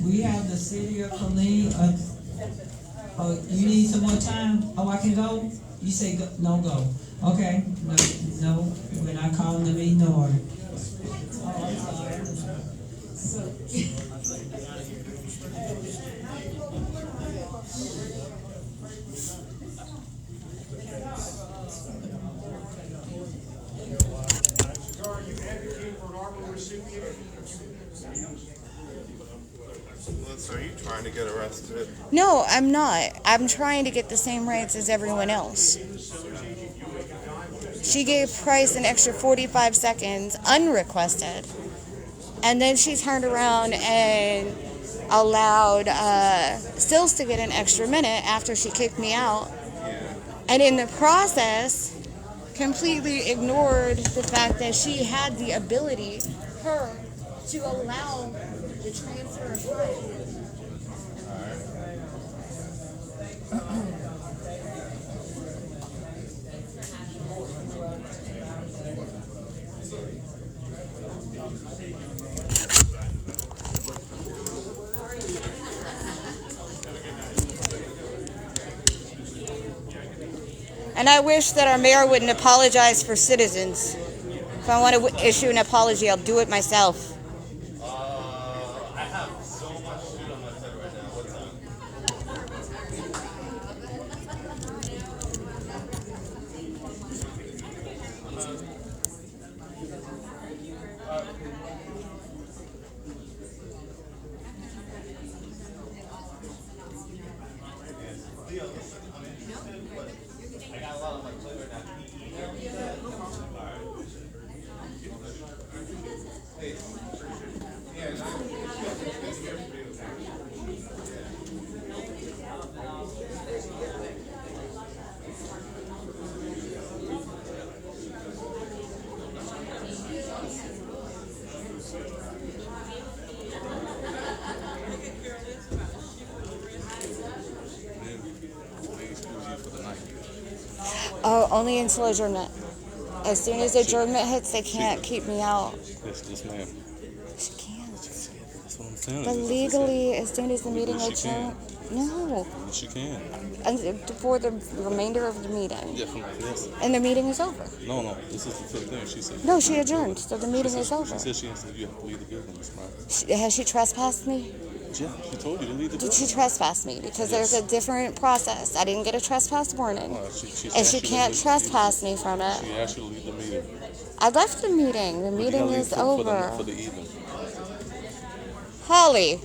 We have the city of Killeen. Oh, you need some more time? Oh, I can go? You say go, no go. Okay, no, we're not calling the meeting to order. Oh, I'm sorry. So are you trying to get arrested? No, I'm not. I'm trying to get the same rights as everyone else. She gave Price an extra 45 seconds unrequested. And then she turned around and allowed Stills to get an extra minute after she kicked me out. And in the process, completely ignored the fact that she had the ability, to allow the transfer of time. And I wish that our mayor wouldn't apologize for citizens. If I want to issue an apology, I'll do it myself. I have so much shit on my head right now. What's up? Leo, listen, I'm interested, but I got a lot on my plate right now. Can you email me that? Hey, Oh, only until adjournment. As soon as adjournment hits, they can't keep me out. Yes, ma'am. She can't. That's what I'm saying. But legally, as soon as the meeting adjourns, no. She can. And for the remainder of the meeting. Yes. And the meeting is over. No, this is the fifth thing. She said. No, she adjourned, so the meeting is over. She said you have to leave the building. That's right. Has she trespassed me? Yeah, she told you to leave the building. Did she trespass me? Because there's a different process. I didn't get a trespass warning. And she can't trespass me from it. She asked you to leave the meeting. I left the meeting. The meeting is over. For the evening. Holly.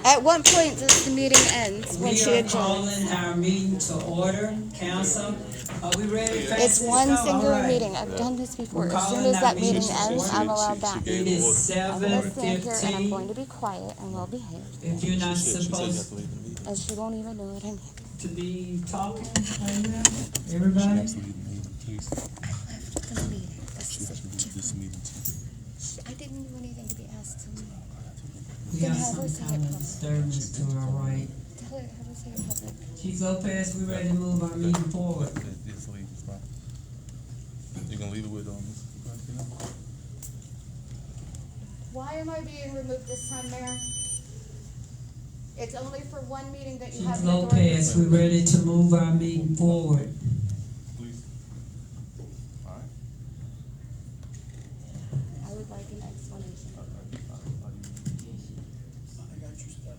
At what point does the meeting end when she adjourns? We are calling our meeting to order. Council, are we ready? It's one singular meeting. I've done this before. As soon as that meeting ends, I'm allowed back. It is 7:15. I'm going to stand here and I'm going to be quiet and well behaved. If you're not supposed and she won't even know what I'm here. To be talking right now, everybody. I left the meeting. This is I didn't do anything to be asked to leave. We have some kind of disturbance to our right. Chief Lopez, we ready to move our meeting forward. Just leave, it's fine. You gonna leave it with Why am I being removed this time, Mayor? It's only for one meeting that you have Chief the authority. Lopez, we ready to move our meeting forward. please. Alright. I would like an explanation. I got your stuff.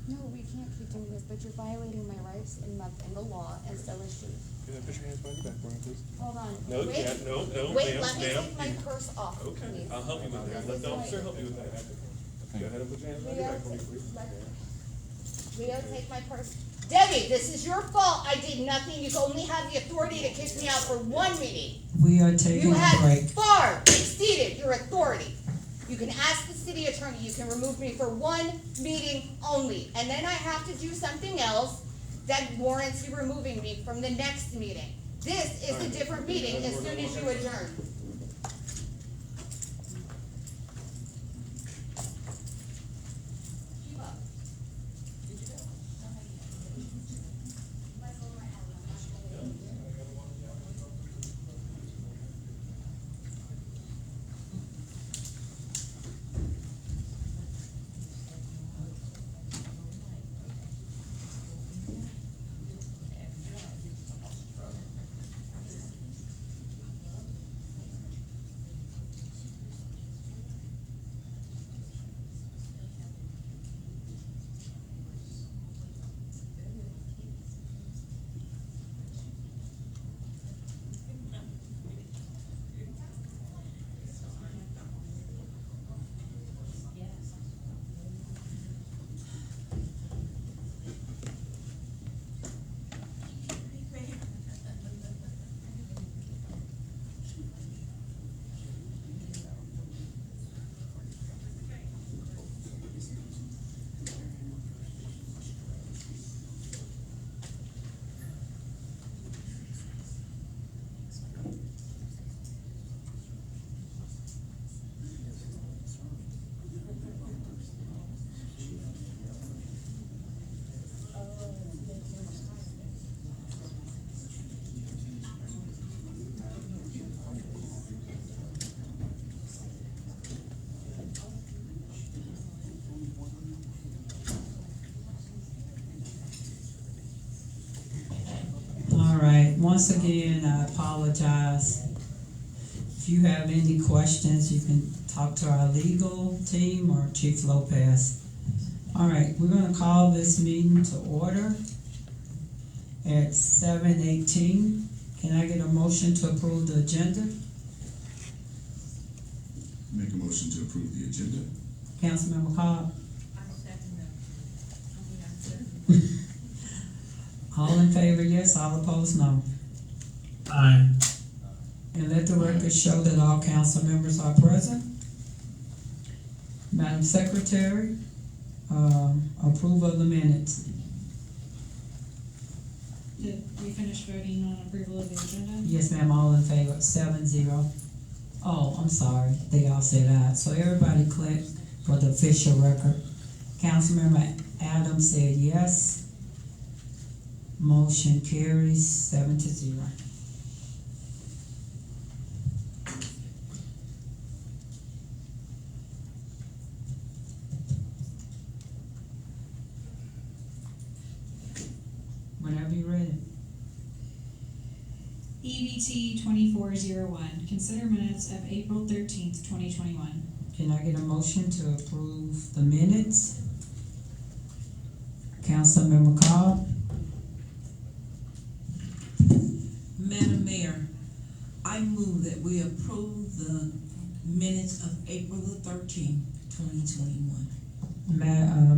No, we can't keep doing this, but you're violating my rights in the law, and so is she. Can I put your hands behind your back for me, please? Hold on. No, you Wait. can't. No, Wait, ma'am, let me ma'am. take my purse off, Okay, please. I'll help you with that. Let the officer help you with that. Go ahead and put your hands behind your back for me, please. Leo, take my purse. Debbie, this is your fault. I did nothing. You only have the authority to kick me out for one meeting. We are taking You a have break. far exceeded your authority. You can ask the city attorney. You can remove me for one meeting only. And then I have to do something else that warrants you removing me from the next meeting. This is a different meeting as soon as you adjourn. Once again, I apologize. If you have any questions, you can talk to our legal team or Chief Lopez. All right, we're going to call this meeting to order at 7:18. Can I get a motion to approve the agenda? Make a motion to approve the agenda. Councilmember Cobb? All in favor, yes. All opposed, no. Aye. And let the record show that all council members are present. Madam Secretary, approval of the minutes. Did we finish voting on approval of the agenda? Yes, ma'am, all in favor, 7-0. Oh, I'm sorry, they all said aye. So everybody click for the official record. Councilmember Adams said yes. Motion carries 7-0. Whenever you're ready. EBT 2401, consider minutes of April 13th, 2021. Can I get a motion to approve the minutes? Councilmember Cobb? Madam Mayor, I move that we approve the minutes of April the 13th, 2021.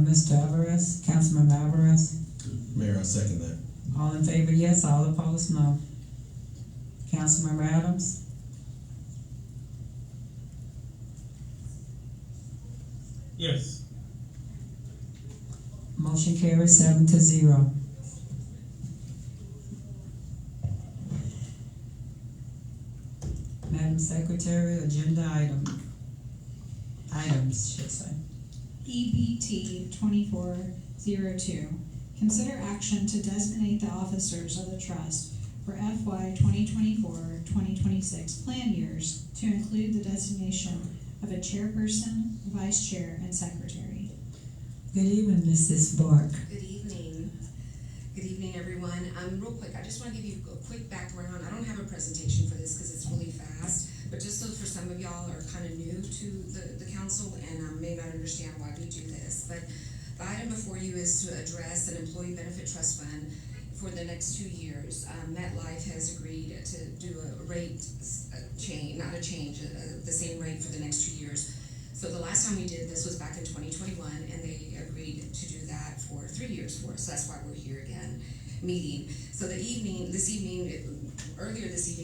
Mr. Alvarez, Councilmember Alvarez? Mayor, I second that. All in favor, yes. All opposed, no. Councilmember Adams? Yes. Motion carries 7-0. Madam Secretary, agenda items. should say. EBT 2402. Consider action to designate the officers of the trust for FY 2024-2026 plan years to include the designation of a chairperson, vice chair, and secretary. Good evening, Mrs. Bark. Good evening. Good evening, everyone. Real quick, I just want to give you a quick background. I don't have a presentation for this because it's really fast, but just so for some of y'all are kind of new to the council and may not understand why we do this. But the item before you is to address an employee benefit trust fund for the next 2 years. MetLife has agreed to do a rate change, not a change, the same rate for the next 2 years. So the last time we did this was back in 2021, and they agreed to do that for 3 years for us. So that's why we're here again, meeting. So earlier this evening,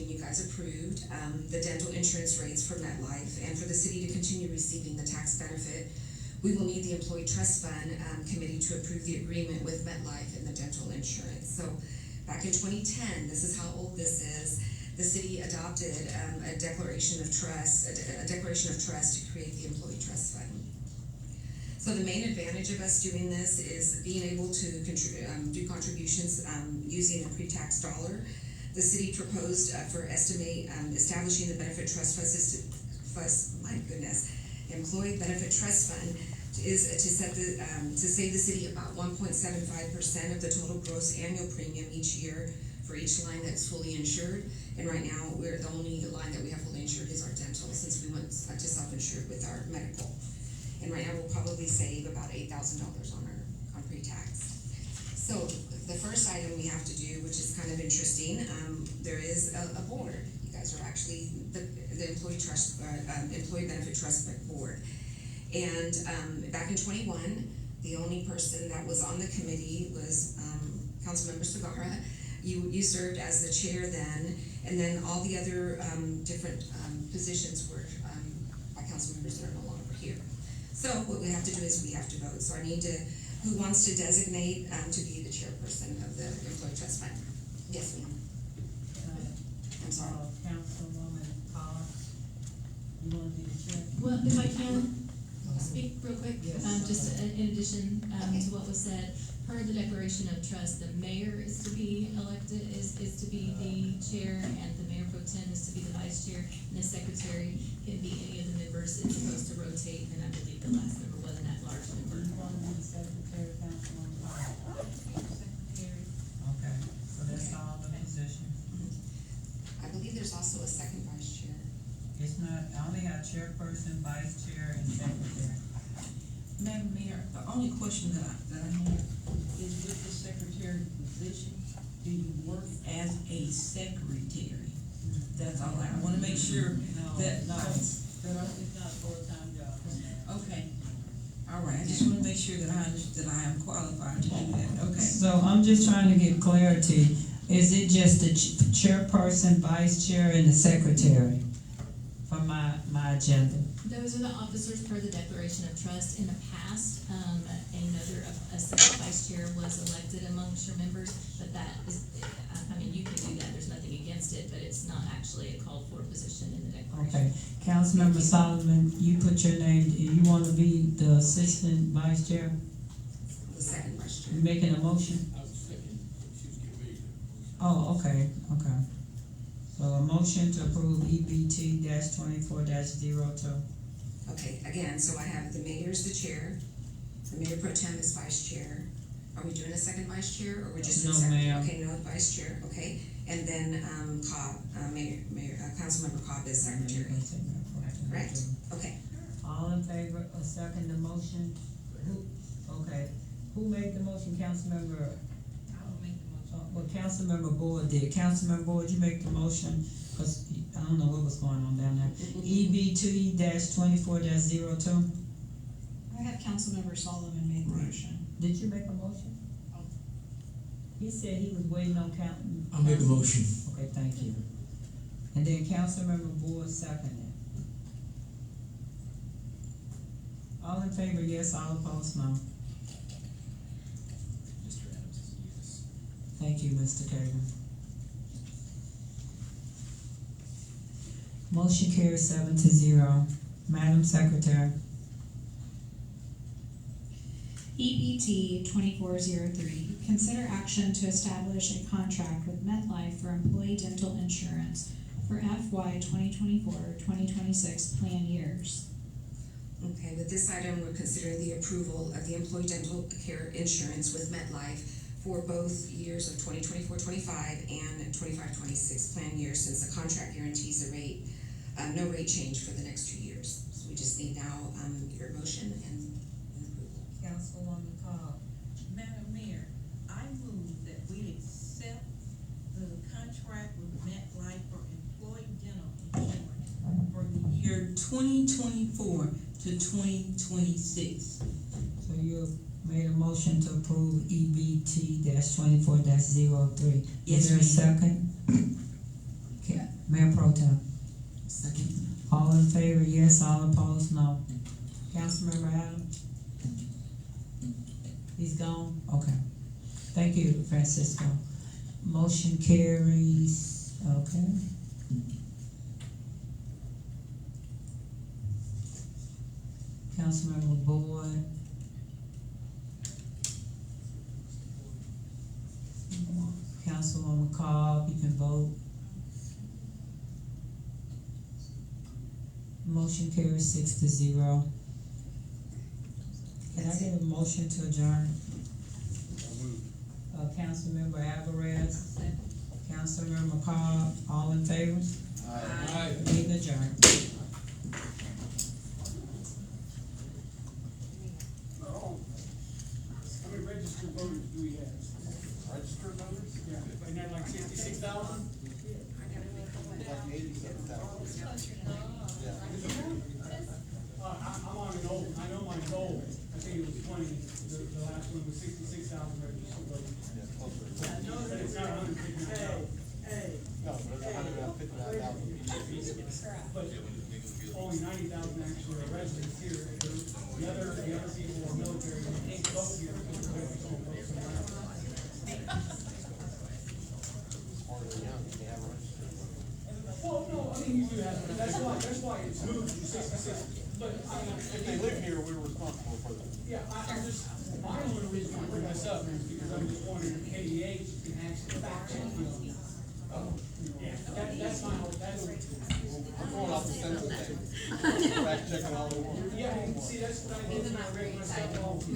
you guys approved the dental insurance rates for MetLife, and for the city to continue receiving the tax benefit, we will need the Employee Trust Fund Committee to approve the agreement with MetLife and the dental insurance. So back in 2010, this is how old this is, the city adopted a declaration of trust to create the Employee Trust Fund. So the main advantage of us doing this is being able to do contributions using a pre-tax dollar. The city proposed for establishing the Benefit Trust Fund, Employee Benefit Trust Fund is to save the city about 1.75% of the total gross annual premium each year for each line that's fully insured. And right now, the only line that we have fully insured is our dental, since we went to self-insured with our medical. And right now, we'll probably save about $8,000 on pre-tax. So the first item we have to do, which is kind of interesting, there is a board. You guys are actually the Employee Benefit Trust Board. And back in 21, the only person that was on the committee was Councilmember Segarra. You served as the chair then, and then all the other different positions were by council members that are no longer here. So what we have to do is we have to vote. So I need to, who wants to designate to be the chairperson of the Employee Trust Fund? Yes, ma'am. I'm sorry. Councilwoman Collins, you want to be the chair? Well, if I can speak real quick, Yes. just in addition to what was said, per the declaration of trust, the mayor is to be elected, is to be the chair, and the mayor pro tem is to be the vice chair, and the secretary can be any of the members. It's supposed to rotate, and I believe the last member wasn't that large member. You want to be the secretary, Councilwoman Collins? Secretary. Okay, so that's all the positions. I believe there's also a second vice chair. It's not, I only have chairperson, vice chair, and secretary. Madam Mayor, the only question that I have is with the secretary position, do you work as a secretary? That's all I want to make sure that. No, it's not a full-time job. Okay. All right, I just want to make sure that I am qualified to do that. Okay. So I'm just trying to get clarity. Is it just the chairperson, vice chair, and the secretary for my agenda? Those are the officers per the declaration of trust. In the past, a second vice chair was elected amongst your members, but that is, I mean, you can do that, there's nothing against it, but it's not actually a called for position in the declaration. Okay, Councilmember Solomon, you put your name, you want to be the assistant vice chair? The second vice chair. You making a motion? I was second, she was getting ready to. Oh, okay. So a motion to approve EBT -24-02. Okay, again, so I have the mayor's the chair, the mayor pro tem is vice chair. Are we doing a second vice chair, or we're just doing No, second? ma'am. Okay, no vice chair, okay. And then Cobb, Councilmember Cobb is secretary. Correct? Okay. All in favor of second the motion? Okay, who made the motion, Councilmember? I will make the motion. Well, Councilmember Boyd did. Councilmember Boyd, you make the motion, because I don't know what was going on down there. EBT -24-02. I have Councilmember Solomon make the motion. Did you make a motion? He said he was waiting on counting. I'll make a motion. Okay, thank you. And then Councilmember Boyd seconded. All in favor, yes. All opposed, no. Mr. Adams is a yes. Thank you, Mr. Kagan. Motion carries 7-0. Madam Secretary. EBT 2403, consider action to establish a contract with MetLife for employee dental insurance for FY 2024-2026 plan years. Okay, with this item, we're considering the approval of the employee dental care insurance with MetLife for both years of 2024-25 and 25-26 plan years, since the contract guarantees a rate, no rate change for the next 2 years. So we just need now your motion and approval. Councilwoman Cobb. Madam Mayor, I move that we accept the contract with MetLife for employee dental insurance for the year 2024 to 2026. So you made a motion to approve EBT-24-03. Yes, Is there a ma'am. second? Okay, Mayor Pro Tem. Second. All in favor, yes, all opposed, no. Councilmember Adams? He's gone? Okay. Thank you, Francisco. Motion carries, okay. Councilmember Boyd. Councilwoman Cobb, you can vote. Motion carries 6-0. Can I get a motion to adjourn? Councilmember Alvarez. Councilmember Cobb, all in favor? Aye. Meeting adjourned. How many registered voters do we have? Registered voters? Yeah, and they're like 66,000? Like 87,000. Yeah. I'm on an old, I know mine's old, I think it was 20, the last one was 66,000 registered voters. Yeah, closer. But it's not 159,000. No, there's 159,000 But only 90,000 actually are residents here. The other people are military, and they can't vote here because they're going to vote somewhere else. Or they're young, they have registered. Well, no, I mean, you do have, that's why it's moved from 66, but I mean. If they live here, we're responsible for them. Yeah, I'm just, my only reason I bring this up is because I'm just wondering if KDH can actually fact check me on this. Yeah, that's my whole, that's. I'm going off the census thing. Fact checking all they want. Yeah, see, that's what I did when I read myself off of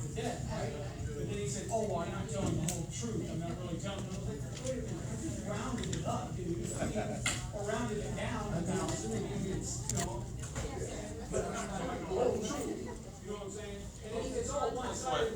the debt, right? But then he said, oh, well, I'm not telling the whole truth, I'm not really telling, I was like, wait a minute, I just rounded it up, dude. I mean, or rounded it down, so maybe it's, you know, but I'm not telling the whole truth, you know what I'm saying? And it's all one-sided